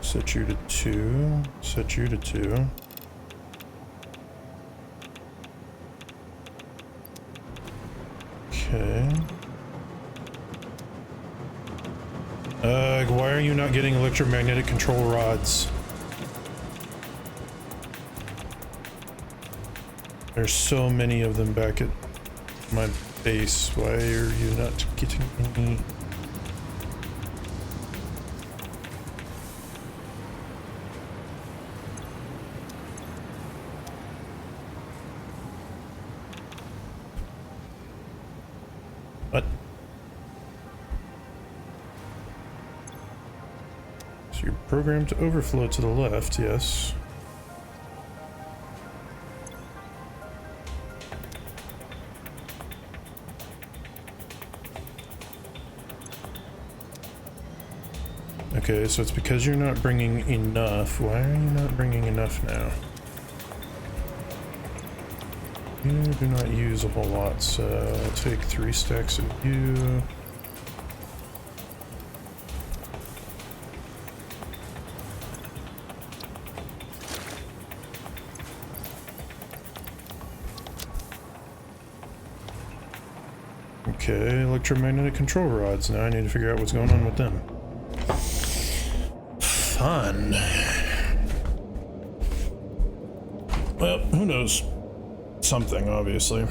Speaker 1: set you to 2. Set you to 2. Okay. Why are you not getting electromagnetic control rods? There's so many of them back at my base. Why are you not getting any? What? So you're programmed to overflow to the left, yes. Okay, so it's because you're not bringing enough. Why are you not bringing enough now? You do not use a whole lot, so I'll take 3 stacks of you. Okay, electromagnetic control rods. Now I need to figure out what's going on with them. Fun. Well, who knows? Something, obviously.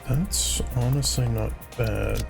Speaker 1: That's honestly not bad.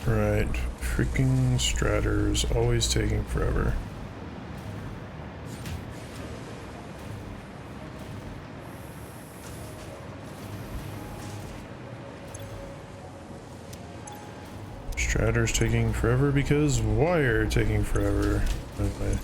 Speaker 1: Right, freaking Stratter's always taking forever. Stratter's taking forever because wire taking forever. Anyway.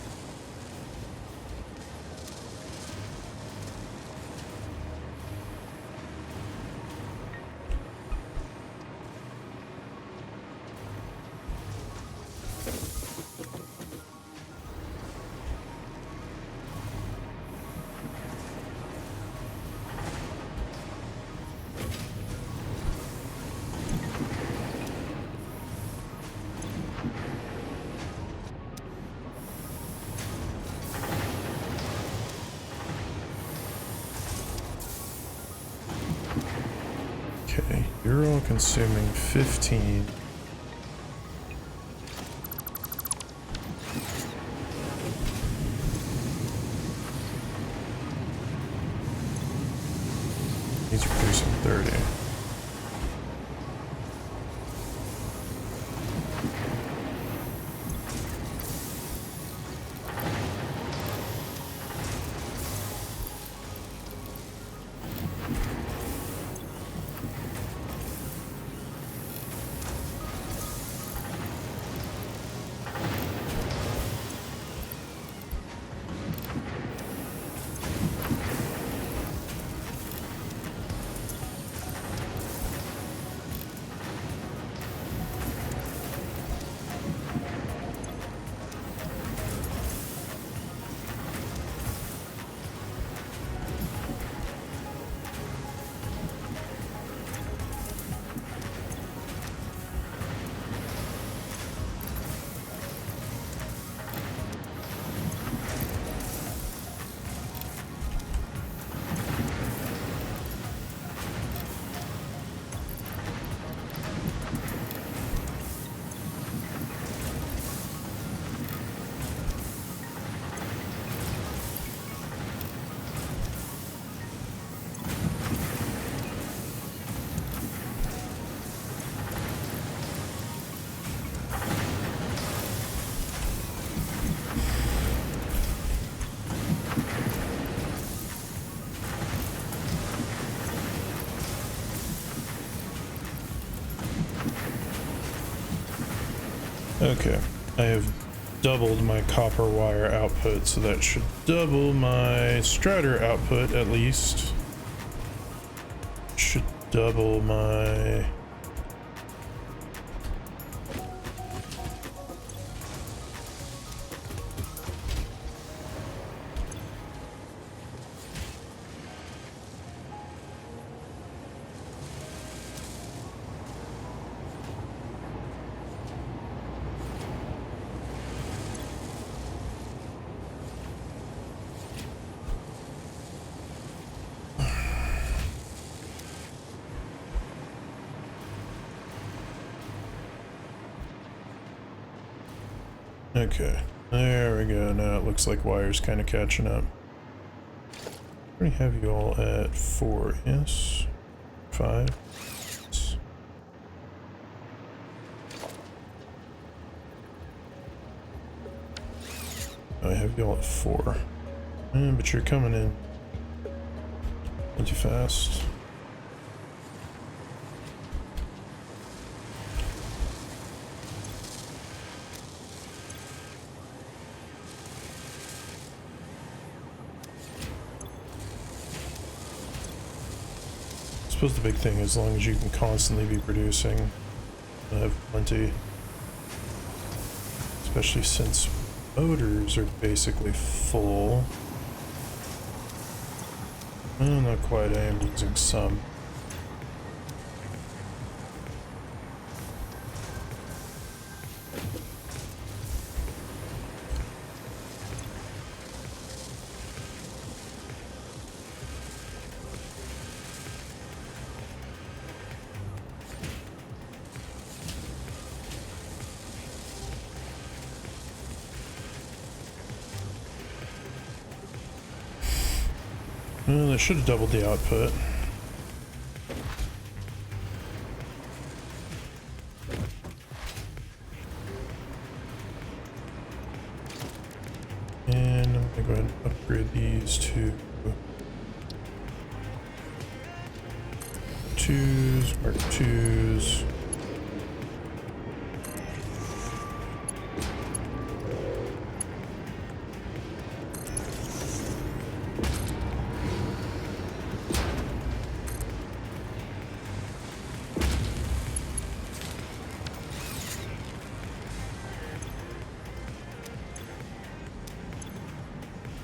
Speaker 1: you're all consuming 15. These are producing 30. Okay, I have doubled my copper wire output, so that should double my strider output at least. Should double my... Okay, there we go. Now it looks like wire's kind of catching up. We have you all at 4, yes? 5. Yes. I have you all at 4. But you're coming in way too fast. I suppose the big thing is, as long as you can constantly be producing, I have plenty. Especially since motors are basically full. Well, not quite, I am using some. Well, that should have doubled the output. And I'm gonna go ahead and upgrade these to 2s, Mark 2s.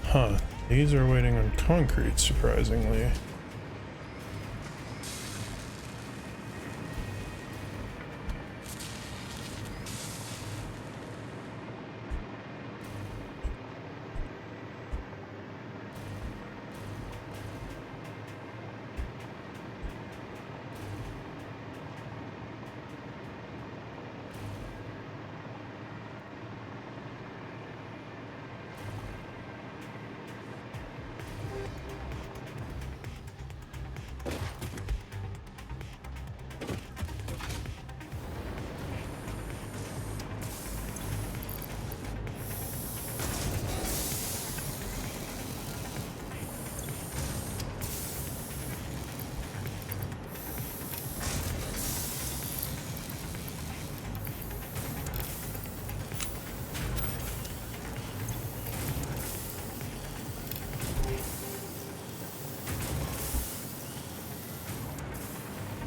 Speaker 1: Huh, these are waiting on concrete, surprisingly.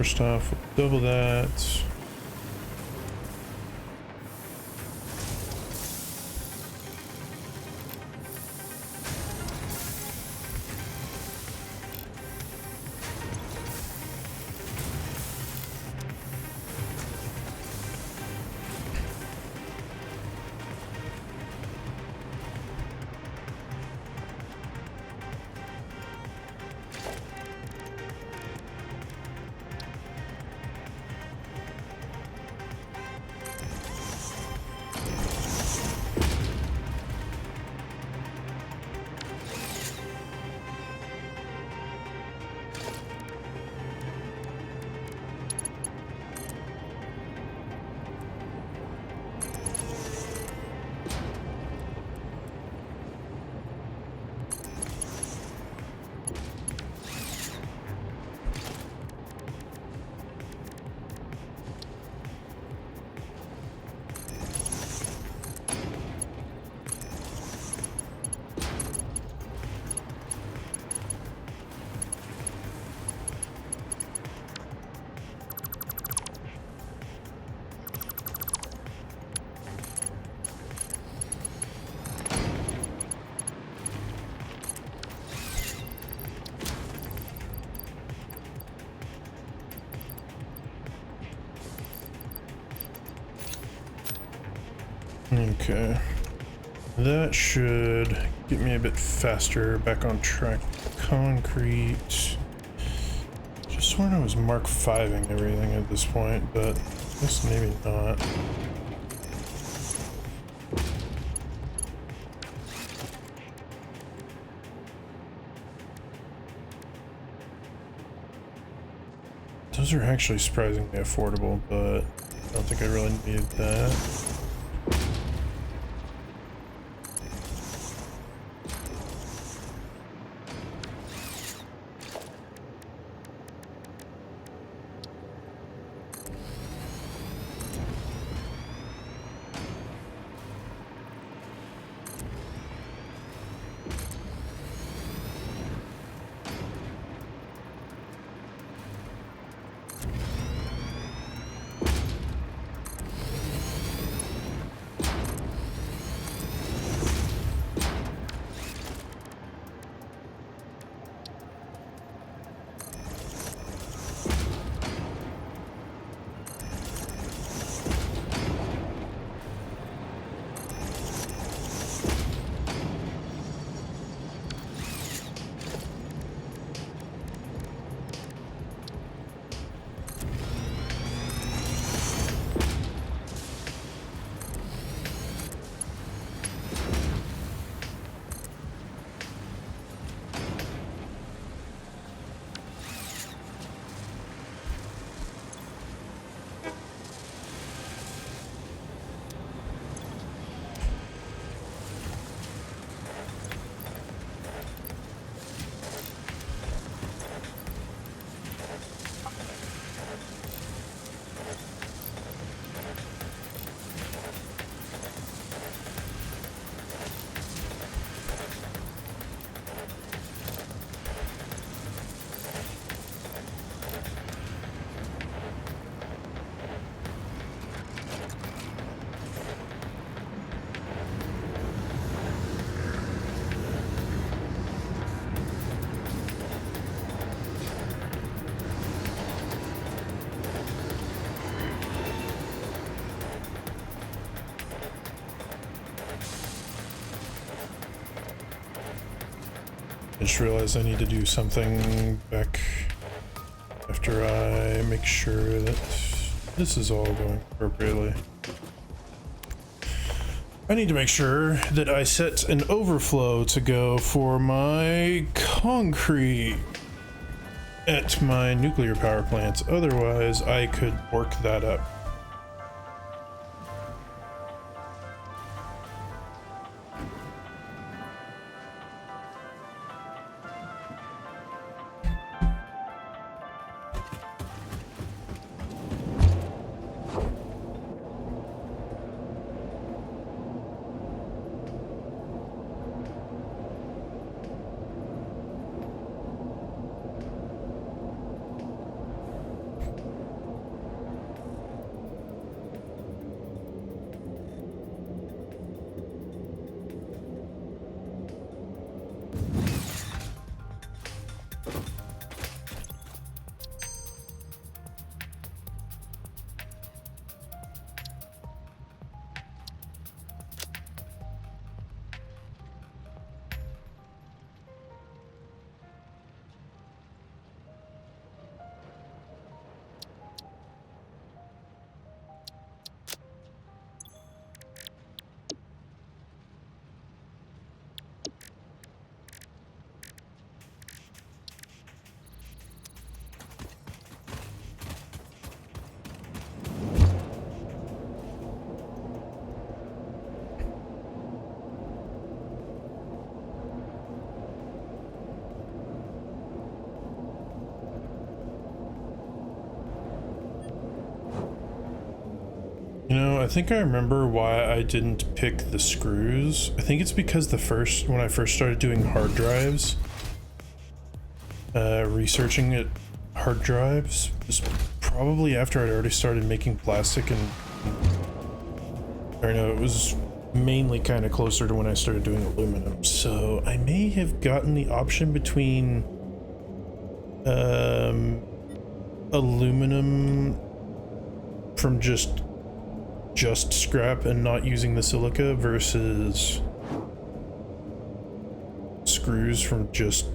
Speaker 1: First off, double that. Okay, that should get me a bit faster back on track. Concrete. Just sworn I was Mark 5ing everything at this point, but I guess maybe not. Those are actually surprisingly affordable, but I don't think I really needed that. I just realized I need to do something back after I make sure that this is all going appropriately. I need to make sure that I set an overflow to go for my concrete at my nuclear power plants. Otherwise, I could work that up. I think I remember why I didn't pick the screws. I think it's because when I first started doing hard drives, researching it, hard drives was probably after I'd already started making plastic, and or no, it was mainly kind of closer to when I started doing aluminum. So I may have gotten the option between aluminum from just scrap and not using the silica versus screws from just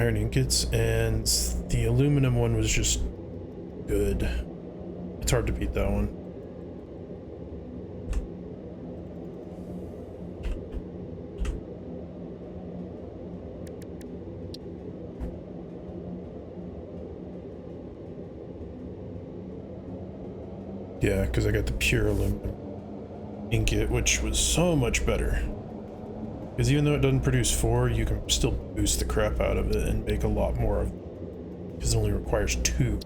Speaker 1: iron ingots, and the aluminum one was just good. It's hard to beat that one. Yeah, because I got the pure aluminum ingot, which was so much better. Because even though it doesn't produce 4, you can still boost the crap out of it and make a lot more of it. Because it only requires 2.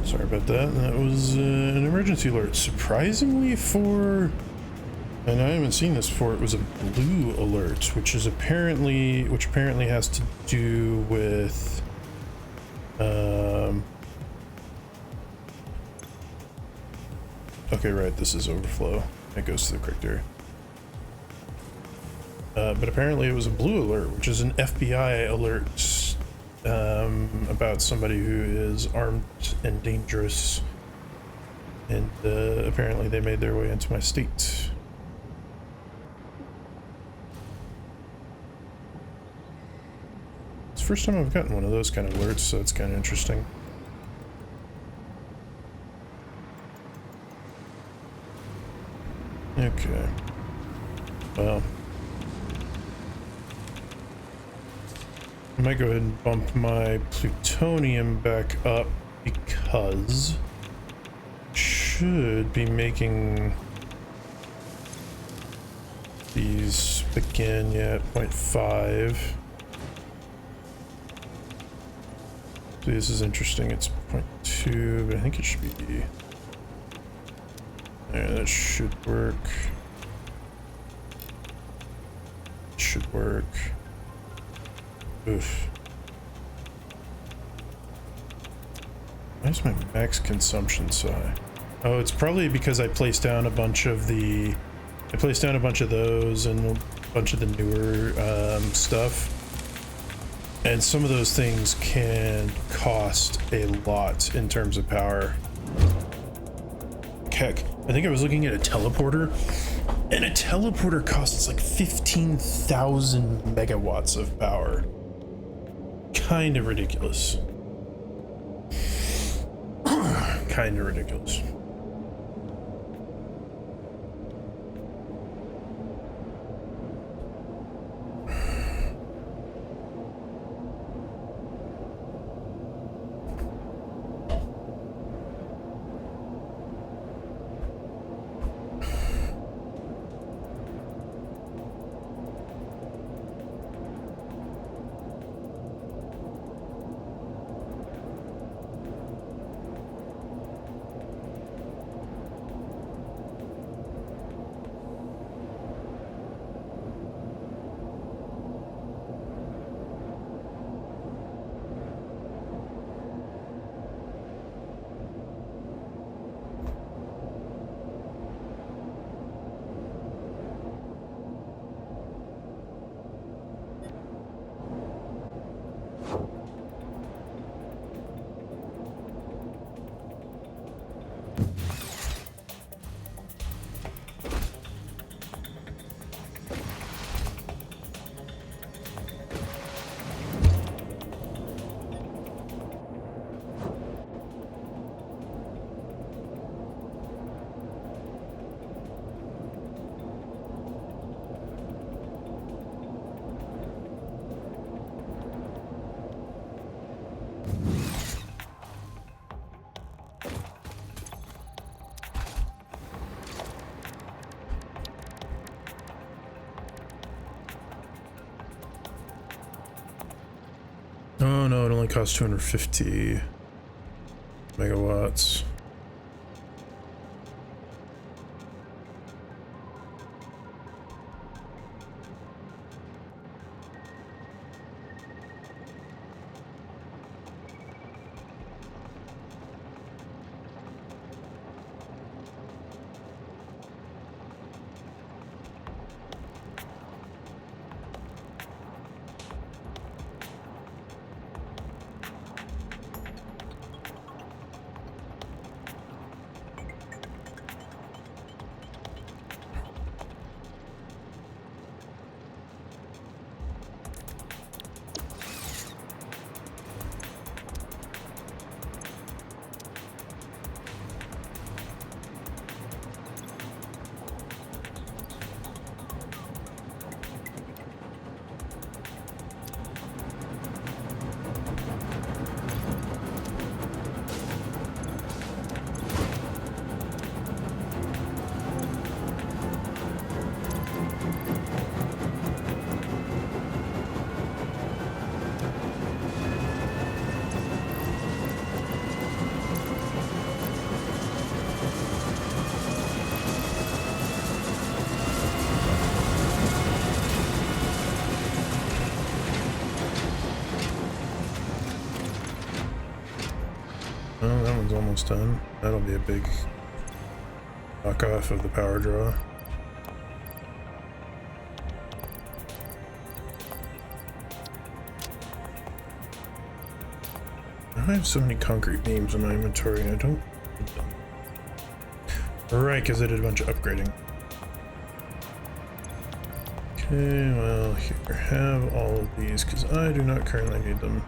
Speaker 1: Sorry about that. That was an emergency alert. Surprisingly for... And I haven't seen this before. It was a blue alert, which apparently has to do with... Okay, right, this is overflow. It goes to the correct area. But apparently it was a blue alert, which is an FBI alert about somebody who is armed and dangerous. And apparently they made their way into my state. It's the first time I've gotten one of those kind of alerts, so it's kind of interesting. Okay. Well, I might go ahead and bump my plutonium back up because should be making these again, yeah, at 0.5. So this is interesting. It's 0.2, but I think it should be. Yeah, that should work. Should work. Oof. Why is my max consumption so high? Oh, it's probably because I placed down a bunch of the... I placed down a bunch of those and a bunch of the newer stuff. And some of those things can cost a lot in terms of power. Heck, I think I was looking at a teleporter, and a teleporter costs like 15,000 megawatts of power. Kind of ridiculous. Kind of ridiculous. Oh no, it only costs 250 megawatts. Oh, that one's almost done. That'll be a big knock off of the power draw. I have so many concrete beams in my inventory, I don't need them. Right, because I did a bunch of upgrading. Okay, well, here, have all of these, because I do not currently need them.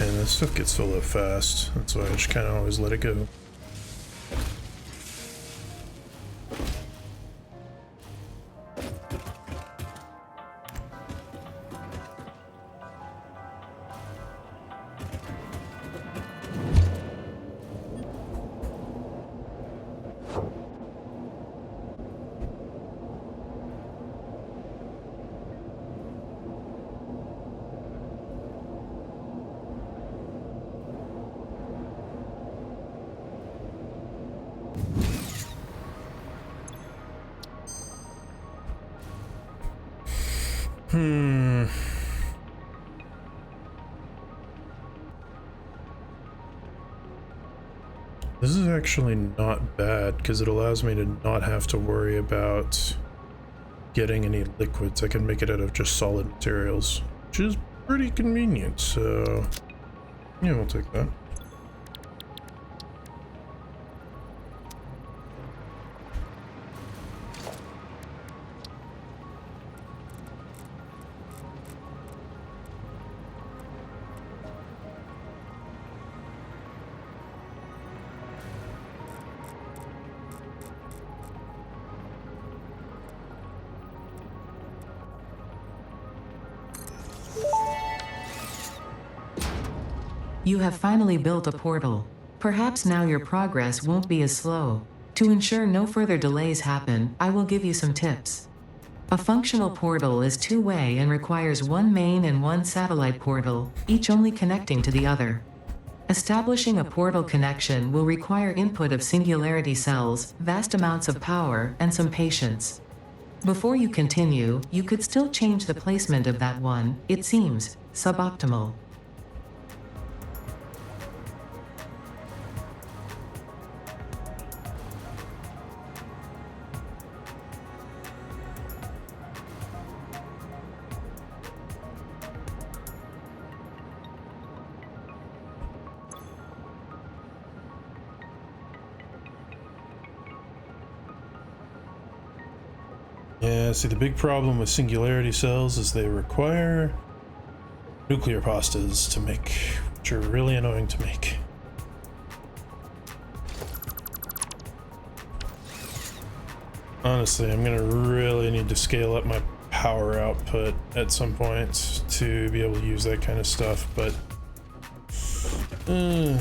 Speaker 1: Man, this stuff gets filled up fast. That's why I just kind of always let it go. Hmm. This is actually not bad because it allows me to not have to worry about getting any liquids. I can make it out of just solid materials, which is pretty convenient. So yeah, we'll take that.
Speaker 3: You have finally built a portal. Perhaps now your progress won't be as slow. To ensure no further delays happen, I will give you some tips. A functional portal is two-way and requires one main and one satellite portal, each only connecting to the other. Establishing a portal connection will require input of singularity cells, vast amounts of power, and some patience. Before you continue, you could still change the placement of that one, it seems, suboptimal.
Speaker 1: Yeah, see, the big problem with singularity cells is they require nuclear pastas to make, which are really annoying to make. Honestly, I'm gonna really need to scale up my power output at some point to be able to use that kind of stuff, but ooh,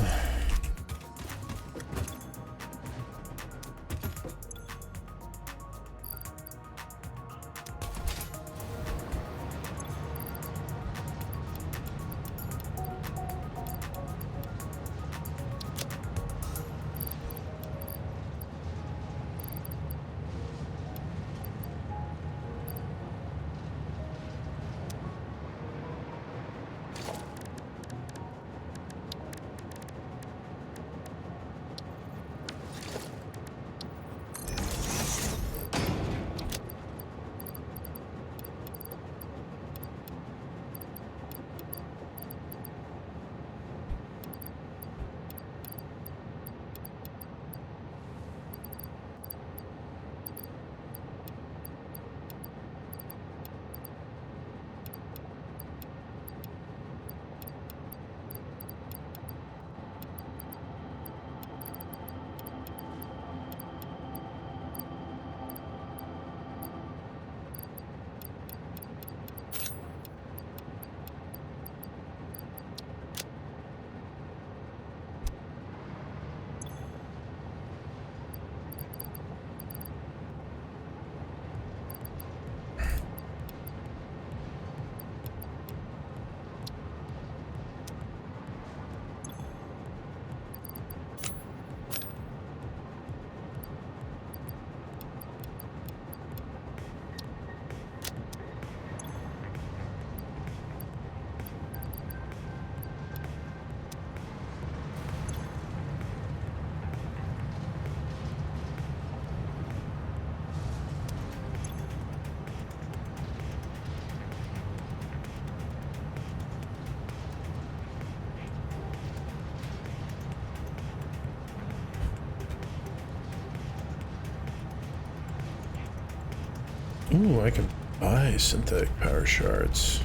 Speaker 1: I can buy synthetic power shards.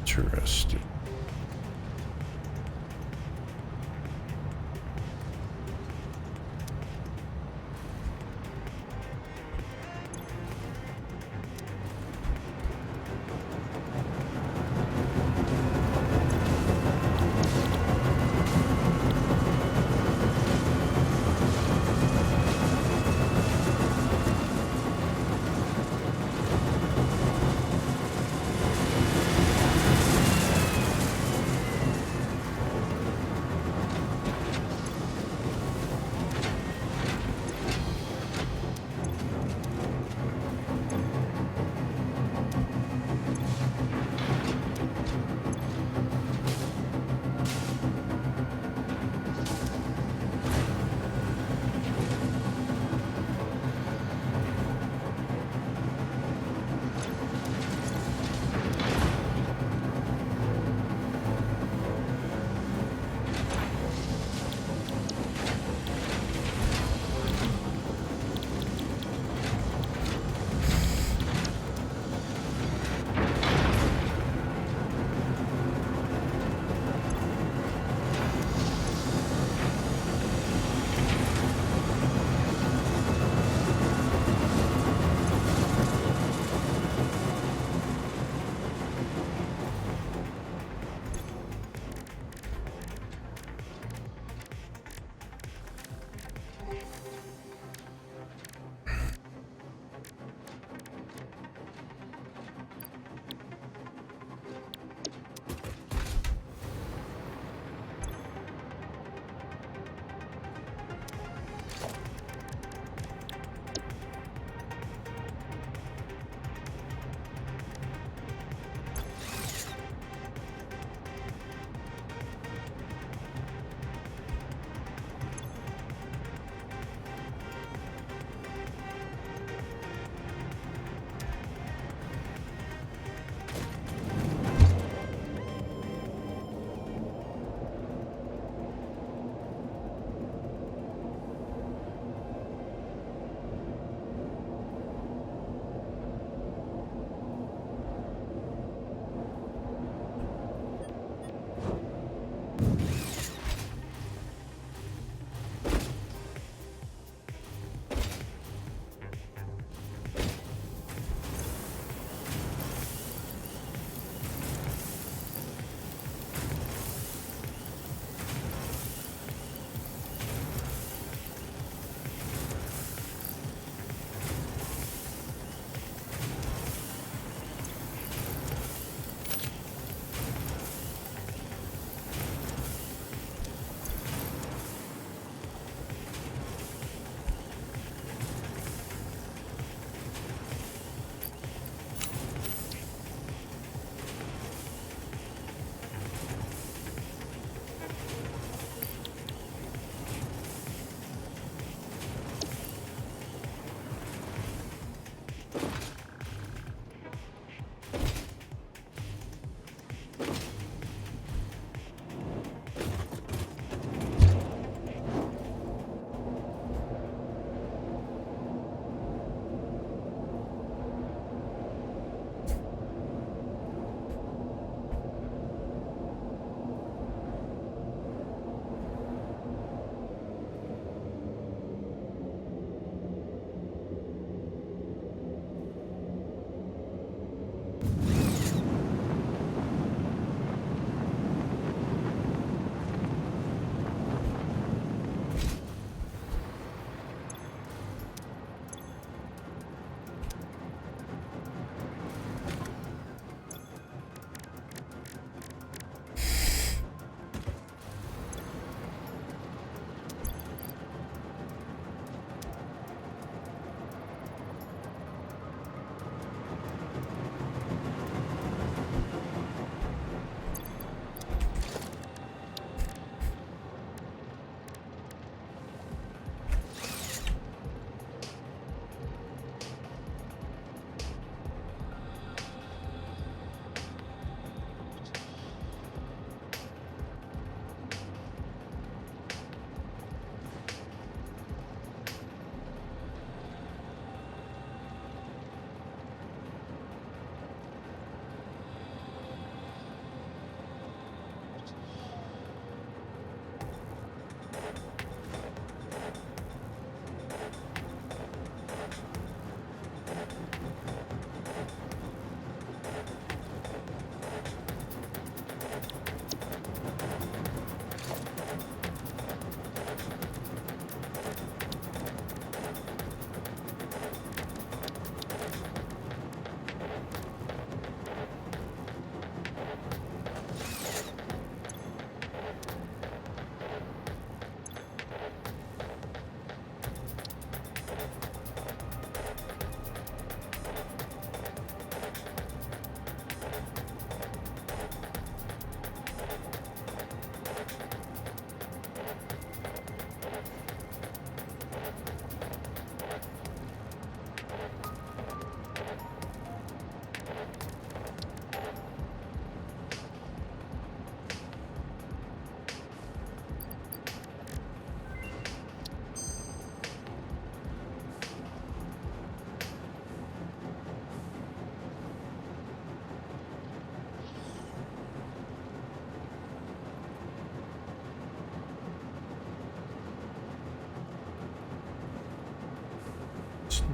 Speaker 1: Interesting.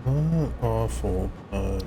Speaker 1: Not awful, but...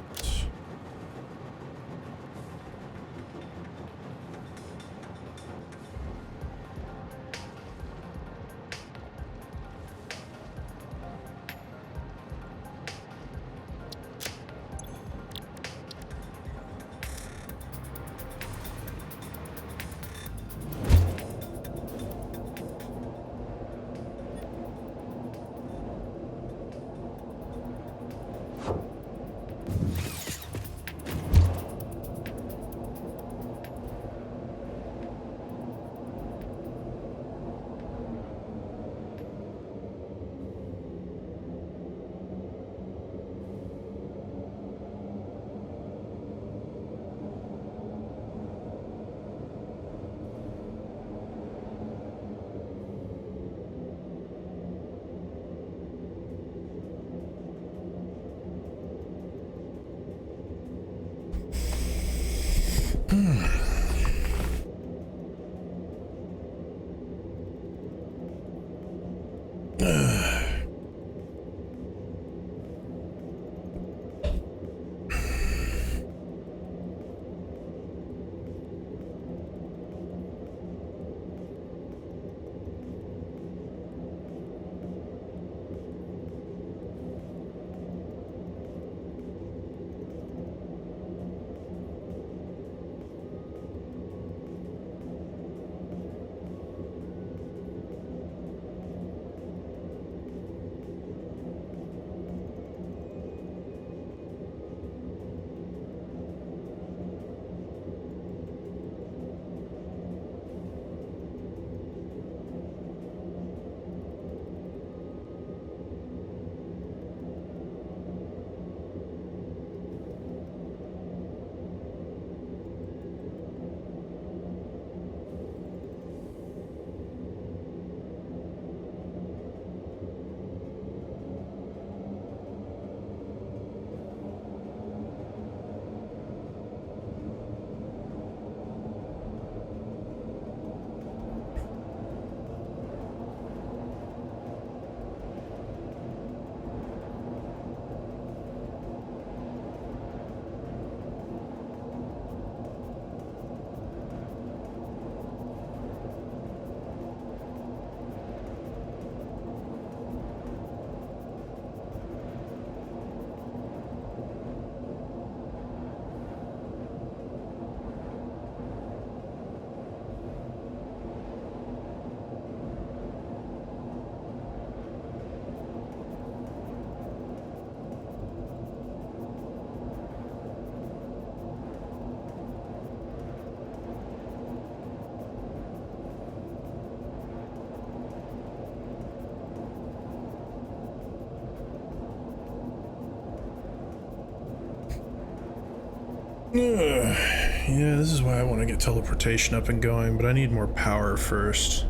Speaker 1: Yeah, this is why I want to get teleportation up and going, but I need more power first.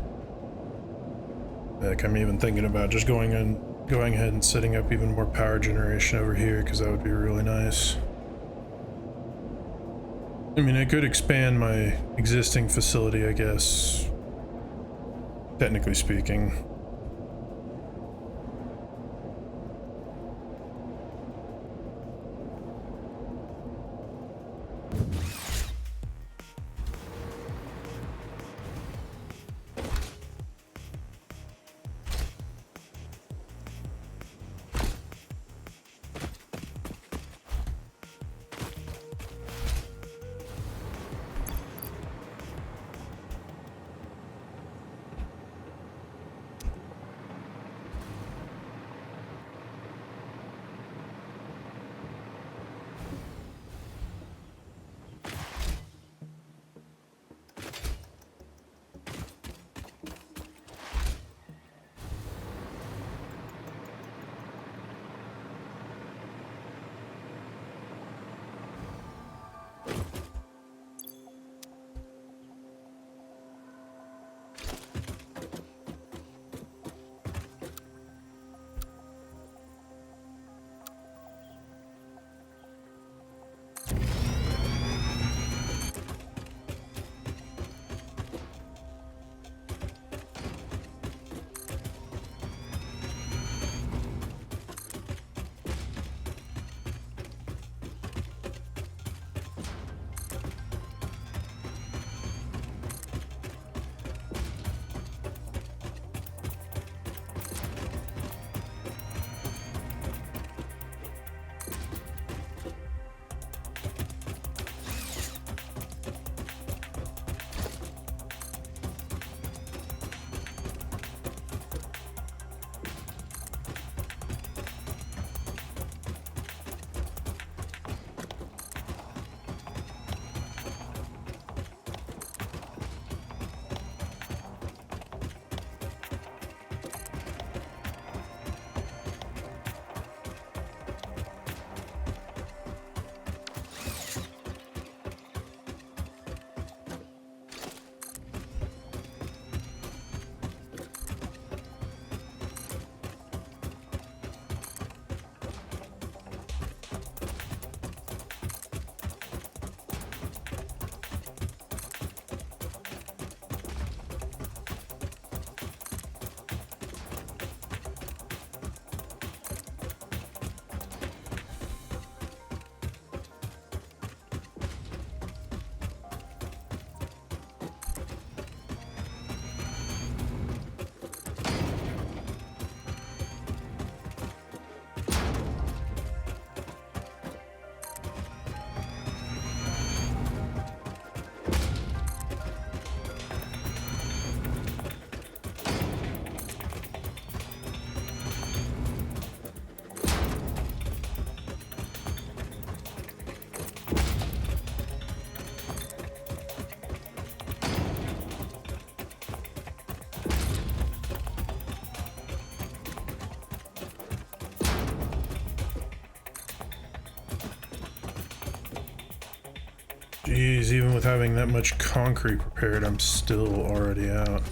Speaker 1: Like, I'm even thinking about just going ahead and setting up even more power generation over here, because that would be really nice. I mean, I could expand my existing facility, I guess, technically speaking. Jeez, even with having that much concrete prepared, I'm still already out.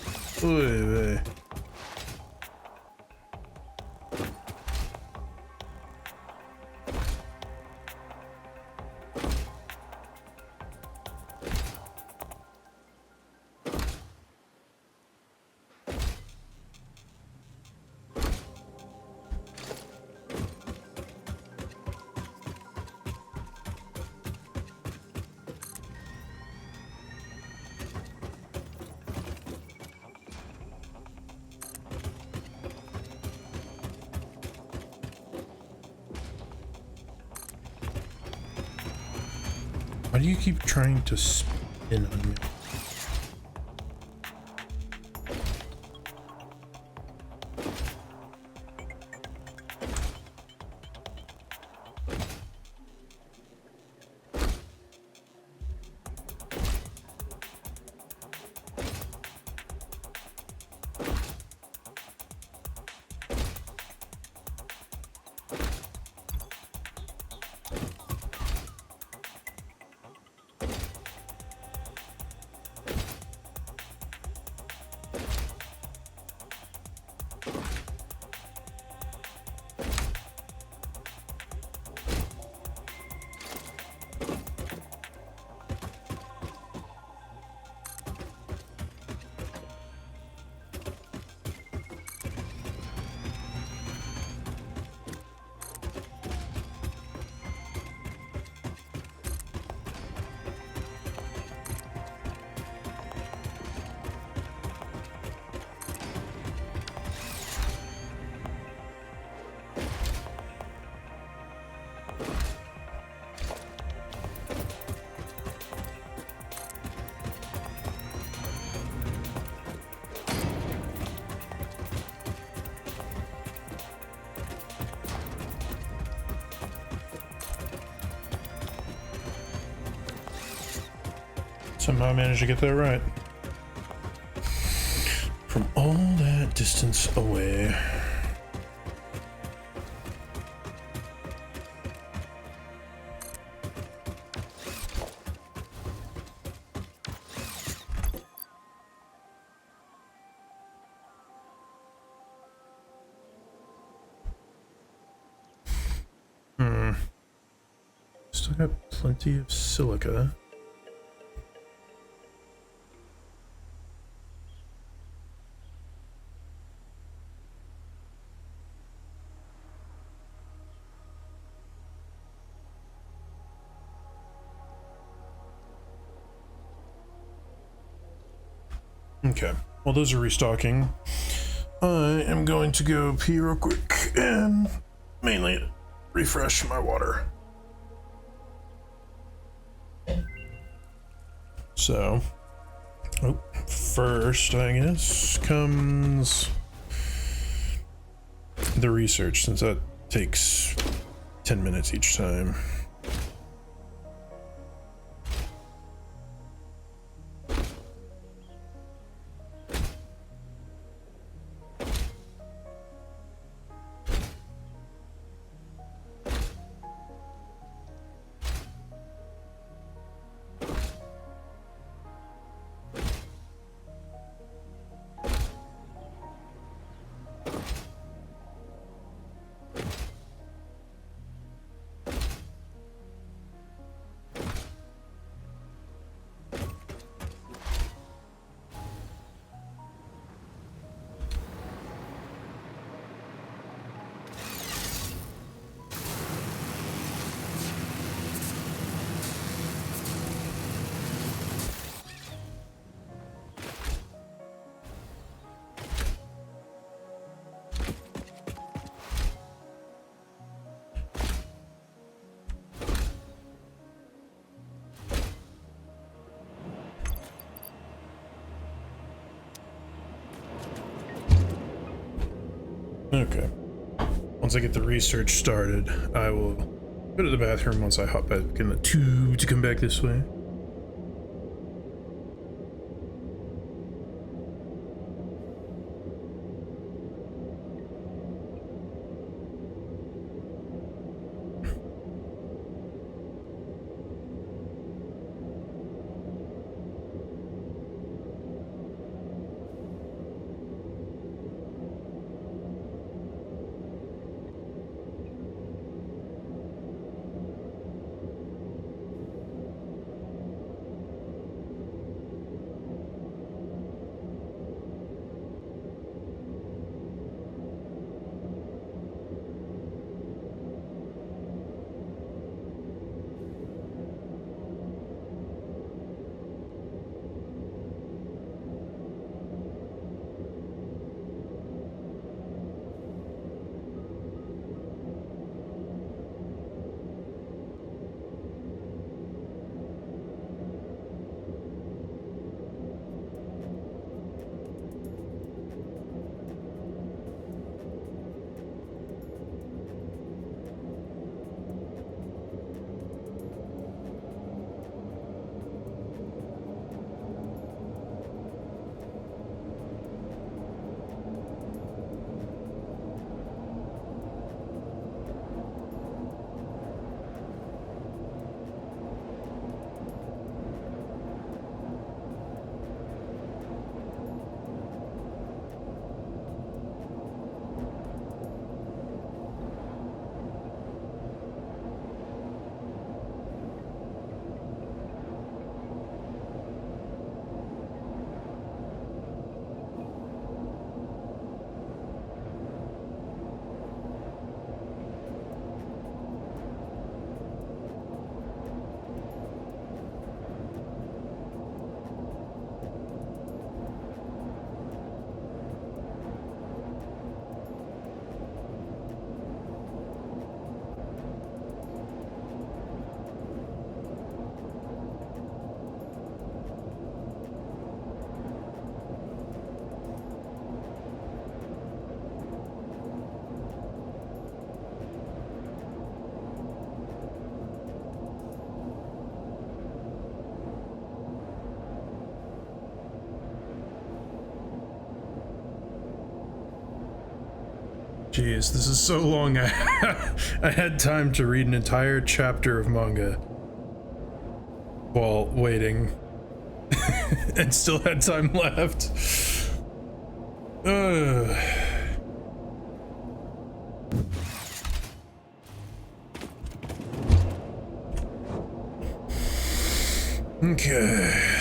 Speaker 1: Oy vey. Why do you keep trying to spin on me? Somehow I managed to get that right. From all that distance away. Still got plenty of silica. Okay, while those are restocking, I am going to go pee real quick and mainly refresh my water. So, first, I guess, comes the research, since that takes 10 minutes each time. Okay. Once I get the research started, I will go to the bathroom once I hop back in the tube to come back this way. Jeez, this is so long. I had time to read an entire chapter of manga while waiting and still had time left. Okay.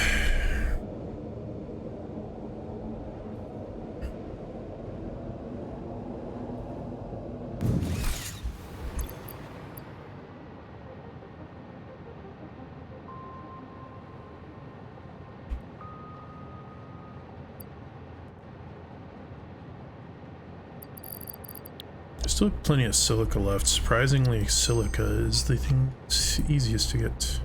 Speaker 1: Still have plenty of silica left. Surprisingly, silica is the thing that's easiest to get.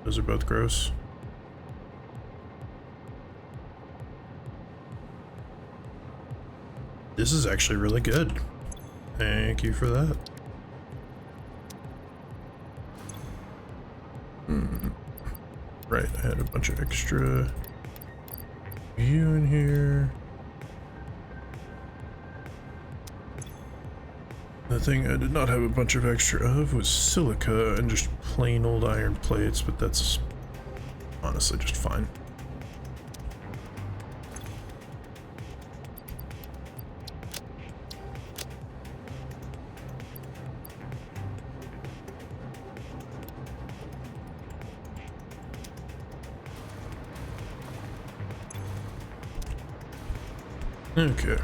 Speaker 1: Those are both gross. This is actually really good. Thank you for that. Right, I had a bunch of extra you in here. The thing I did not have a bunch of extra of was silica and just plain old iron plates, but that's honestly just fine. Okay.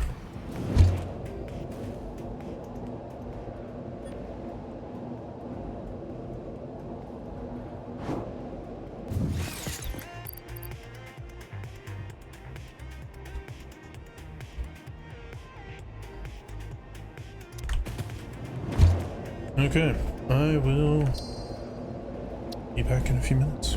Speaker 1: Okay, I will be back in a few minutes.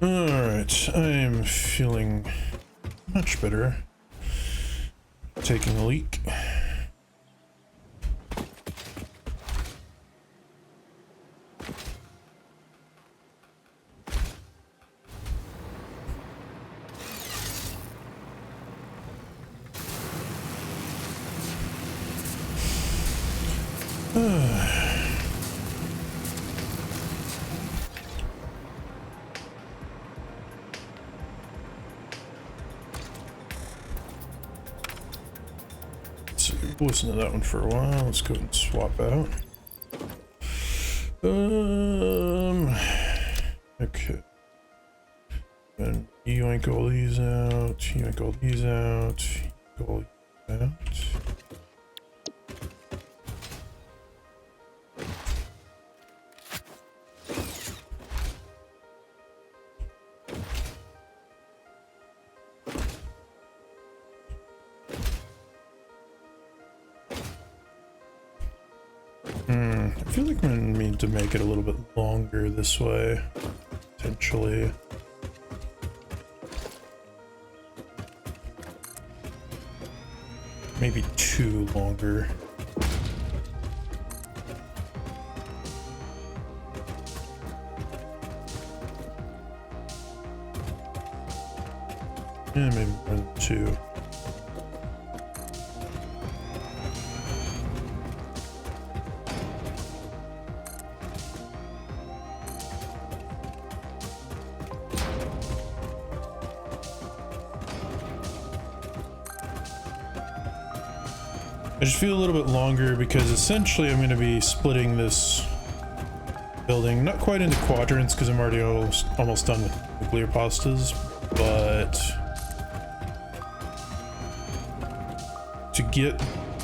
Speaker 1: Alright, I am feeling much better. Taking a leak. Listen to that one for a while. Let's go ahead and swap out. Okay. And yoink all these out. Yoink all these out. Yoink all these out. I feel like I'm gonna need to make it a little bit longer this way, potentially. Maybe 2 longer. Yeah, maybe more than 2. I just feel a little bit longer because essentially I'm going to be splitting this building, not quite into quadrants because I'm already almost done with nuclear pastas, but to get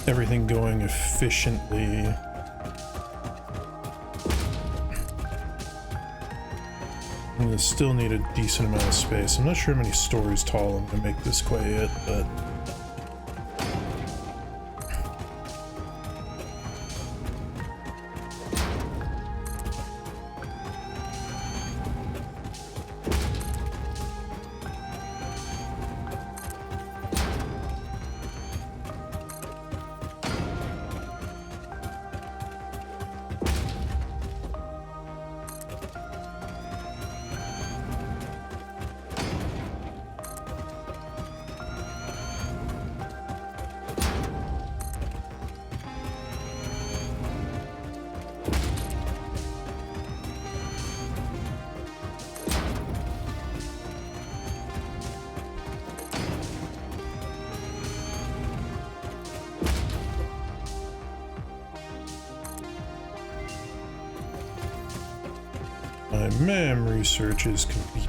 Speaker 1: everything going efficiently, I'm going to still need a decent amount of space. I'm not sure how many stories tall I'm going to make this quite yet, but my MEM research is complete.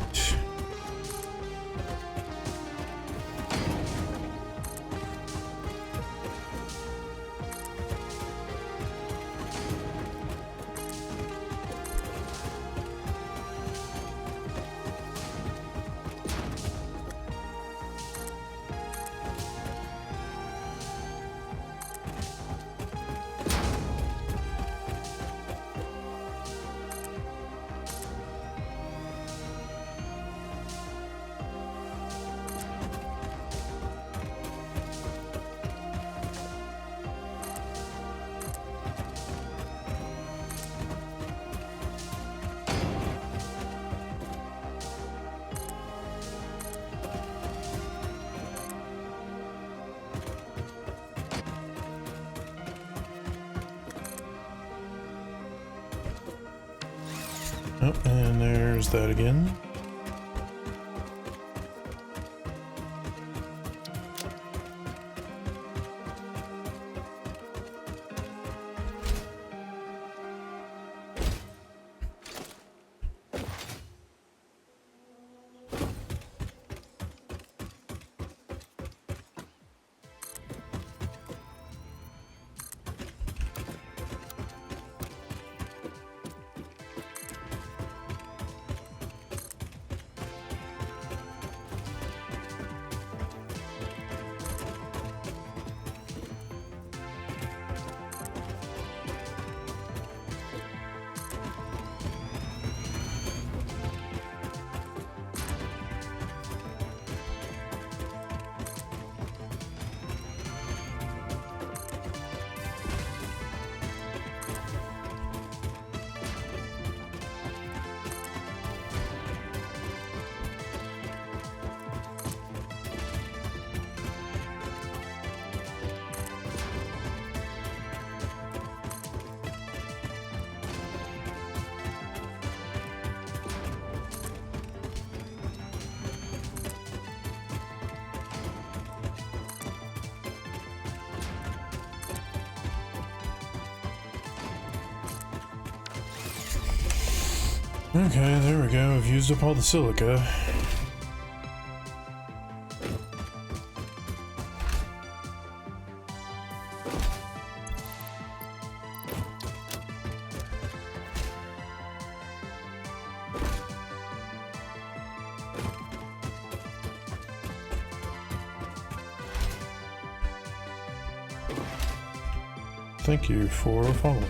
Speaker 1: Oh, and there's that again. Okay, there we go. I've used up all the silica. Thank you for following.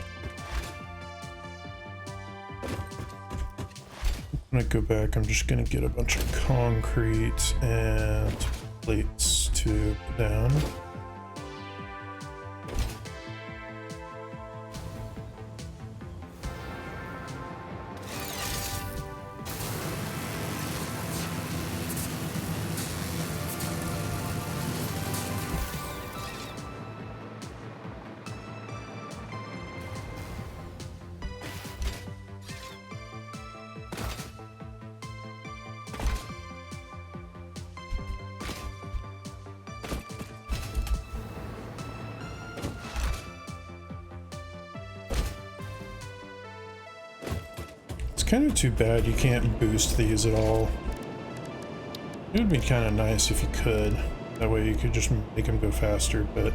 Speaker 1: I'm gonna go back. I'm just gonna get a bunch of concrete and plates to put down. Kind of too bad you can't boost these at all. It would be kind of nice if you could. That way you could just make them go faster, but...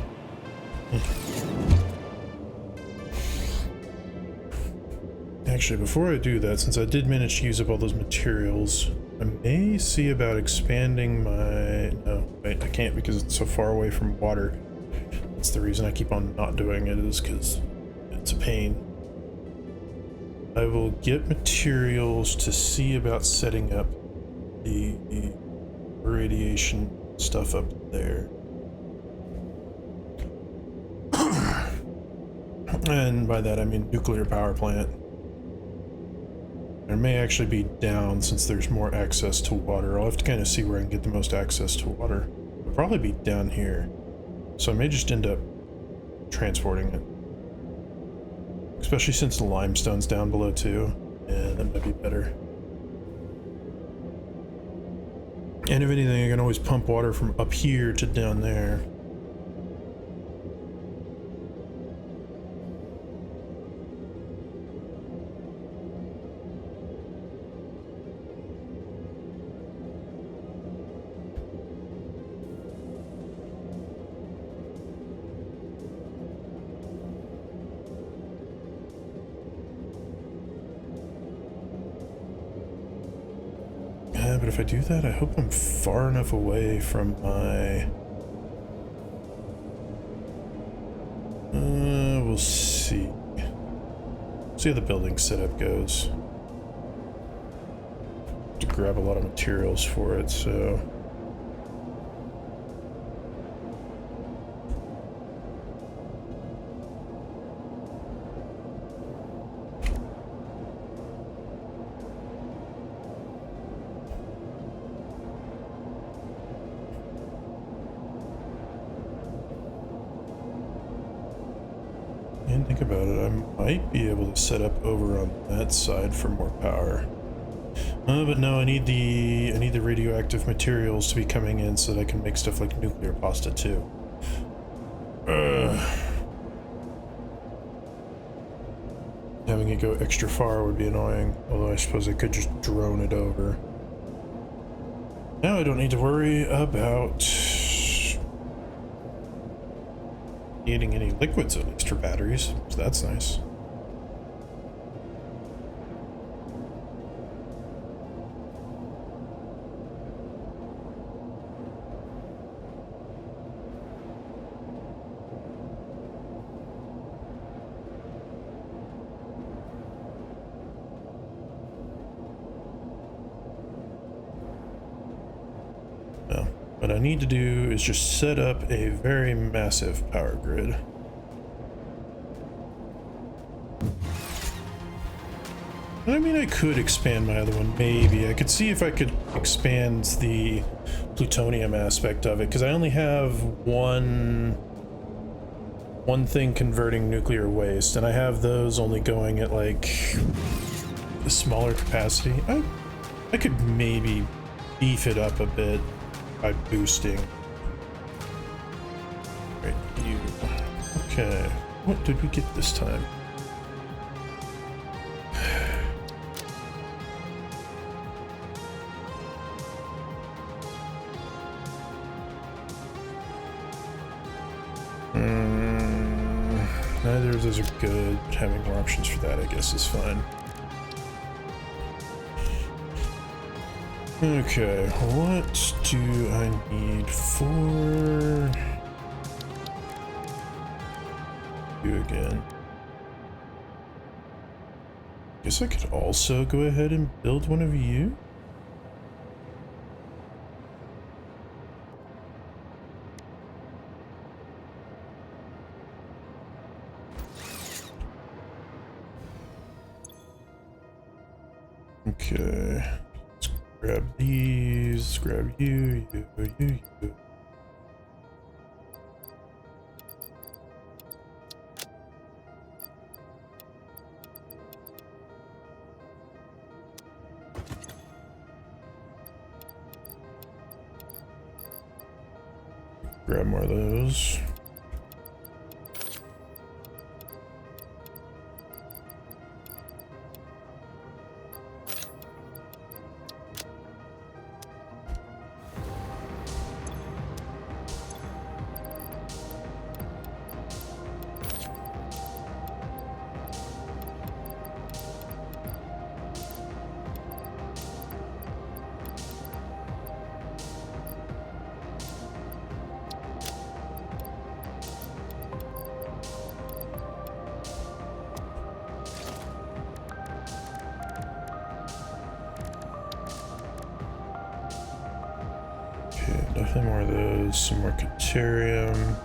Speaker 1: Actually, before I do that, since I did manage to use up all those materials, I may see about expanding my... No, wait, I can't because it's so far away from water. That's the reason I keep on not doing it, is because it's a pain. I will get materials to see about setting up the radiation stuff up there. And by that I mean nuclear power plant. It may actually be down since there's more access to water. I'll have to kind of see where I can get the most access to water. It'll probably be down here. So I may just end up transporting it. Especially since the limestone's down below too. Yeah, that might be better. And if anything, I can always pump water from up here to down there. But if I do that, I hope I'm far enough away from my... we'll see. See how the building setup goes. To grab a lot of materials for it, so... Think about it, I might be able to set up over on that side for more power. But no, I need the radioactive materials to be coming in so that I can make stuff like nuclear pasta too. Having it go extra far would be annoying, although I suppose I could just drone it over. Now I don't need to worry about needing any liquids at least for batteries, so that's nice. What I need to do is just set up a very massive power grid. I mean, I could expand my other one, maybe. I could see if I could expand the plutonium aspect of it, because I only have one thing converting nuclear waste, and I have those only going at like a smaller capacity. I could maybe beef it up a bit by boosting. Right, you. Okay, what did we get this time? those are good, but having more options for that, I guess, is fine. Okay, what do I need for you again? Guess I could also go ahead and build one of you. Okay, let's grab these, grab you. Grab more of those. Definitely more of those, some more Caterium.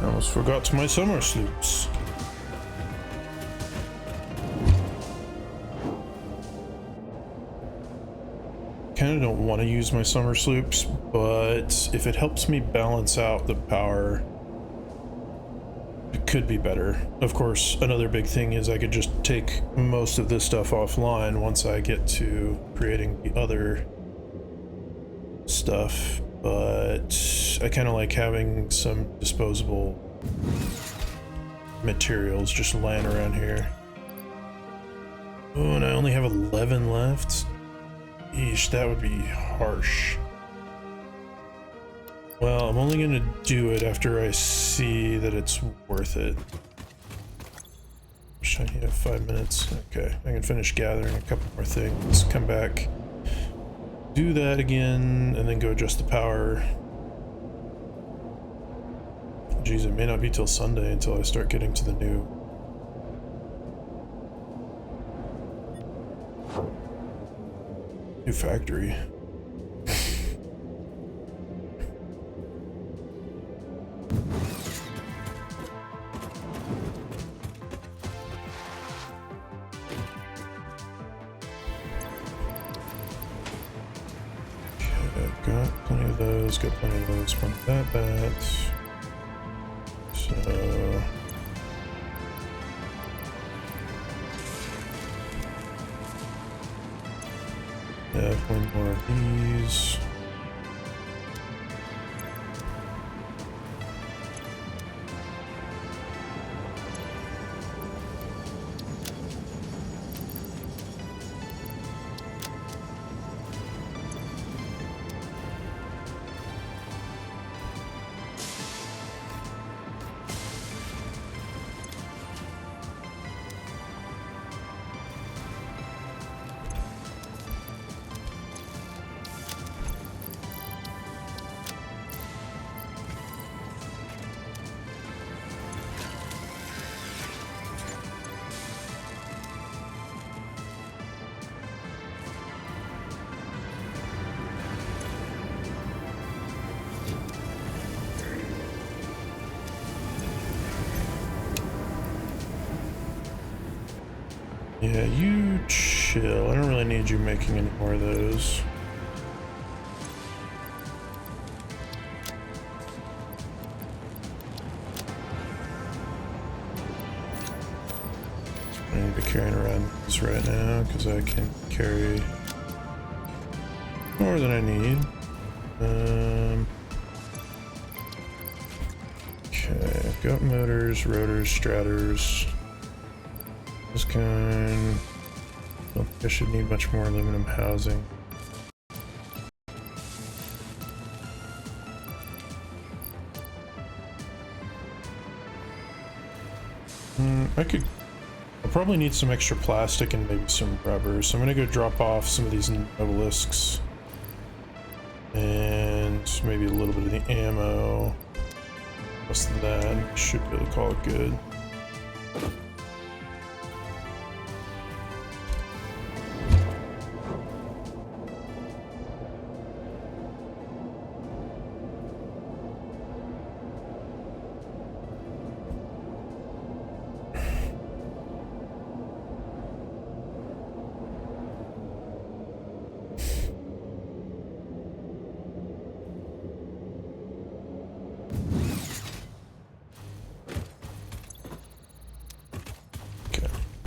Speaker 1: I almost forgot my summer sloops. Kinda don't want to use my summer sloops, but if it helps me balance out the power, it could be better. Of course, another big thing is I could just take most of this stuff offline once I get to creating the other stuff, but I kind of like having some disposable materials just laying around here. Oh, and I only have 11 left? Eesh, that would be harsh. Well, I'm only gonna do it after I see that it's worth it. I only have 5 minutes. Okay, I can finish gathering a couple more things, come back, do that again, and then go adjust the power. Geez, it may not be till Sunday until I start getting to the new factory. Got plenty of those, plenty of that. So One more of these. Yeah, you chill. I don't really need you making any more of those. I need to be carrying around this right now because I can carry more than I need. Okay, I've got motors, rotors, strators. This kind. Don't think I should need much more aluminum housing. I'll probably need some extra plastic and maybe some rubber. So I'm gonna go drop off some of these obelisks. And maybe a little bit of the ammo. Less than that. Should be able to call it good.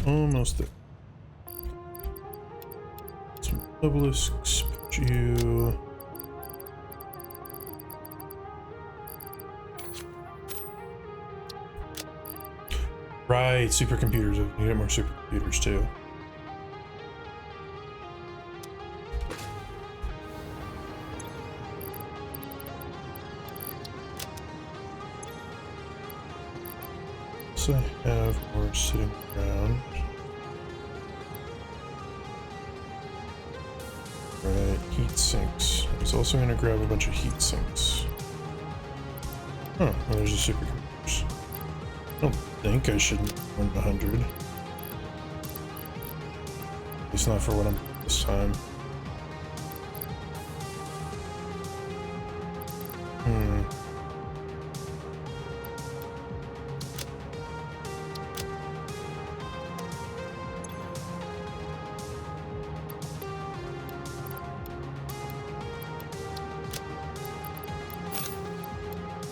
Speaker 1: Almost there. Some obelisks, put you. Right, supercomputers. We need more supercomputers too. So I have more sitting around. Right, heat sinks. I was also going to grab a bunch of heat sinks. Oh, well, there's a supercomputers. I don't think I should need more than 100. At least not for what I'm doing this time.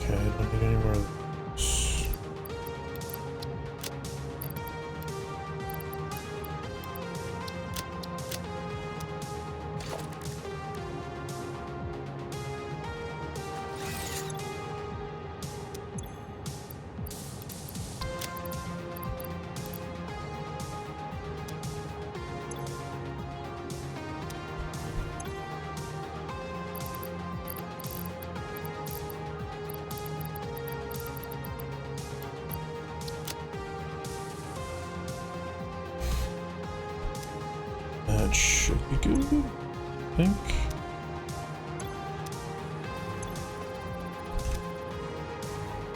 Speaker 1: Okay, I don't need any more of those. That should be good, I think.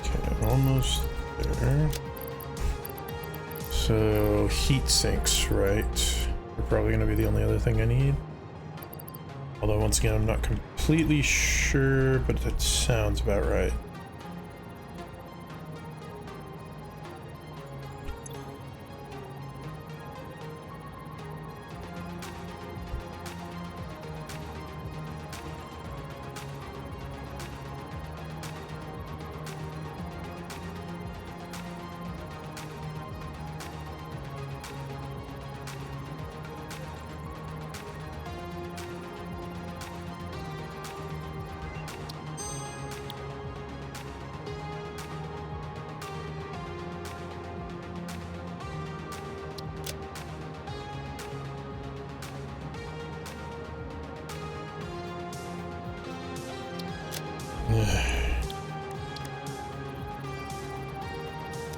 Speaker 1: Okay, almost there. So, heat sinks, right? They're probably going to be the only other thing I need. Although, once again, I'm not completely sure, but that sounds about right.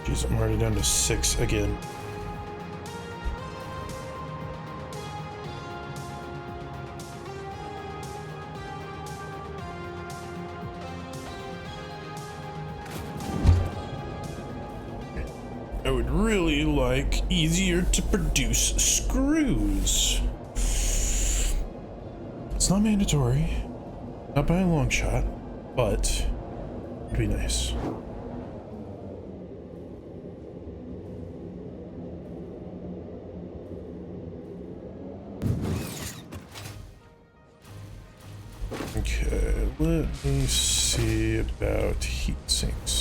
Speaker 1: Jeez, I'm already down to 6 again. I would really like easier to produce screws. It's not mandatory, not by a long shot, but it'd be nice. Okay, let me see about heat sinks.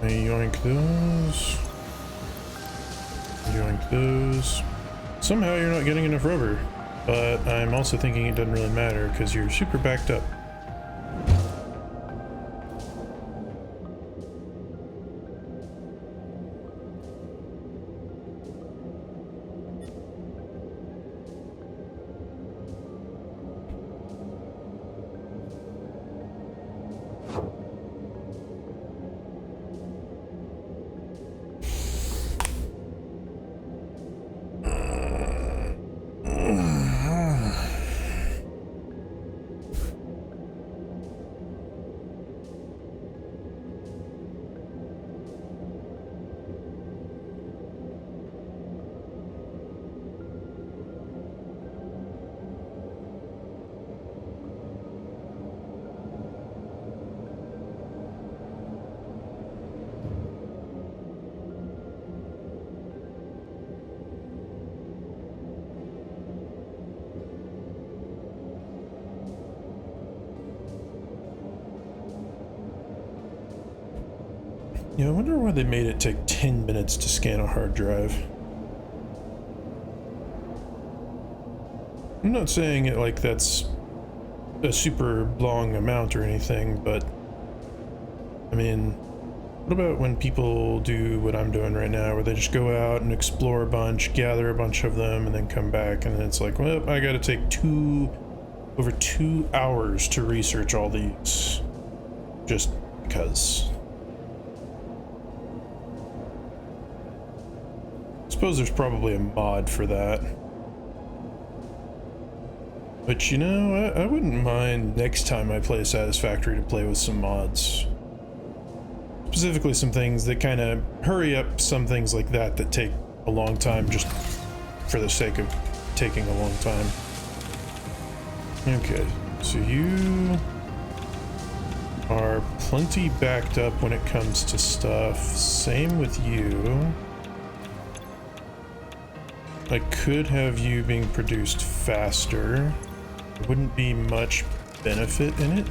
Speaker 1: Yoink those. Yoink those. Somehow you're not getting enough rubber, but I'm also thinking it doesn't really matter because you're super backed up. Yeah, I wonder why they made it take 10 minutes to scan a hard drive. I'm not saying it like that's a super long amount or anything, but I mean, what about when people do what I'm doing right now, where they just go out and explore a bunch, gather a bunch of them, and then come back, and then it's like, well, I gotta take over 2 hours to research all these, just because. I suppose there's probably a mod for that. But you know, I wouldn't mind next time I play Satisfactory to play with some mods. Specifically some things that kind of hurry up some things like that that take a long time just for the sake of taking a long time. Okay, so you are plenty backed up when it comes to stuff. Same with you. I could have you being produced faster. There wouldn't be much benefit in it.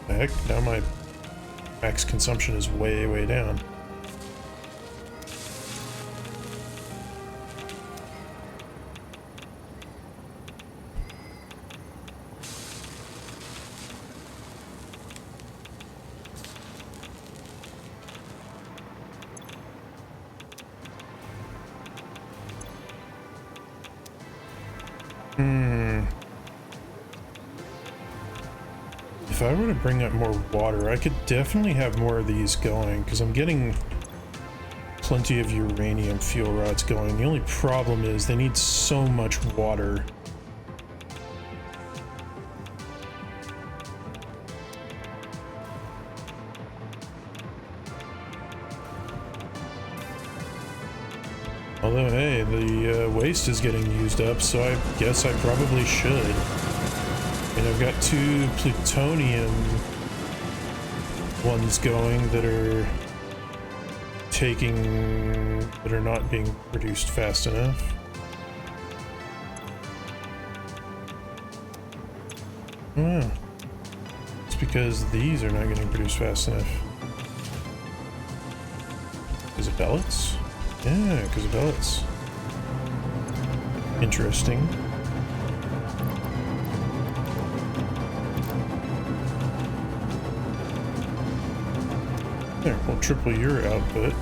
Speaker 1: Heck, now my max consumption is way, way down. If I were to bring up more water, I could definitely have more of these going, because I'm getting plenty of uranium fuel rods going. The only problem is they need so much water. the waste is getting used up, so I guess I probably should. And I've got 2 plutonium ones going that are not being produced fast enough. Oh, it's because these are not getting produced fast enough. Is it pellets? Yeah, because of pellets. Interesting. There, we'll triple your output.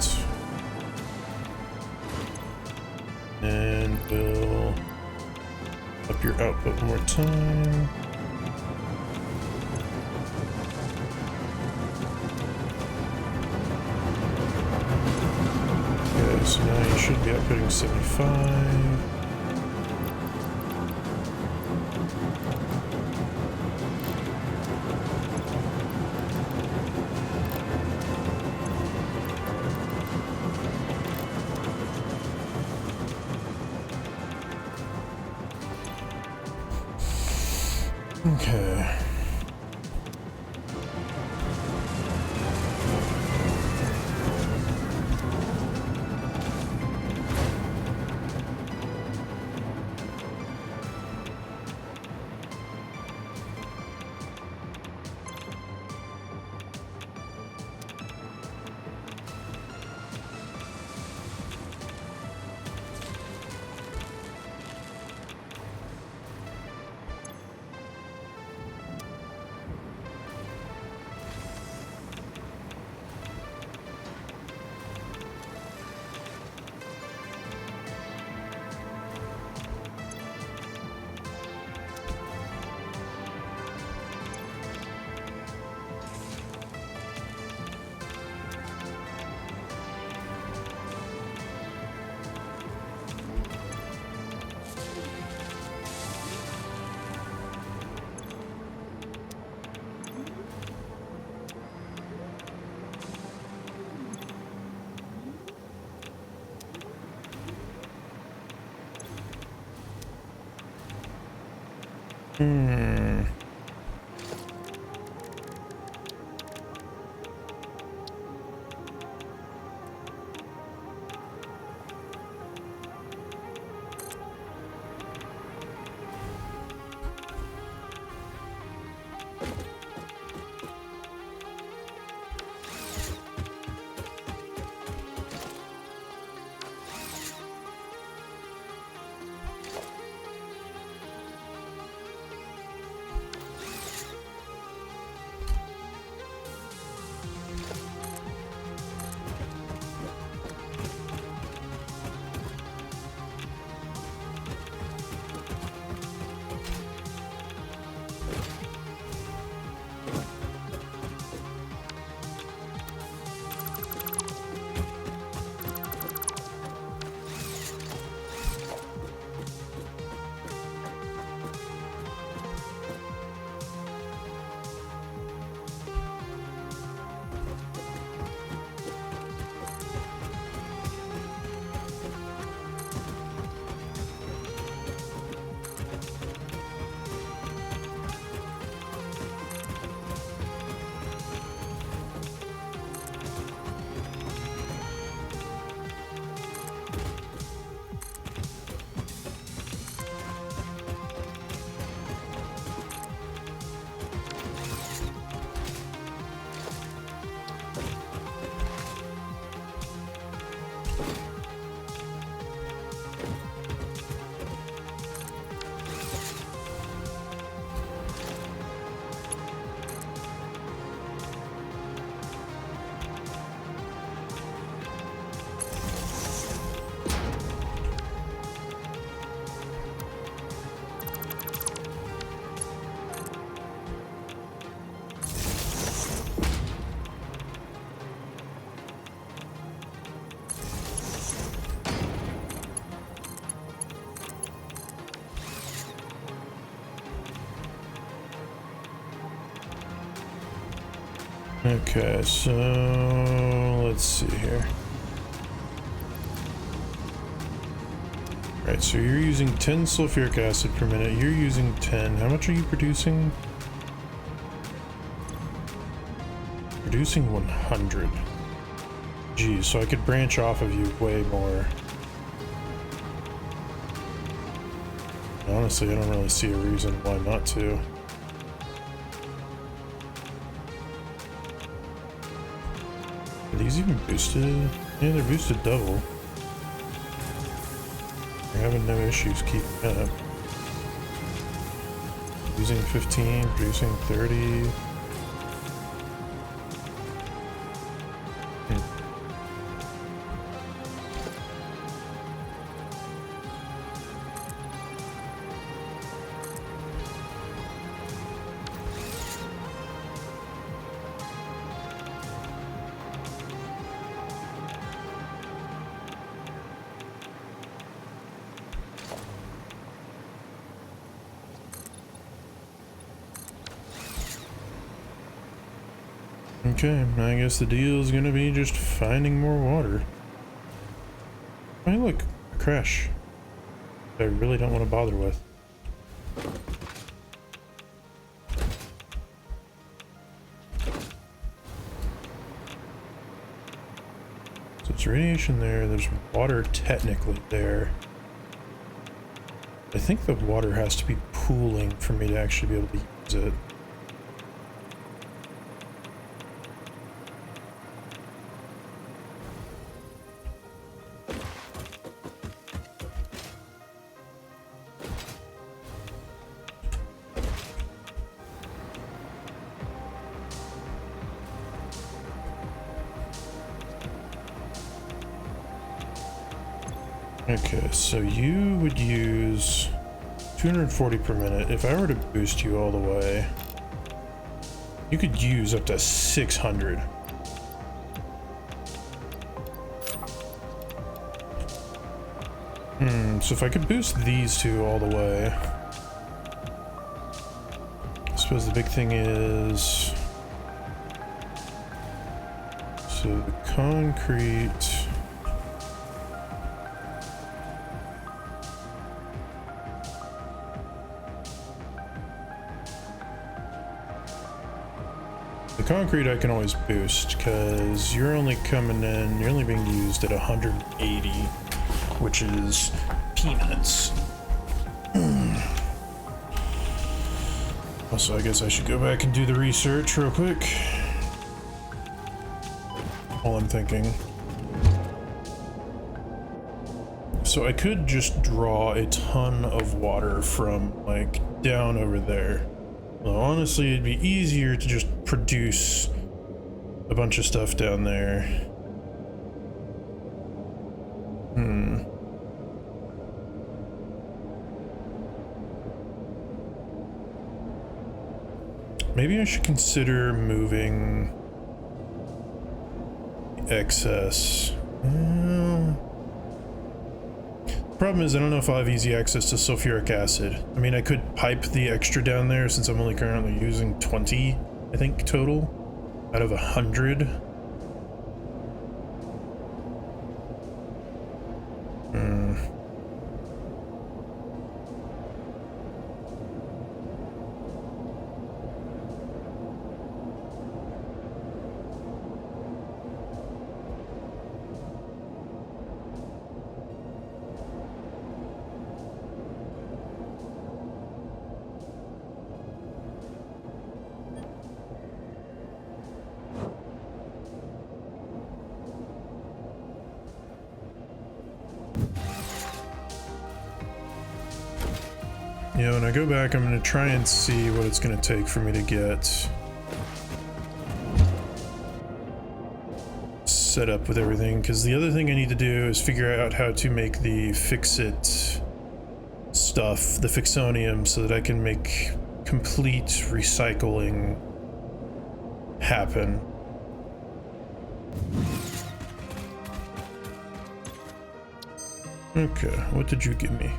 Speaker 1: And we'll up your output one more time. Okay, so now you should be outputting 75. Okay. Okay, so let's see here. Alright, so you're using 10 sulfuric acid per minute, you're using 10. How much are you producing? Producing 100. Geez, so I could branch off of you way more. Honestly, I don't really see a reason why not to. Are these even boosted? Yeah, they're boosted double. We're having no issues keeping up. Using 15, producing 30. Okay, I guess the deal is gonna be just finding more water. Hey, look, a crash. I really don't want to bother with. So it's radiation there, there's water technically there. I think the water has to be pooling for me to actually be able to use it. Okay, so you would use 240 per minute. If I were to boost you all the way, you could use up to 600. So if I could boost these two all the way, I suppose the big thing is, so the concrete. The concrete I can always boost because you're only coming in, you're only being used at 180, which is peanuts. Also, I guess I should go back and do the research real quick while I'm thinking. So I could just draw a ton of water from like down over there. Well, honestly, it'd be easier to just produce a bunch of stuff down there. Maybe I should consider moving excess. Problem is, I don't know if I'll have easy access to sulfuric acid. I mean, I could pipe the extra down there since I'm only currently using 20, I think, total out of 100. Yeah, when I go back, I'm going to try and see what it's going to take for me to get set up with everything, because the other thing I need to do is figure out how to make the fix-it stuff, the fixonium, so that I can make complete recycling happen. Okay, what did you give me?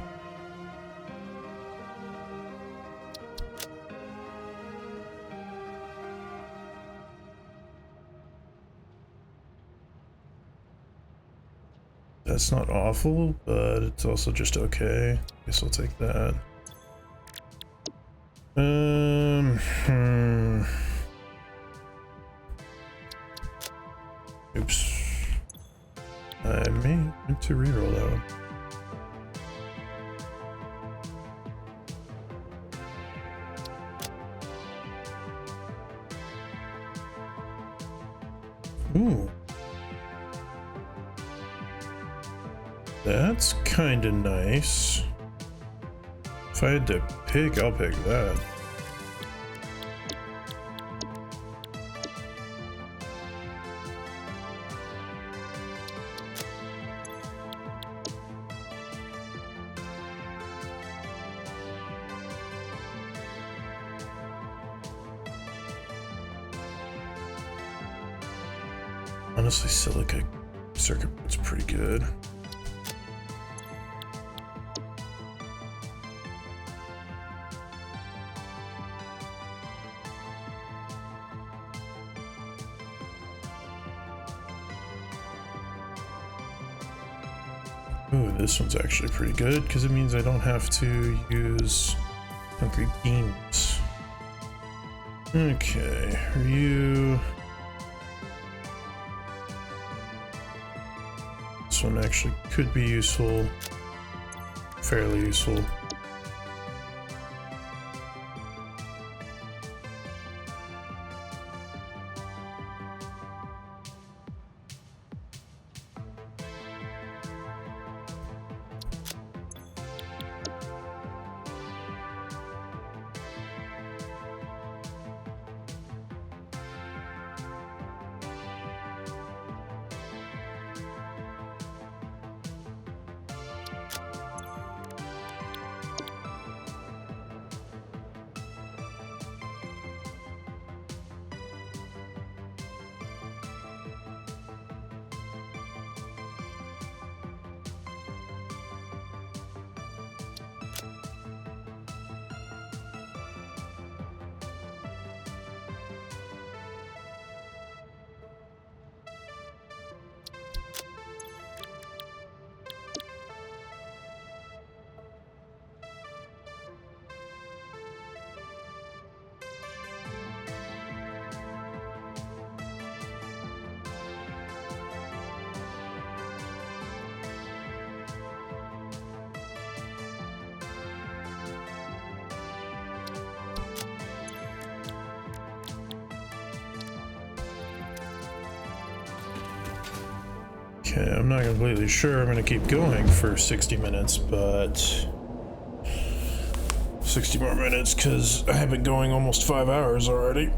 Speaker 1: That's not awful, but it's also just okay. Guess I'll take that. Oops. I may need to reroll that one. Ooh. That's kinda nice. If I had to pick, I'll pick that. Honestly, silica circuit board's pretty good. Ooh, this one's actually pretty good because it means I don't have to use concrete beams. Okay, are you... This one actually could be useful, fairly useful. Okay, I'm not completely sure I'm going to keep going for 60 minutes, but 60 more minutes because I have been going almost 5 hours already.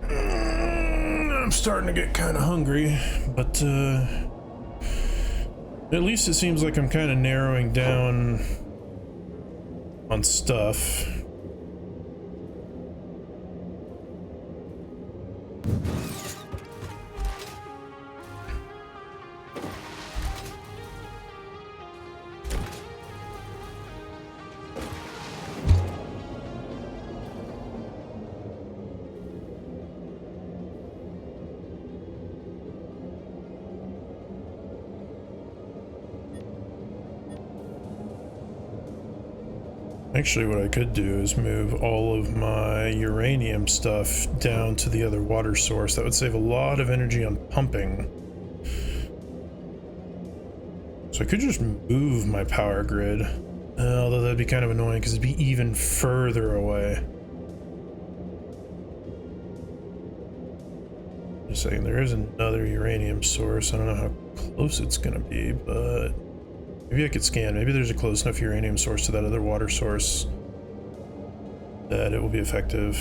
Speaker 1: I'm starting to get kind of hungry, but at least it seems like I'm kind of narrowing down on stuff. Actually, what I could do is move all of my uranium stuff down to the other water source. That would save a lot of energy on pumping. So I could just move my power grid, although that'd be kind of annoying because it'd be even further away. Just saying, there is another uranium source. I don't know how close it's gonna be, but maybe I could scan. Maybe there's a close enough uranium source to that other water source that it will be effective.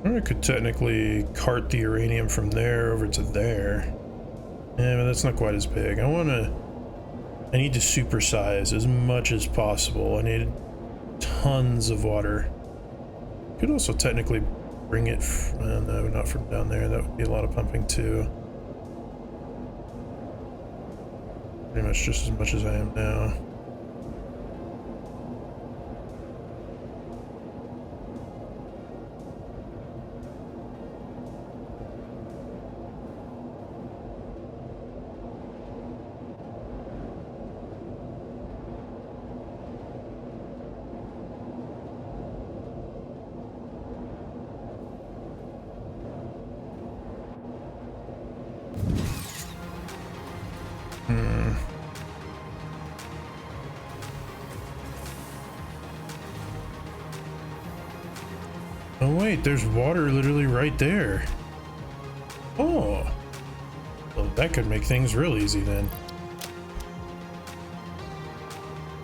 Speaker 1: Or I could technically cart the uranium from there over to there. Yeah, but that's not quite as big. I need to supersize as much as possible. I need tons of water. Could also technically bring it, no, not from down there. That would be a lot of pumping too. Pretty much as I am now. Oh wait, there's water literally right there. Oh, well, that could make things real easy then.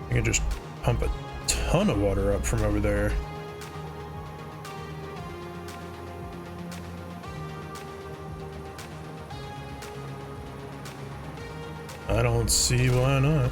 Speaker 1: I can just pump a ton of water up from over there. I don't see why not.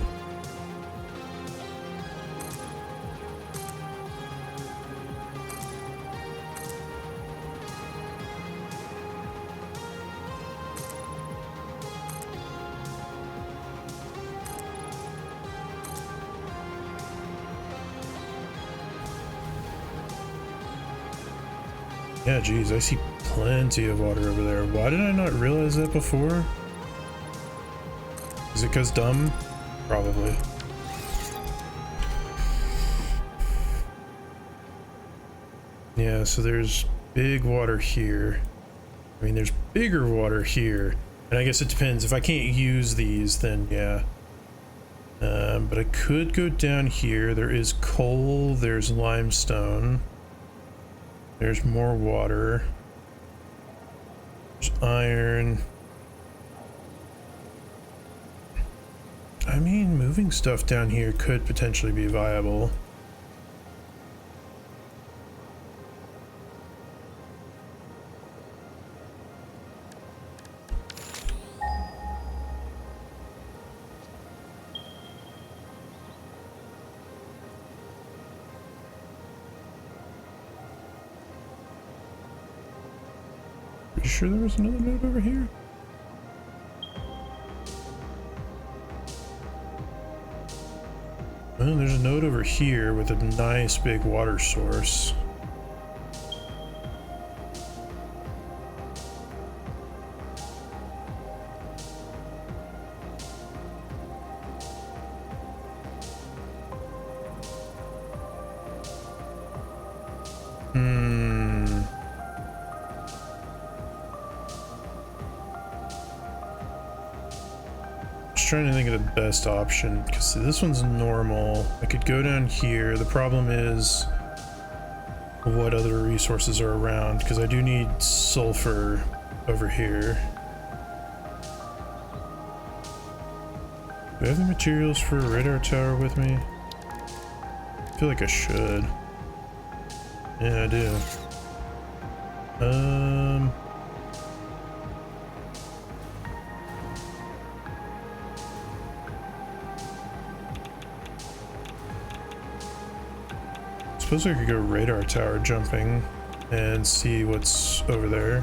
Speaker 1: Yeah, geez, I see plenty of water over there. Why did I not realize that before? Is it because dumb? Probably. Yeah, so there's big water here. I mean, there's bigger water here. And I guess it depends. If I can't use these, then yeah. But I could go down here. There is coal. There's limestone. There's more water. There's iron. I mean, moving stuff down here could potentially be viable. Pretty sure there was another node over here. Well, there's a node over here with a nice big water source. Trying to think of the best option because this one's normal. I could go down here. The problem is what other resources are around because I do need sulfur over here. Do I have the materials for a radar tower with me? I feel like I should. Yeah, I do. Suppose I could go radar tower jumping and see what's over there.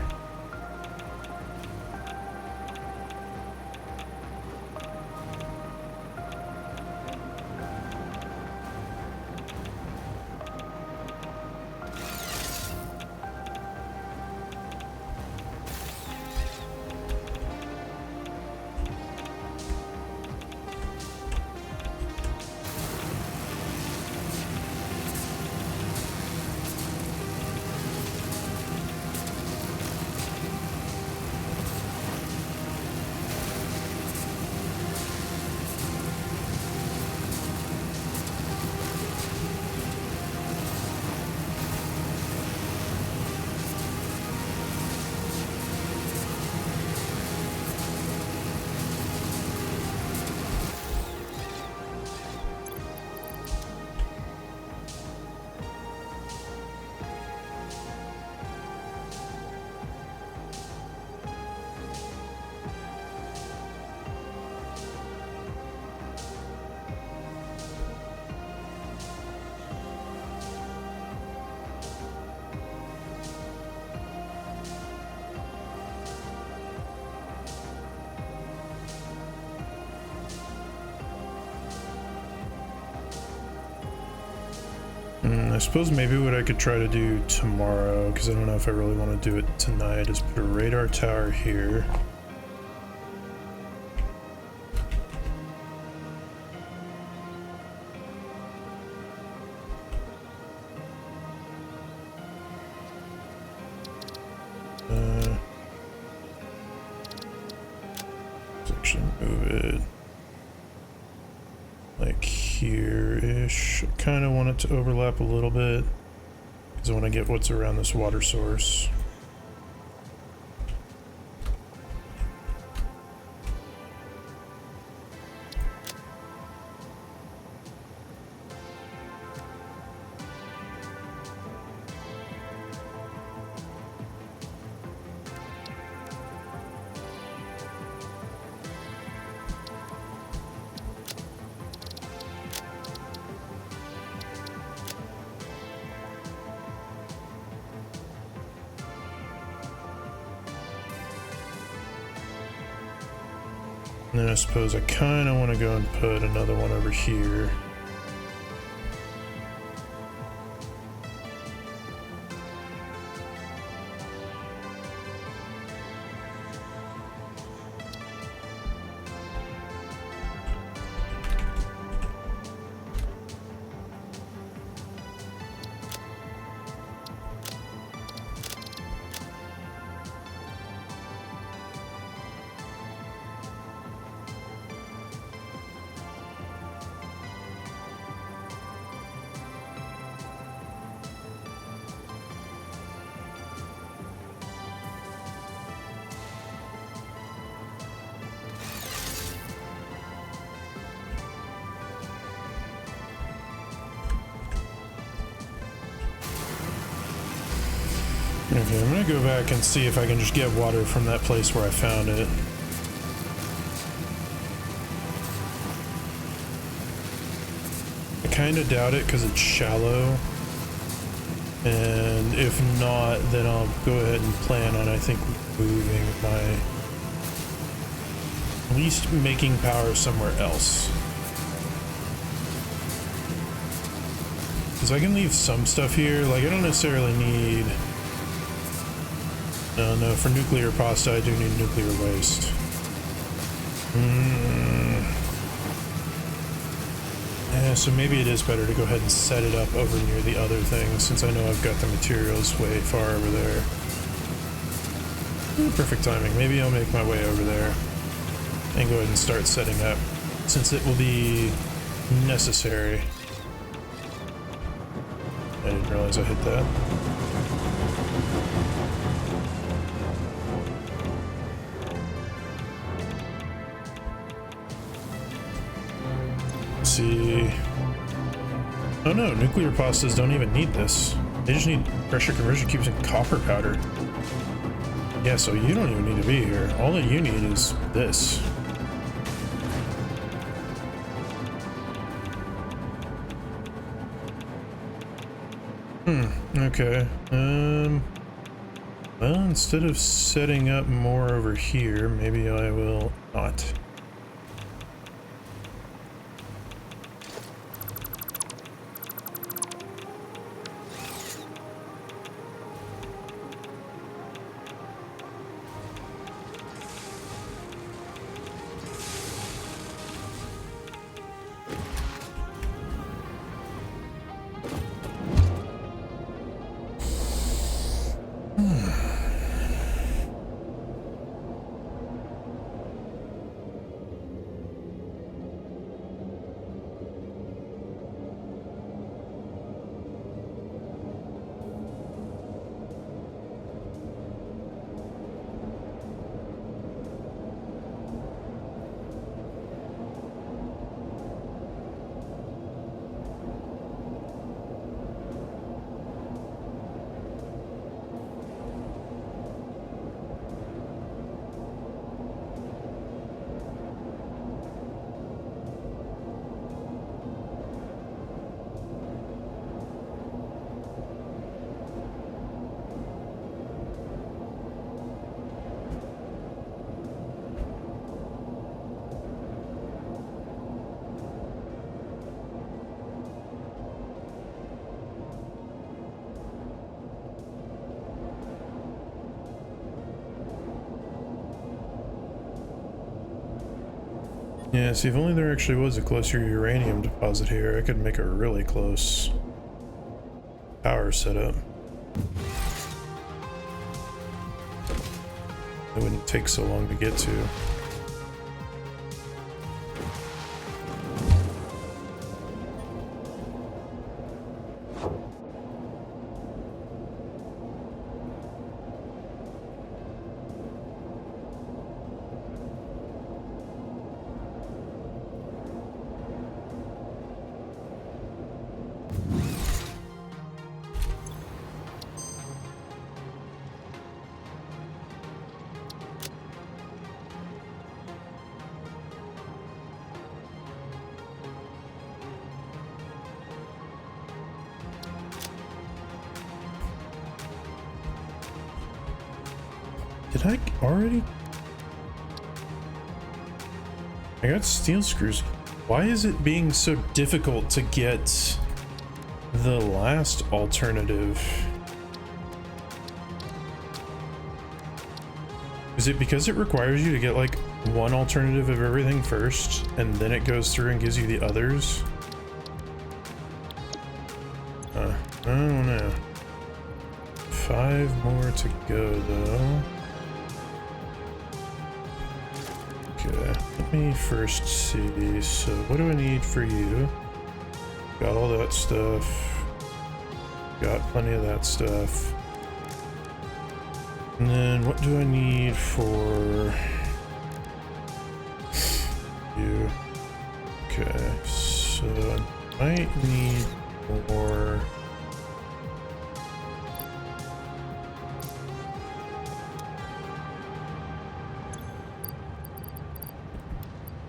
Speaker 1: I suppose maybe what I could try to do tomorrow, because I don't know if I really want to do it tonight, is put a radar tower here. Let's actually move it like here-ish. I kind of want it to overlap a little bit because I want to get what's around this water source. And then I suppose I kind of want to go and put another one over here. Okay, I'm gonna go back and see if I can just get water from that place where I found it. I kind of doubt it because it's shallow. And if not, then I'll go ahead and plan on, I think, moving my... at least making power somewhere else. Because I can leave some stuff here. Like, I don't necessarily need... No, for nuclear pasta, I do need nuclear waste. Yeah, so maybe it is better to go ahead and set it up over near the other thing, since I know I've got the materials way far over there. Perfect timing. Maybe I'll make my way over there and go ahead and start setting up, since it will be necessary. I didn't realize I hit that. See. Oh no, nuclear pastas don't even need this. They just need pressure conversion cubes and copper powder. Yeah, so you don't even need to be here. All that you need is this. Okay. Well, instead of setting up more over here, maybe I will not. Yeah, see, if only there actually was a closer uranium deposit here, I could make a really close power setup. It wouldn't take so long to get to. Did I already? I got steel screws. Why is it being so difficult to get the last alternative? Is it because it requires you to get like one alternative of everything first and then it goes through and gives you the others? I don't know. 5 more to go though. Okay, let me first see. So what do I need for you? Got all that stuff. Got plenty of that stuff. And then what do I need for you? Okay, so I might need more.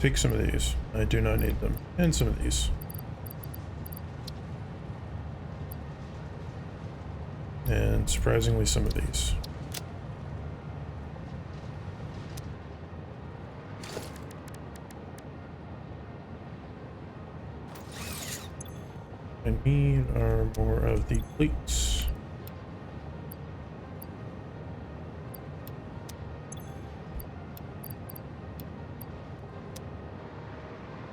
Speaker 1: Take some of these. I do not need them. And some of these. And surprisingly, some of these. I need are more of the plates.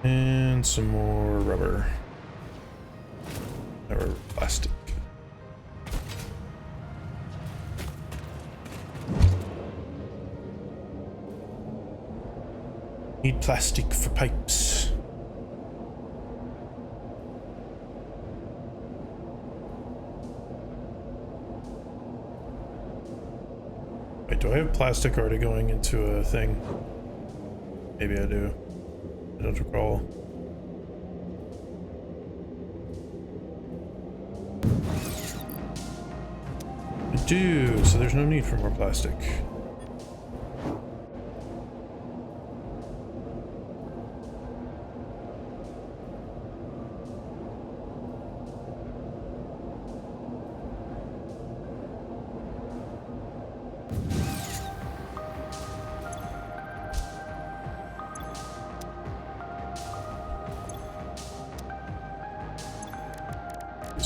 Speaker 1: And some more rubber. Or plastic. Need plastic for pipes. Wait, do I have plastic already going into a thing? Maybe I do. I don't recall. I do, so there's no need for more plastic.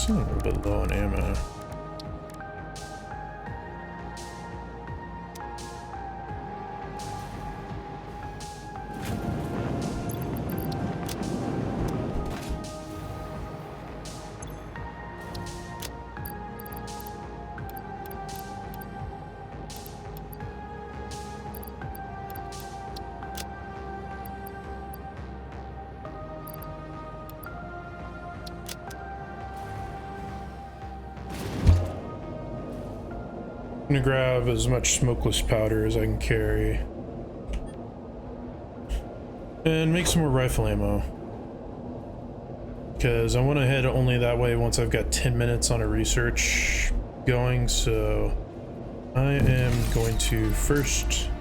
Speaker 1: I'm a little bit low on ammo. I'm gonna grab as much smokeless powder as I can carry. And make some more rifle ammo. Because I want to head only that way once I've got 10 minutes on a research going, so I am going to first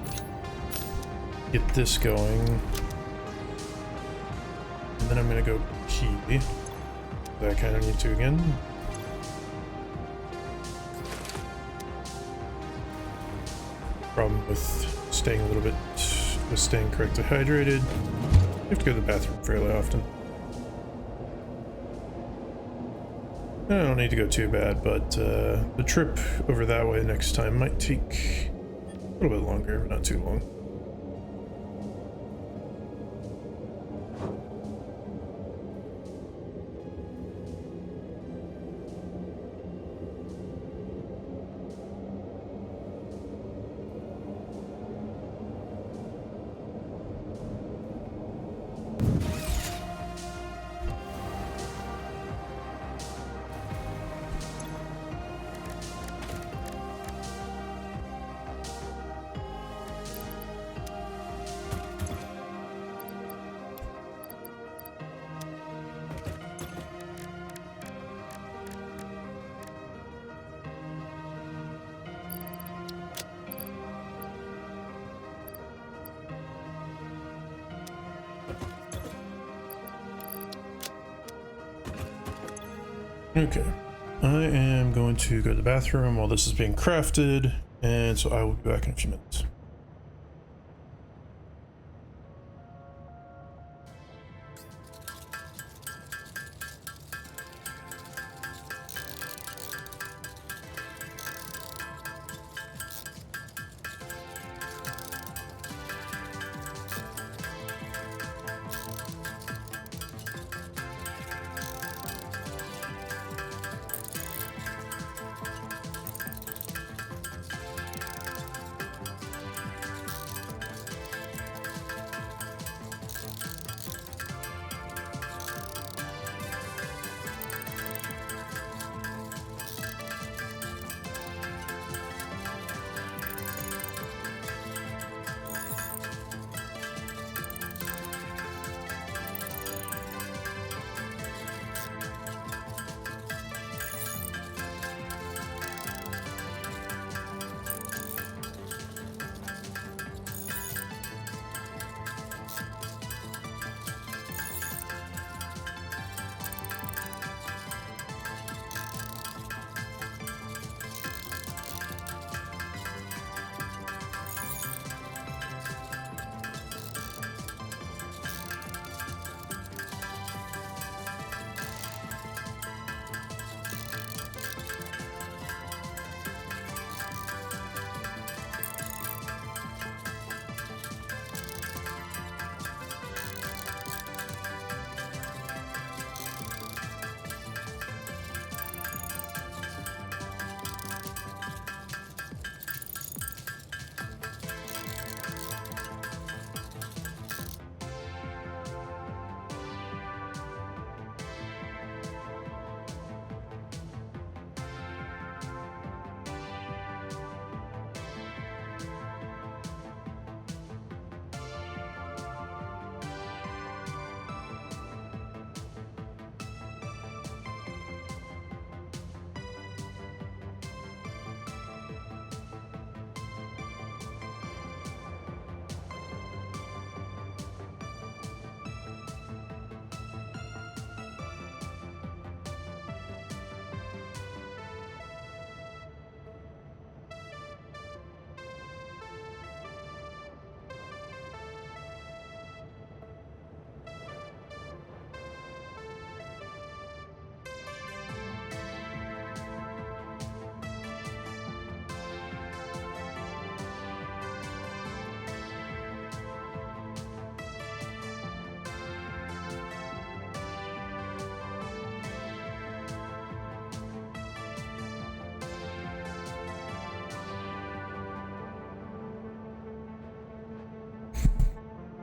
Speaker 1: get this going. And then I'm gonna go pee. I kind of need to again. Problem with staying a little bit, with staying correctly hydrated. You have to go to the bathroom fairly often. I don't need to go too bad, but the trip over that way next time might take a little bit longer, but not too long. Okay. I am going to go to the bathroom while this is being crafted, and so I will be back in a few minutes.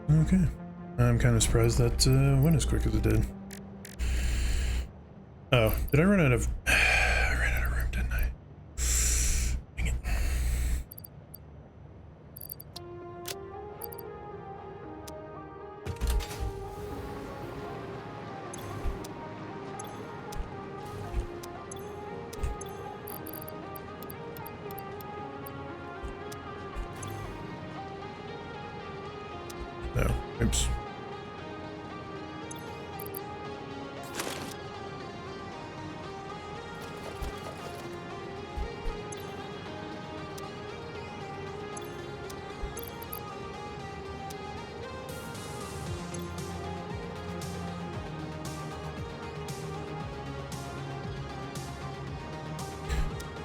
Speaker 1: Okay. I'm kind of surprised that went as quick as it did. Oh, did I run out of... I ran out of room, didn't I? Dang it. No, oops.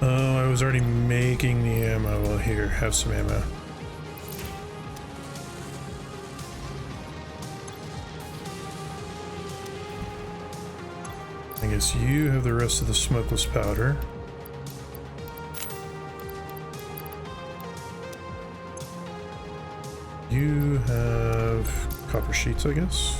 Speaker 1: Oh, I was already making the ammo. Well, here, have some ammo. I guess you have the rest of the smokeless powder. You have copper sheets, I guess.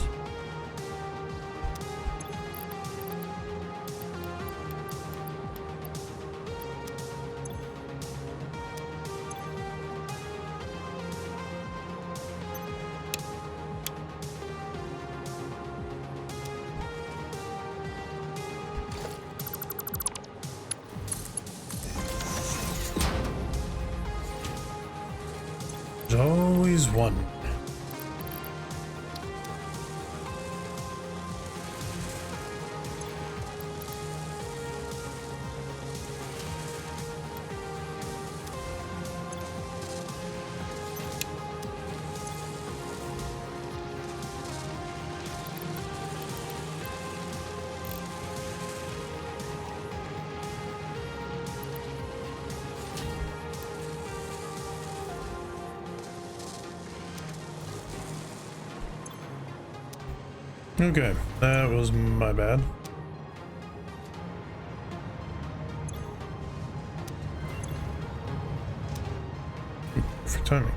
Speaker 1: There's always one. Okay, that was my bad. Perfect timing.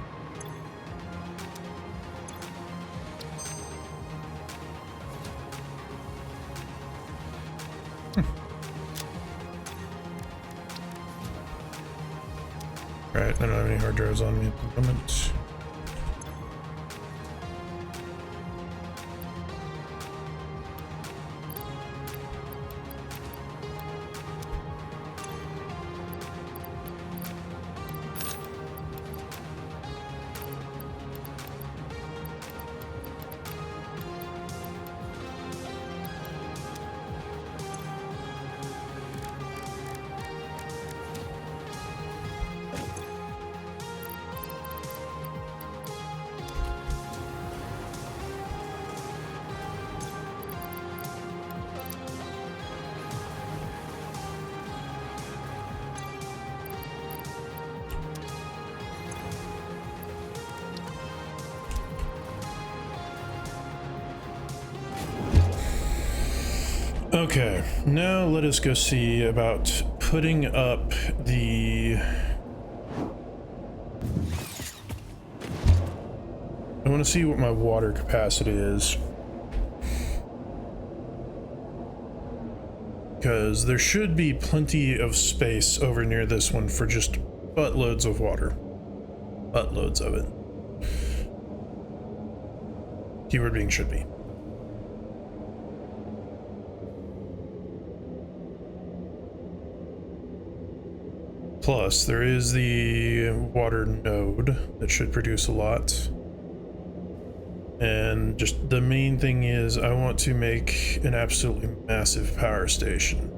Speaker 1: Right, I don't have any hard drives on me at the moment. Okay, now let us go see about putting up the... I want to see what my water capacity is. Because there should be plenty of space over near this one for just buttloads of water. Buttloads of it. Keyword being should be. Plus, there is the water node that should produce a lot. And just the main thing is I want to make an absolutely massive power station.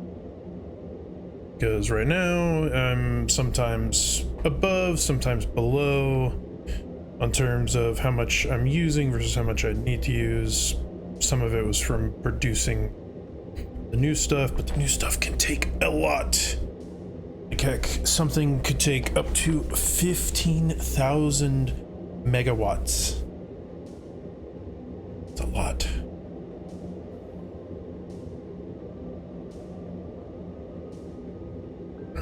Speaker 1: Because right now I'm sometimes above, sometimes below on terms of how much I'm using versus how much I need to use. Some of it was from producing the new stuff, but the new stuff can take a lot. Like heck, something could take up to 15,000 megawatts. It's a lot.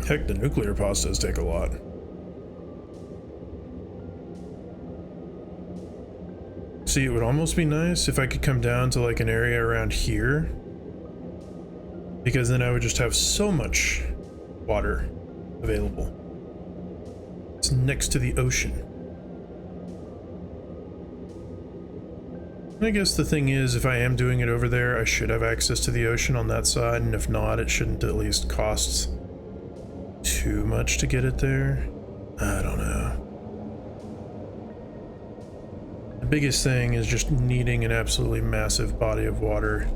Speaker 1: Heck, the nuclear pods does take a lot. See, it would almost be nice if I could come down to like an area around here, because then I would just have so much water available. It's next to the ocean. I guess the thing is, if I am doing it over there, I should have access to the ocean on that side, and if not, it shouldn't at least cost too much to get it there. I don't know. The biggest thing is just needing an absolutely massive body of water.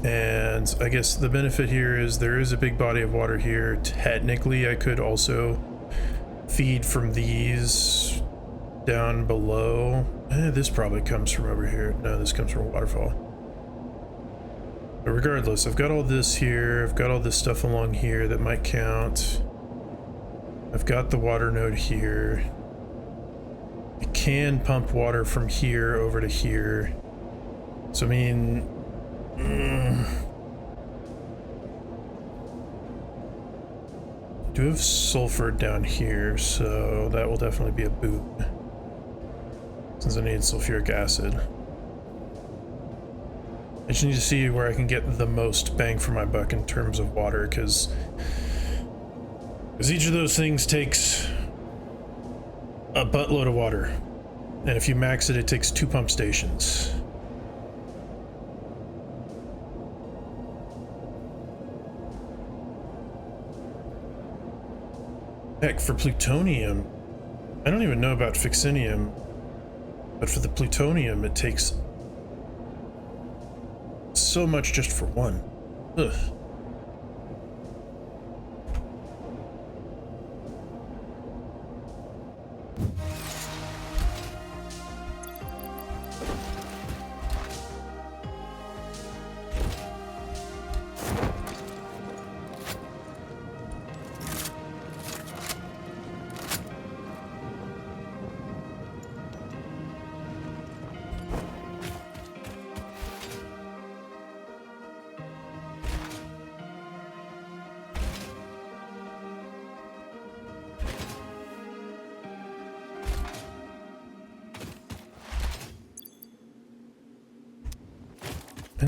Speaker 1: And I guess the benefit here is there is a big body of water here. Technically, I could also feed from these down below. This probably comes from over here. No, this comes from a waterfall. But regardless, I've got all this here. I've got all this stuff along here that might count. I've got the water node here. I can pump water from here over to here. So, I mean... do have sulfur down here, so that will definitely be a boon. Since I need sulfuric acid. I just need to see where I can get the most bang for my buck in terms of water, because each of those things takes a buttload of water. And if you max it, it takes 2 pump stations. Heck, for plutonium, I don't even know about fixinium, but for the plutonium, it takes so much just for one. Ugh.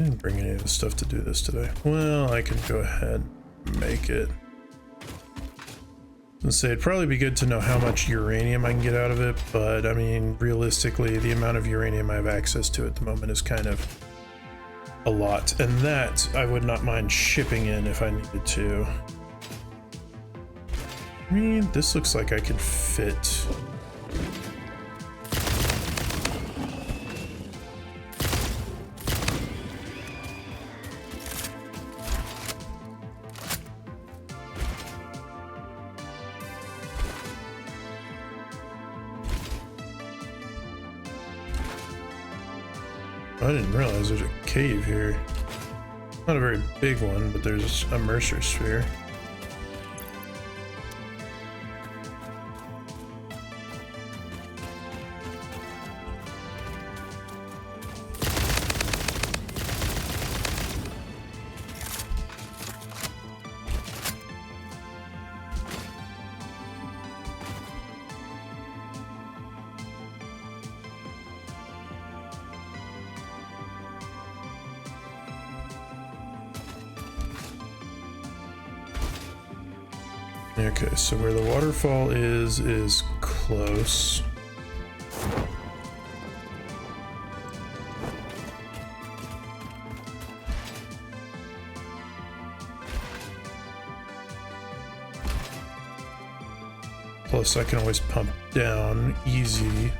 Speaker 1: didn't bring any of the stuff to do this today. Well, I can go ahead and make it. Let's say it'd probably be good to know how much uranium I can get out of it, but I mean, realistically, the amount of uranium I have access to at the moment is kind of a lot, and that I would not mind shipping in if I needed to. I mean, this looks like I could fit. I didn't realize there's a cave here. Not a very big one, but there's a Mercer sphere. Okay, so where the waterfall is close. Plus, I can always pump down easy.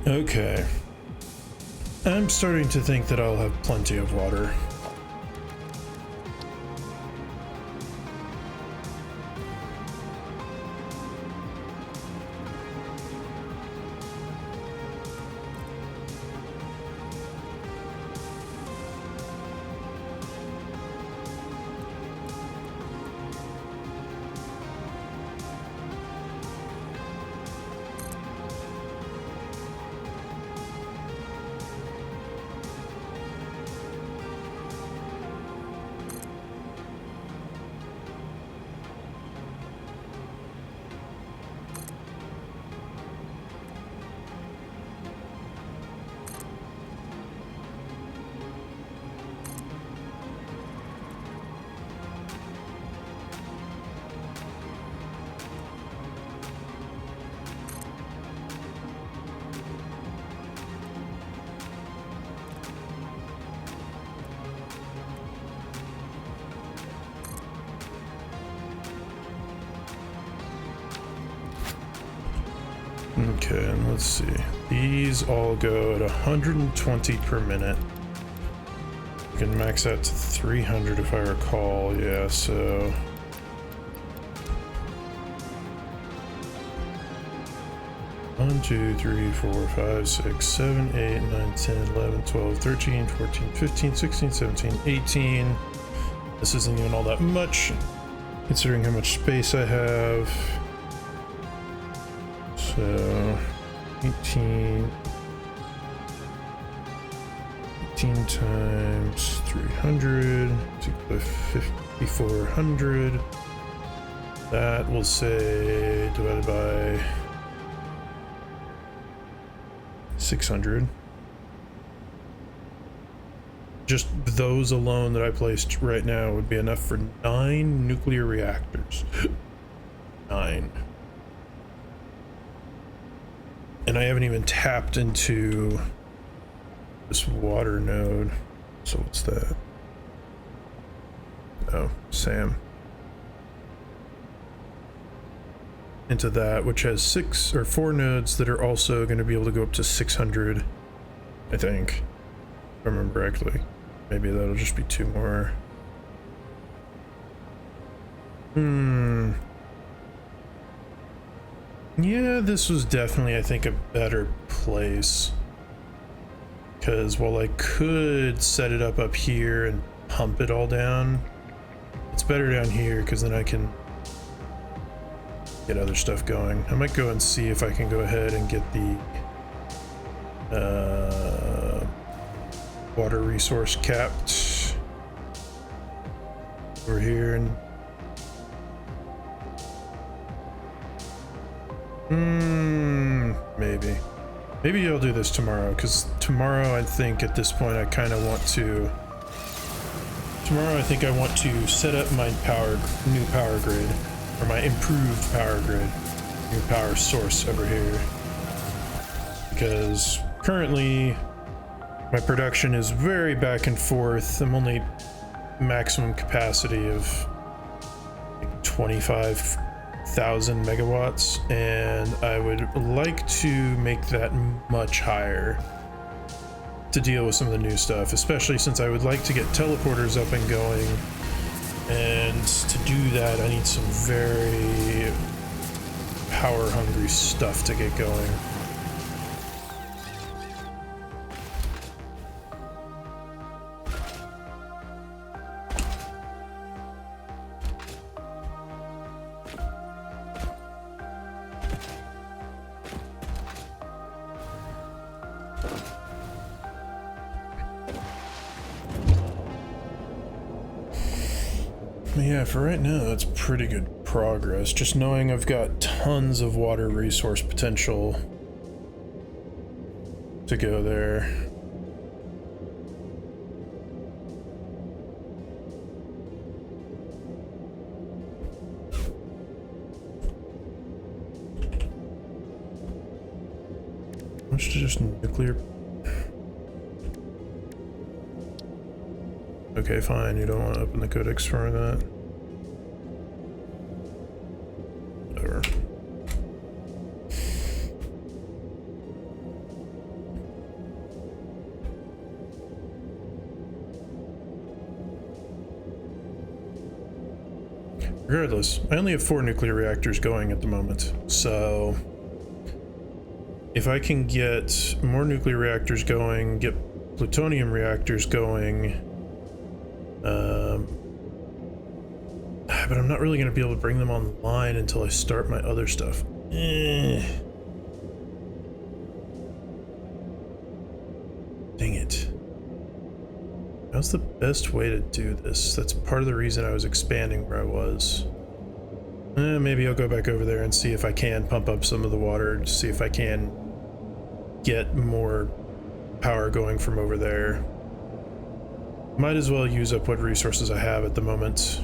Speaker 1: Okay. I'm starting to think that I'll have plenty of water. Okay, and let's see. These all go at 120 per minute. You can max out to 300 if I recall. Yeah, so 1, 2, 3, 4, 5, 6, 7, 8, 9, 10, 11, 12, 13, 14, 15, 16, 17, 18. This isn't even all that much, considering how much space I have. So 18 times 300 to 5,400. That will say divided by 600. Just those alone that I placed right now would be enough for 9 nuclear reactors. 9. And I haven't even tapped into this water node. So what's that? Oh, Sam. Into that, which has 6 or 4 nodes that are also going to be able to go up to 600, I think, if I remember correctly. Maybe that'll just be 2 more. Yeah, this was definitely, I think, a better place. Because while I could set it up here and pump it all down, it's better down here because then I can get other stuff going. I might go and see if I can go ahead and get the water resource capped over here and maybe I'll do this tomorrow, because tomorrow I think at this point I kind of want to set up my new power grid, or my improved power grid, new power source over here, because currently my production is very back and forth. I'm only maximum capacity of like 25,000 megawatts, and I would like to make that much higher to deal with some of the new stuff, especially since I would like to get teleporters up and going, and to do that I need some very power hungry stuff to get going. Yeah, for right now, that's pretty good progress. Just knowing I've got tons of water resource potential to go there. How much to just nuclear? Okay, fine. You don't want to open the codex for that. Whatever. Regardless, I only have 4 nuclear reactors going at the moment, so if I can get more nuclear reactors going, get plutonium reactors going, but I'm not really going to be able to bring them online until I start my other stuff. Dang it. How's the best way to do this? That's part of the reason I was expanding where I was. Maybe I'll go back over there and see if I can pump up some of the water, to see if I can get more power going from over there. Might as well use up what resources I have at the moment.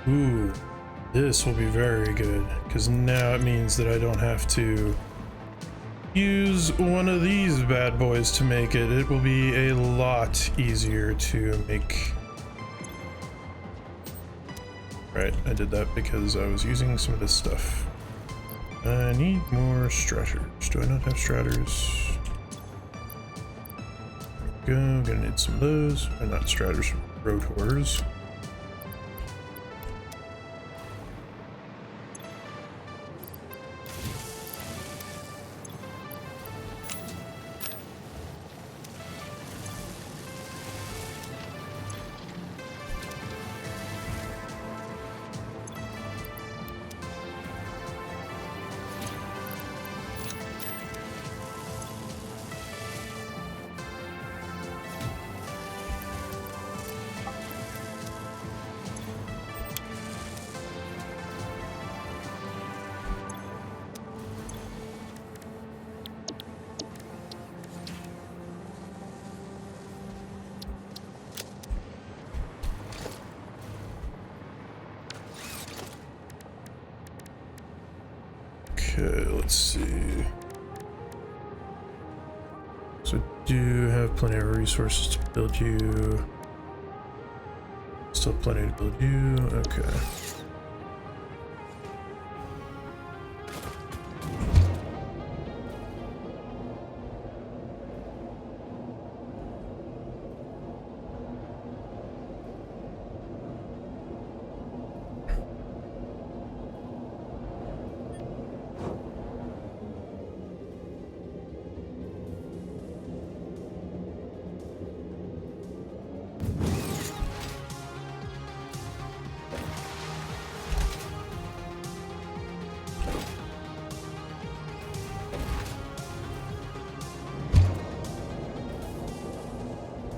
Speaker 1: Ooh, this will be very good, because now it means that I don't have to use one of these bad boys to make it. It will be a lot easier to make. Right, I did that because I was using some of this stuff. I need more stratters. Do I not have stratters? There we go, gonna need some of those. Or not stratters, rotors. Okay, let's see. So I do have plenty of resources to build you. Still plenty to build you. Okay.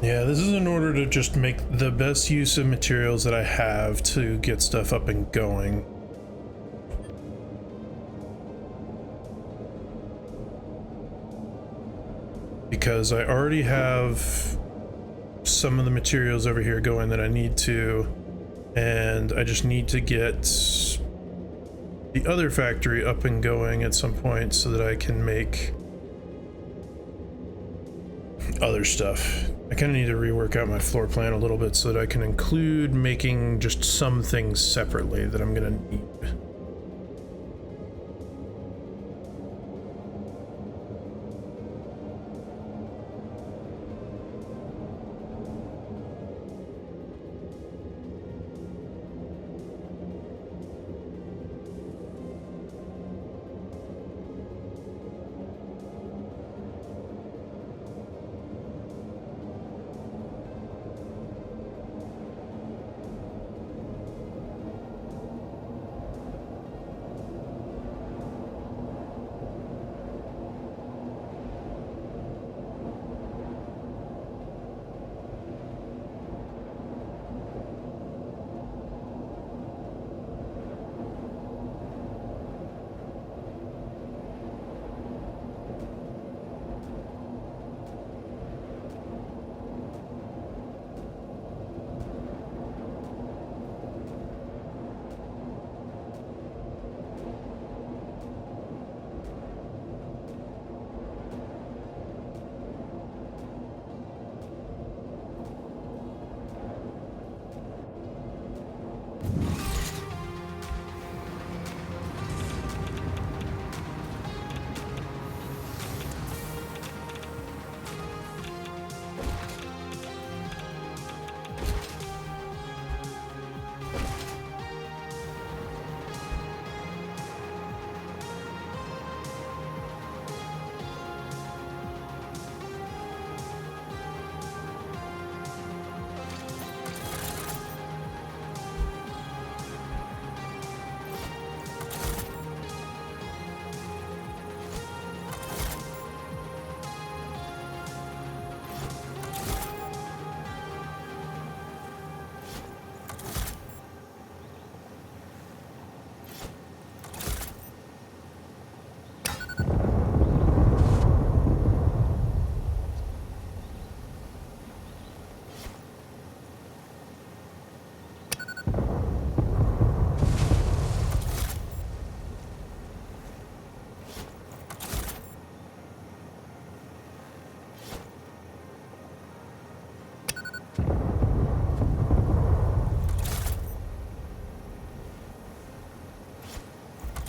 Speaker 1: Yeah, this is in order to just make the best use of materials that I have to get stuff up and going. Because I already have some of the materials over here going that I need to, and I just need to get the other factory up and going at some point so that I can make other stuff. I kind of need to rework out my floor plan a little bit so that I can include making just some things separately that I'm gonna need.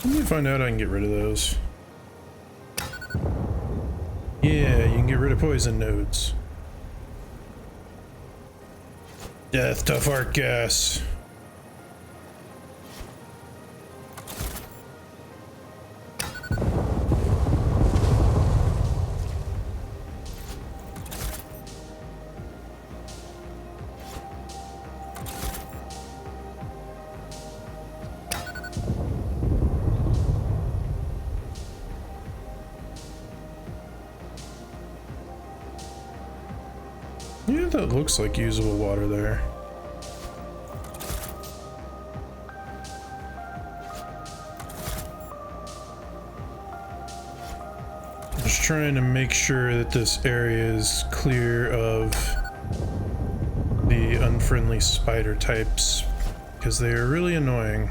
Speaker 1: Let me find out I can get rid of those. Yeah, you can get rid of poison nodes. Death to fart gas. Yeah, that looks like usable water there. Just trying to make sure that this area is clear of the unfriendly spider types, because they are really annoying.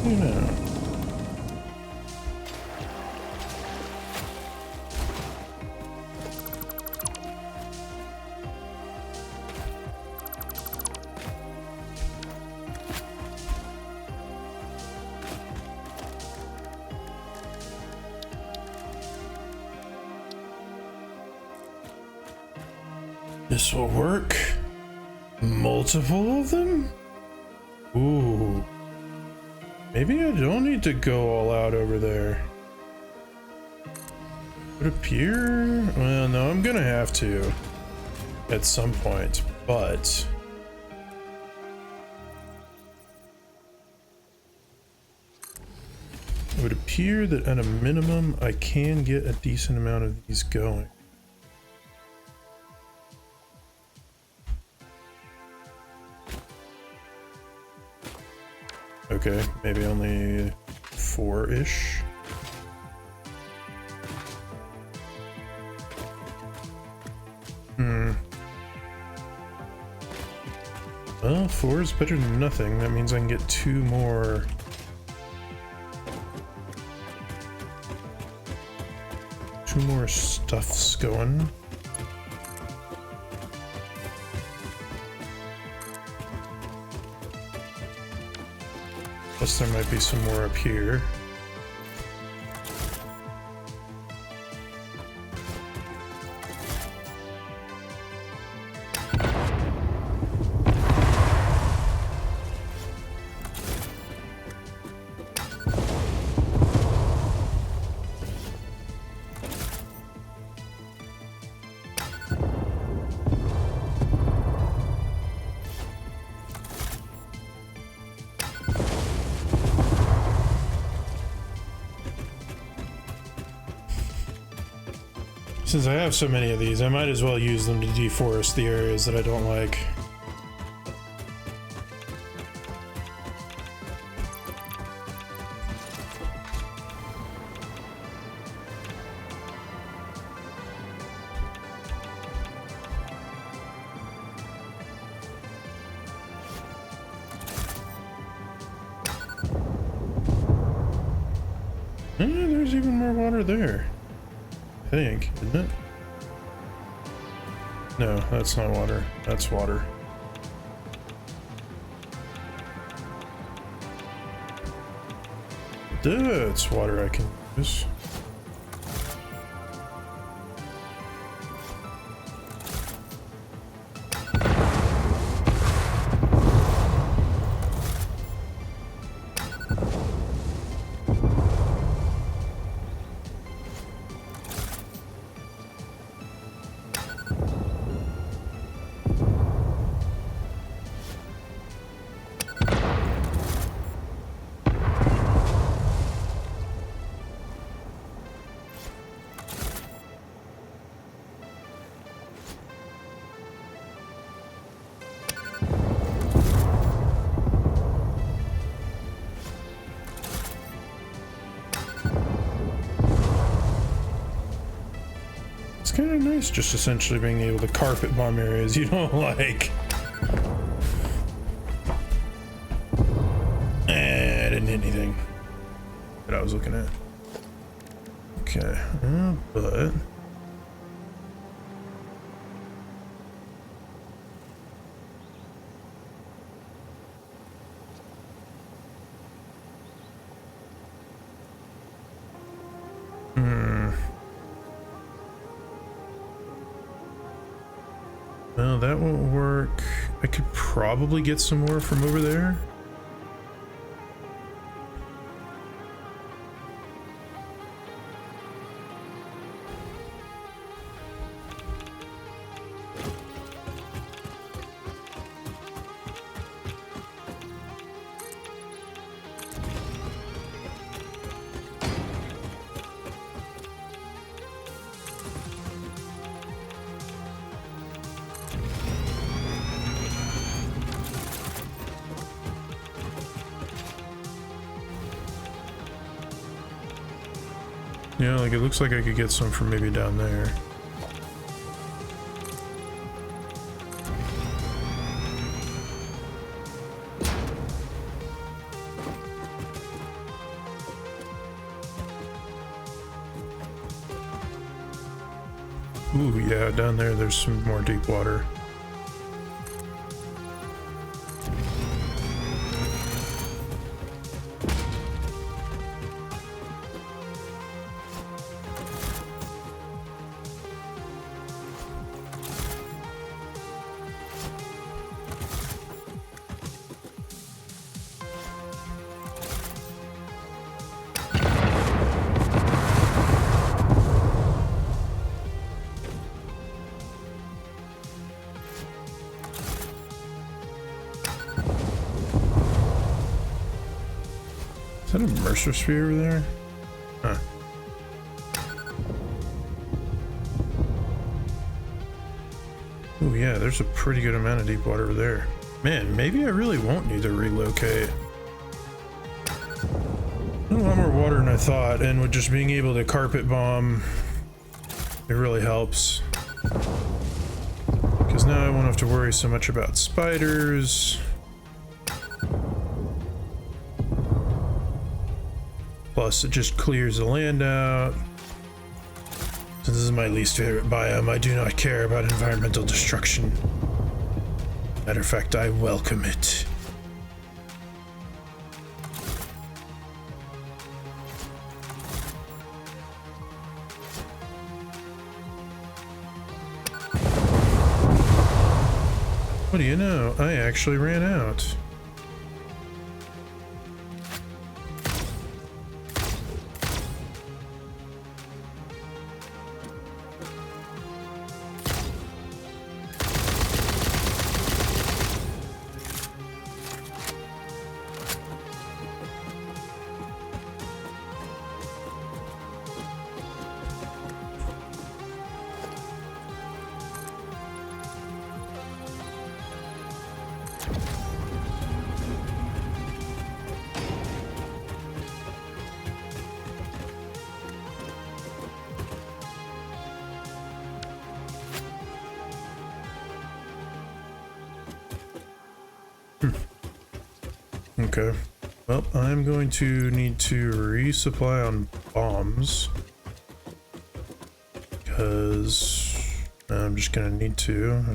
Speaker 1: Yeah. This will work. Multiple of them? Ooh. Maybe I don't need to go all out over there. Would appear? Well, no, I'm gonna have to at some point, but it would appear that at a minimum I can get a decent amount of these going. Okay, maybe only 4-ish. Well, 4 is better than nothing. That means I can get 2 more. Two more stuffs going. Plus there might be some more up here. Since I have so many of these, I might as well use them to deforest the areas that I don't like. There's even more water there. I think, isn't it? No, that's not water. That's water. That's water I can use. It's kind of nice just essentially being able to carpet bomb areas you don't like. I didn't hit anything that I was looking at. Okay, but... Well, that won't work. I could probably get some more from over there. Yeah, like it looks like I could get some from maybe down there. Ooh, yeah, down there there's some more deep water. Is that a Mercer sphere over there? Huh. Oh yeah, there's a pretty good amount of deep water over there. Man, maybe I really won't need to relocate. A lot more water than I thought, and with just being able to carpet bomb, it really helps. Because now I won't have to worry so much about spiders. Plus, it just clears the land out. Since this is my least favorite biome, I do not care about environmental destruction. Matter of fact, I welcome it. What do you know? I actually ran out. Okay. Well, I'm going to need to resupply on bombs. Because I'm just gonna need to.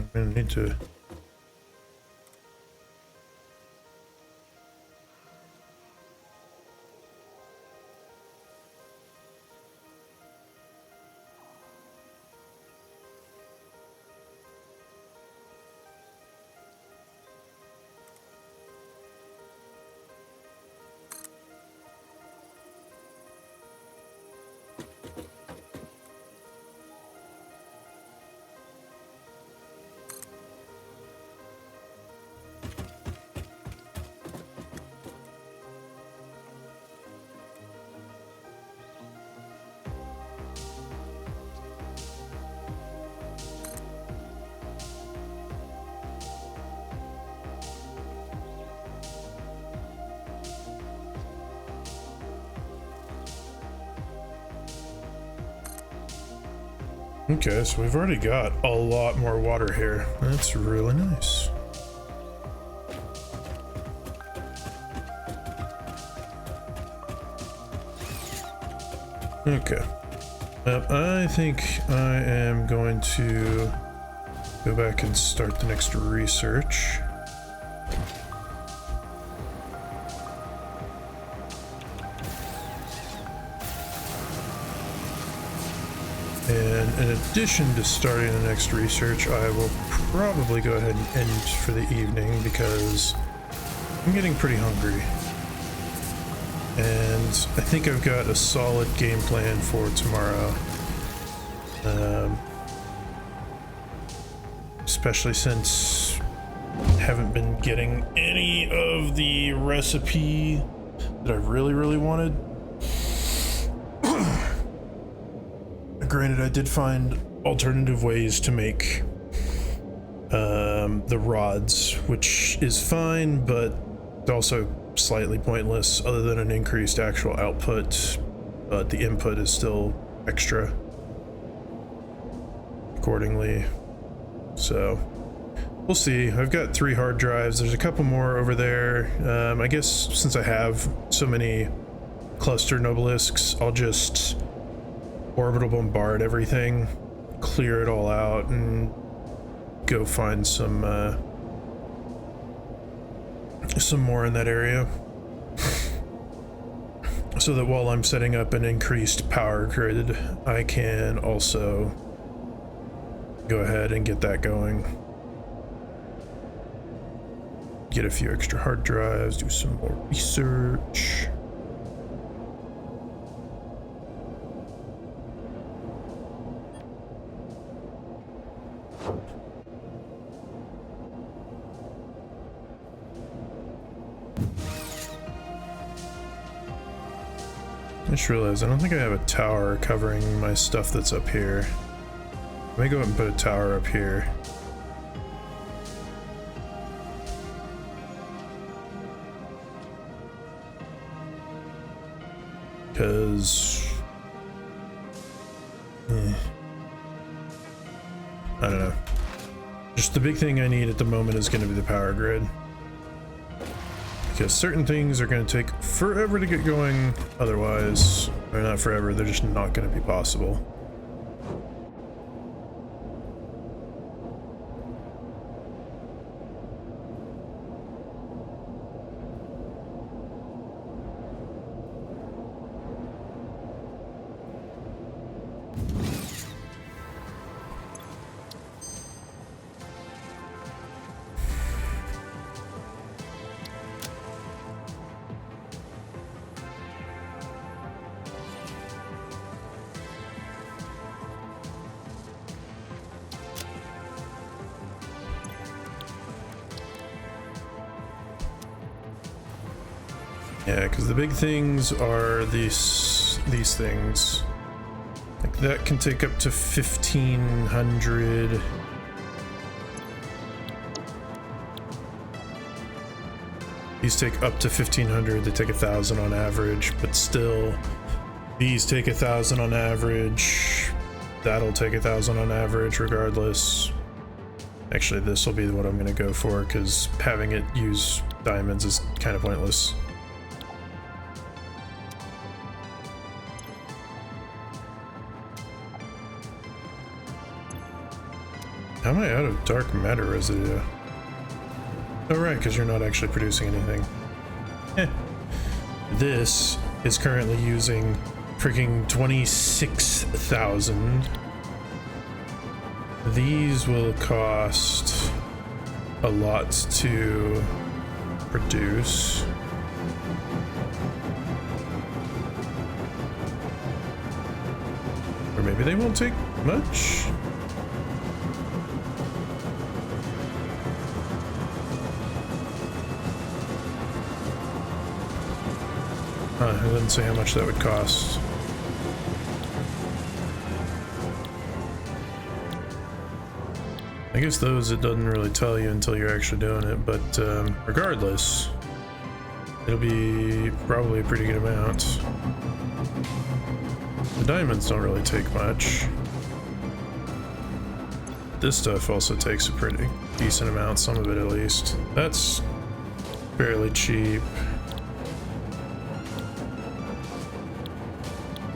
Speaker 1: Okay, so we've already got a lot more water here. That's really nice. Okay. I think I am going to go back and start the next research. And in addition to starting the next research, I will probably go ahead and end for the evening because I'm getting pretty hungry. And I think I've got a solid game plan for tomorrow. Especially since I haven't been getting any of the recipe that I really wanted. Granted, I did find alternative ways to make the rods, which is fine, but also slightly pointless other than an increased actual output, but the input is still extra accordingly. So we'll see. I've got 3 hard drives. There's a couple more over there. I guess since I have so many cluster nobelisks, I'll just orbital bombard everything, clear it all out, and go find some more in that area. So that while I'm setting up an increased power grid, I can also go ahead and get that going. Get a few extra hard drives, do some more research. I just realized I don't think I have a tower covering my stuff that's up here. Let me go ahead and put a tower up here. Because I don't know. Just the big thing I need at the moment is going to be the power grid. Because certain things are going to take forever to get going, otherwise, or not forever, they're just not going to be possible. Yeah, because the big things are these things. Like that can take up to 1,500. These take up to 1,500. They take 1,000 on average, but still, these take 1,000 on average. That'll take 1,000 on average, regardless. Actually, this will be what I'm going to go for because having it use diamonds is kind of pointless. How am I out of dark matter residue? Oh right, because you're not actually producing anything. This is currently using freaking 26,000. These will cost a lot to produce. Or maybe they won't take much. Huh, it doesn't say how much that would cost. I guess those it doesn't really tell you until you're actually doing it, but regardless, it'll be probably a pretty good amount. The diamonds don't really take much. This stuff also takes a pretty decent amount, some of it at least. That's fairly cheap.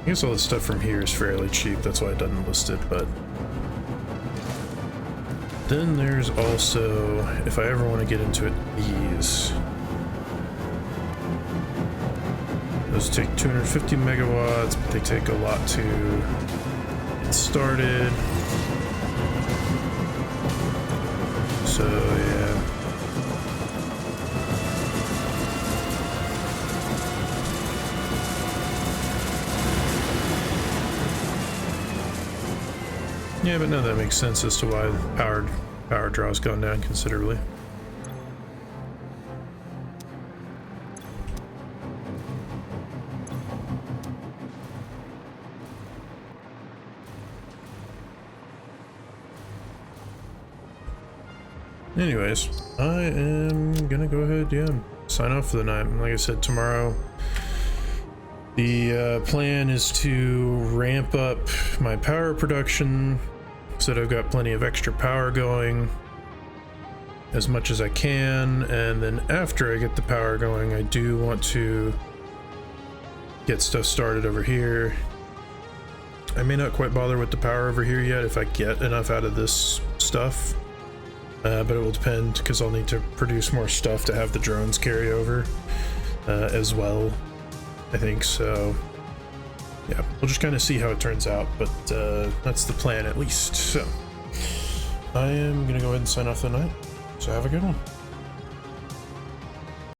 Speaker 1: I guess all the stuff from here is fairly cheap, that's why it doesn't list it, but... Then there's also, if I ever want to get into it, these. Those take 250 megawatts, but they take a lot to get started. So, yeah. Yeah, but now that makes sense as to why power draw's gone down considerably. Anyways, I am gonna go ahead, yeah, sign off for the night. Like I said, tomorrow the plan is to ramp up my power production so that I've got plenty of extra power going as much as I can, and then after I get the power going, I do want to get stuff started over here. I may not quite bother with the power over here yet if I get enough out of this stuff, but it will depend because I'll need to produce more stuff to have the drones carry over as well, I think. So yeah, we'll just kind of see how it turns out, but that's the plan at least. So I am gonna go ahead and sign off the night, so have a good one.